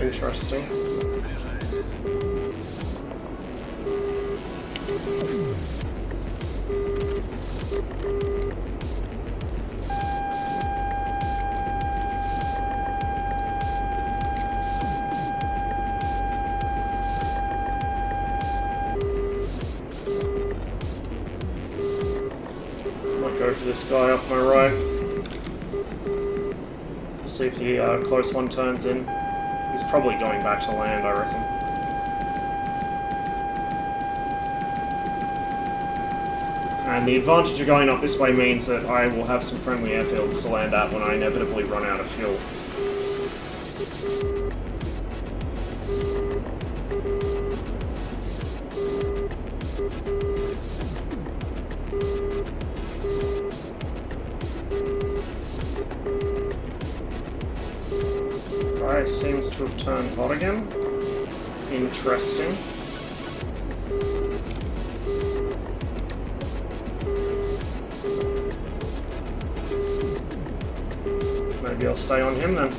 Interesting. Might go for this guy off my right. See if the close one turns in. He's probably going back to land, I reckon. And the advantage of going up this way means that I will have some friendly airfields to land at when I inevitably run out of fuel. Guy seems to have turned hot again. Interesting. Maybe I'll stay on him then.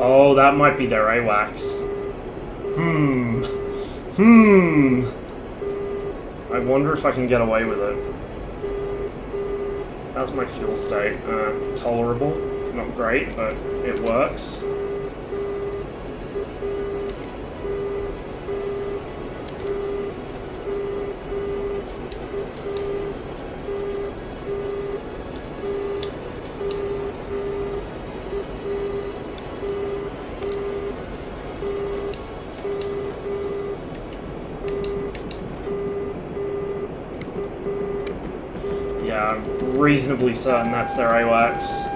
Oh, that might be their AWACS. I wonder if I can get away with it. How's my fuel state? Tolerable. Not great, but it works. Yeah, I'm reasonably certain that's their AWACS.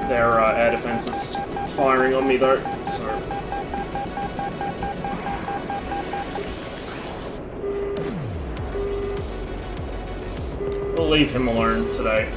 Their air defense is firing on me though, so... we'll leave him alone today.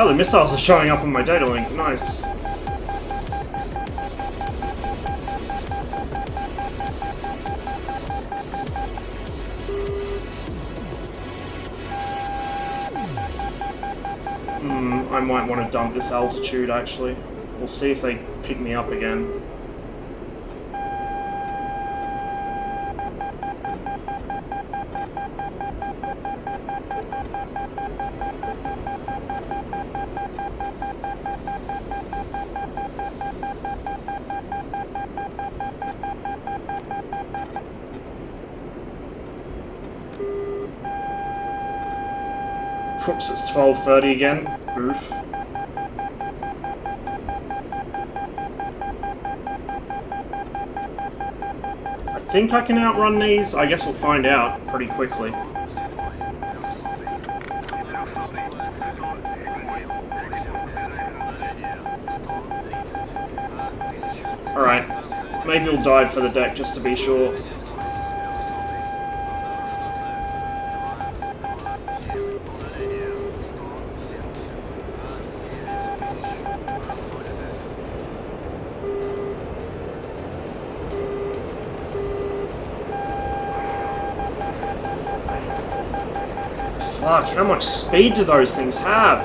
Oh, the missiles are showing up on my data link. Nice. I might want to dump this altitude, actually. We'll see if they pick me up again. Oops, it's 12:30 again. Oof. I think I can outrun these. I guess we'll find out pretty quickly. Alright, maybe we'll dive for the deck just to be sure. Fuck, how much speed do those things have?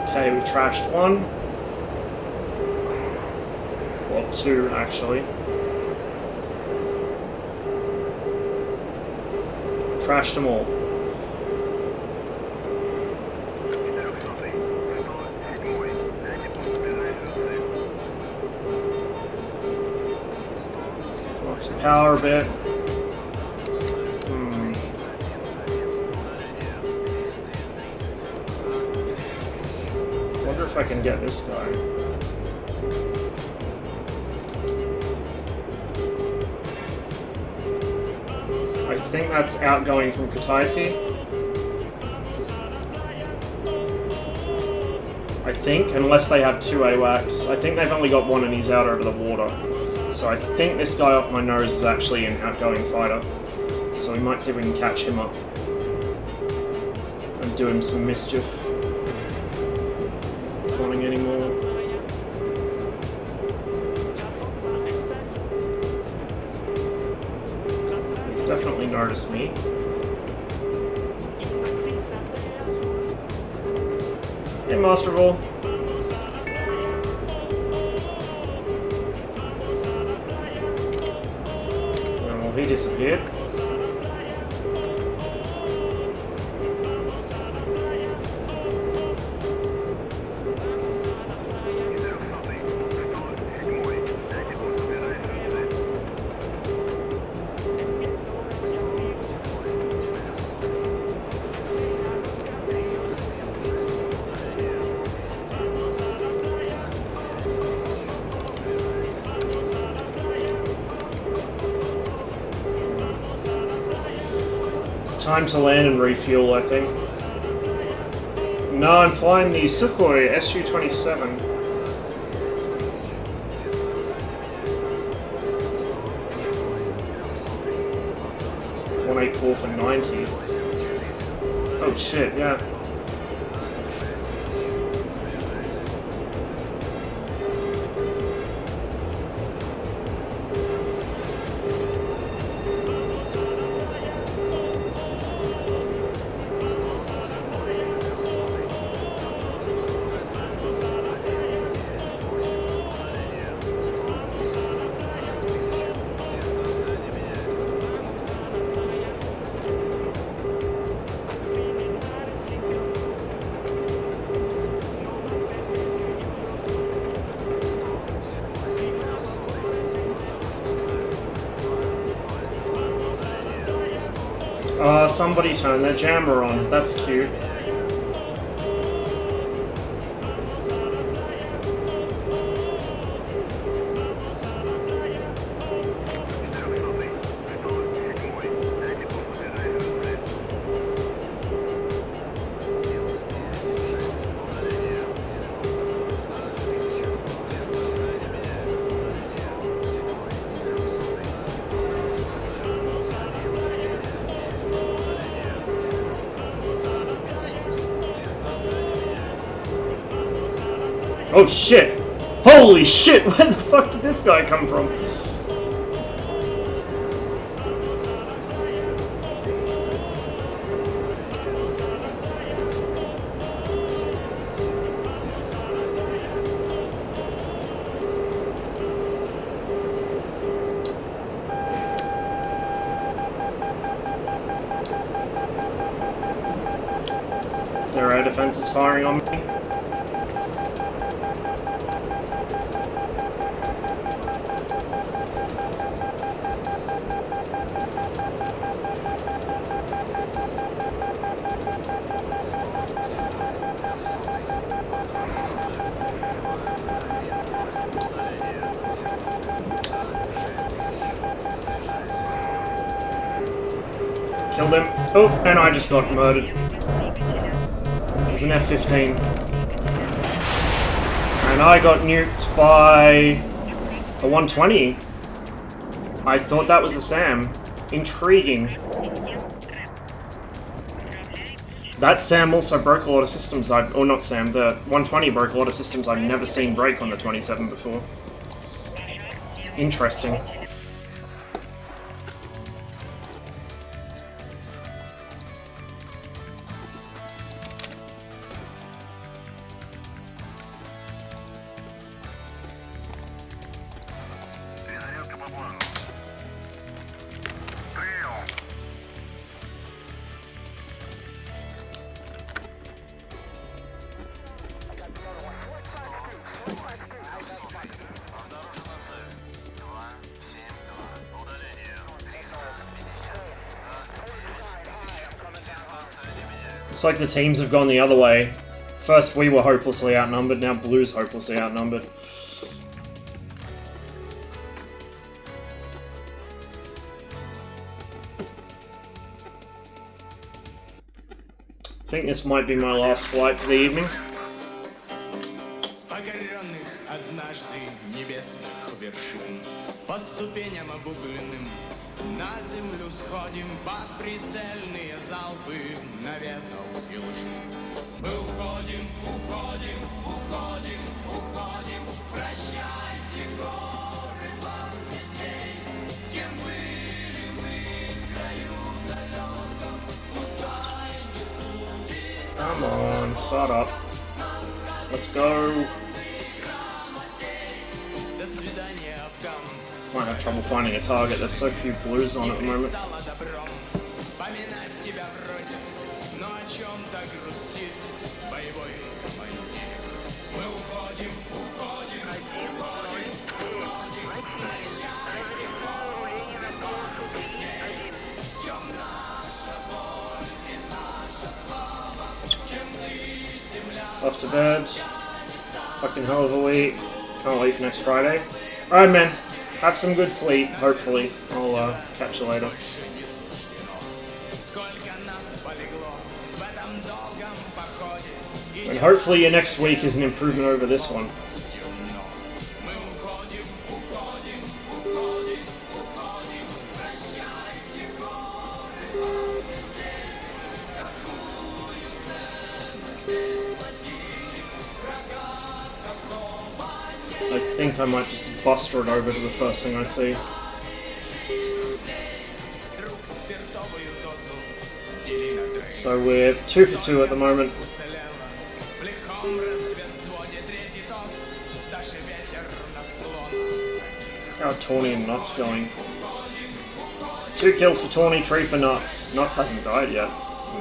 Okay, we trashed one. Well, two, actually. Trashed them all. Come off the power a bit. Wonder if I can get this guy. I think that's outgoing from Kutaisi. I think, unless they have two AWACS. I think they've only got one and he's out over the water. So I think this guy off my nose is actually an outgoing fighter. So we might see if we can catch him up. And do him some mischief. Conning anymore. Definitely noticed me. Hey, Master of All. Well, he disappeared. Time to land and refuel, I think. No, I'm flying the Sukhoi Su-27. 184 for 90. Oh shit, yeah. Somebody turned their jammer on. That's cute. Oh shit! Holy shit! Where the fuck did this guy come from? Their air defense is firing on me. Killed him. Oh, and I just got murdered. There's an F-15. And I got nuked by a 120. I thought that was a SAM. Intriguing. That SAM also broke a lot of systems or not SAM, the 120 broke a lot of systems I've never seen break on the 27 before. Interesting. Перезарядка по плану. Прием. Looks like the teams have gone the other way. First we were hopelessly outnumbered, now Blue's hopelessly outnumbered. I think this might be my last flight for the evening. Покоренных однажды небесных вершин, по ступеням обугленным на землю сходим под прицельные залпы наветов и лжи. Мы уходим, уходим, уходим, уходим, прощайте горы вам детей, кем были мы в краю далеком, пускай не судит. Come on, start up. Let's go. Might have trouble finding a target, there's so few Blues on at the moment. Off to bed. Fucking hell of a week. Can't wait for next Friday. Alright, man. Have some good sleep, hopefully. I'll catch you later. And hopefully your next week is an improvement over this one. I think I might just buster it over to the first thing I see. So we're 2 for 2 at the moment. How are Tawny and Nuts going? 2 kills for Tawny, 3 for Nuts. Nuts hasn't died yet.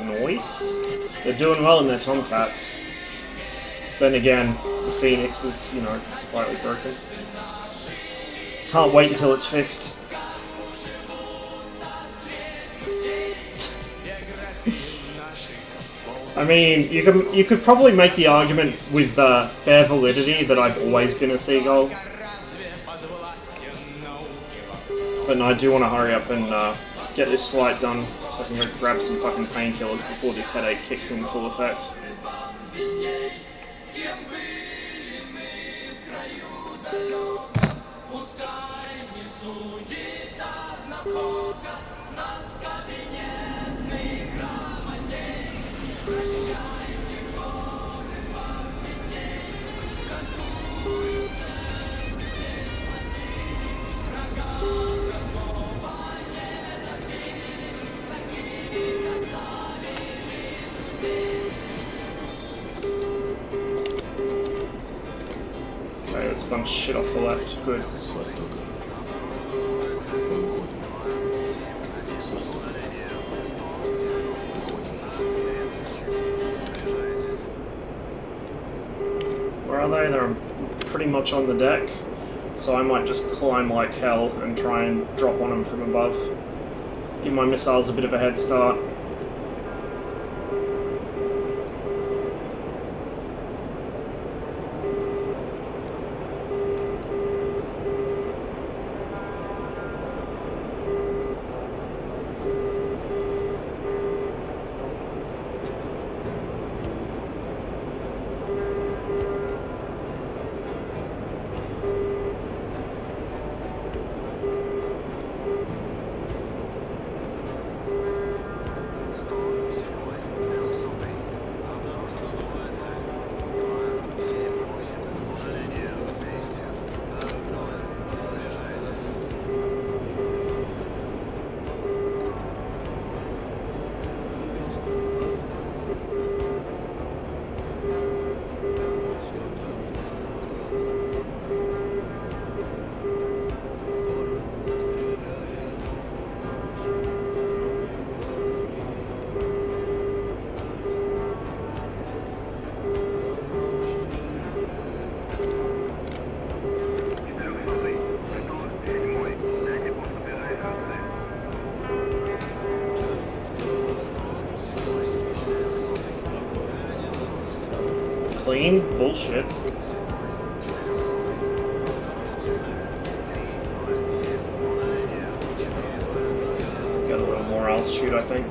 Nice. They're doing well in their Tomcats. Then again, the Phoenix is, you know, slightly broken. Can't wait until it's fixed. I mean, you could probably make the argument with fair validity that I've always been a seagull. But no, I do want to hurry up and get this flight done so I can go grab some fucking painkillers before this headache kicks in full effect. Okay, that's a bunch of shit off the left. Good. Where are they? They're pretty much on the deck, so I might just climb like hell and try and drop on them from above. Give my missiles a bit of a head start. Clean? Bullshit. Got a little more altitude, I think.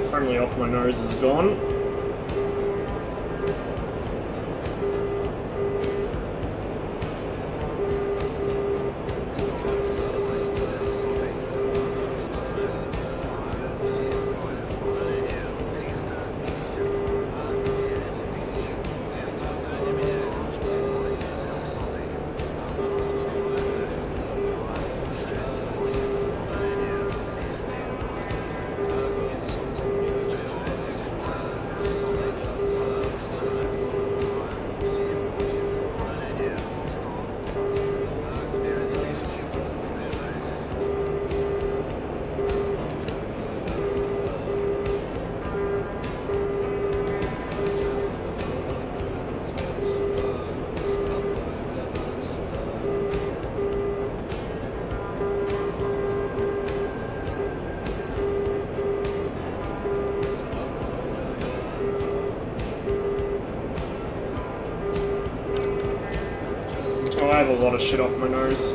Friendly off my nose is gone. have a lot of shit off my nose.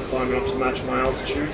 Climbing up to match my altitude.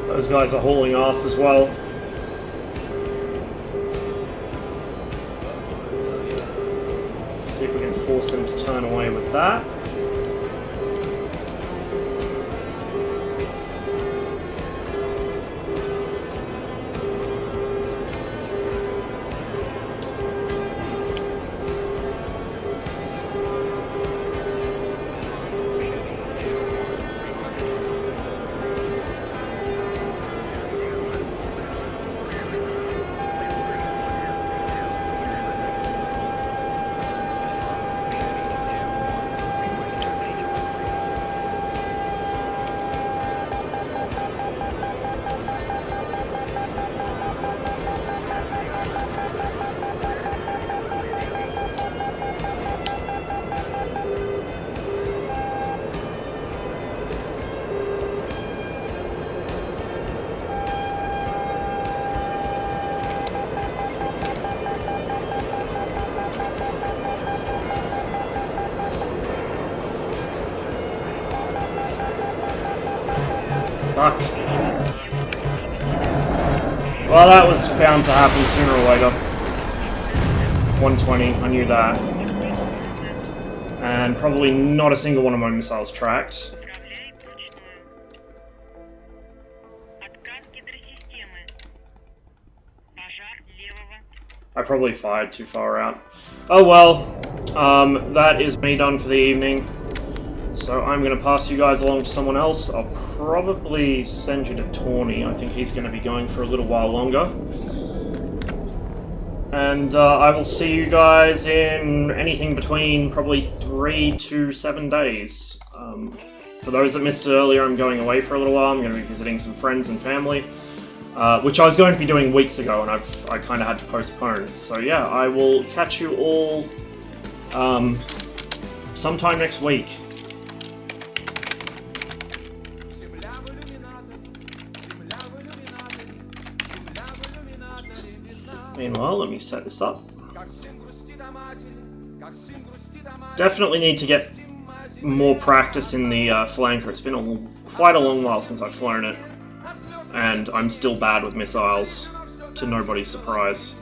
Those guys are hauling ass as well. See if we can force them to turn away with that. Fuck. Well, that was bound to happen sooner or later. 120, I knew that. And probably not a single one of my missiles tracked. I probably fired too far out. Oh well, that is me done for the evening. So I'm going to pass you guys along to someone else. I'll probably send you to Tawny. I think he's going to be going for a little while longer. And I will see you guys in anything between probably 3 to 7 days. For those that missed it earlier, I'm going away for a little while. I'm going to be visiting some friends and family. Which I was going to be doing weeks ago, and I kind of had to postpone. So yeah, I will catch you all sometime next week. Meanwhile, let me set this up. Definitely need to get more practice in the flanker. It's been quite a long while since I've flown it. And I'm still bad with missiles, to nobody's surprise.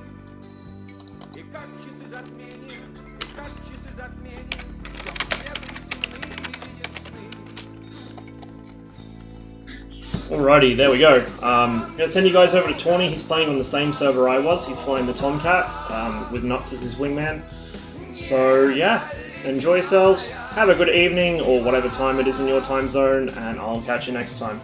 Alrighty, there we go. I'm going to send you guys over to Tawny. He's playing on the same server I was. He's flying the Tomcat with Nuts as his wingman. So yeah, enjoy yourselves, have a good evening or whatever time it is in your time zone, and I'll catch you next time.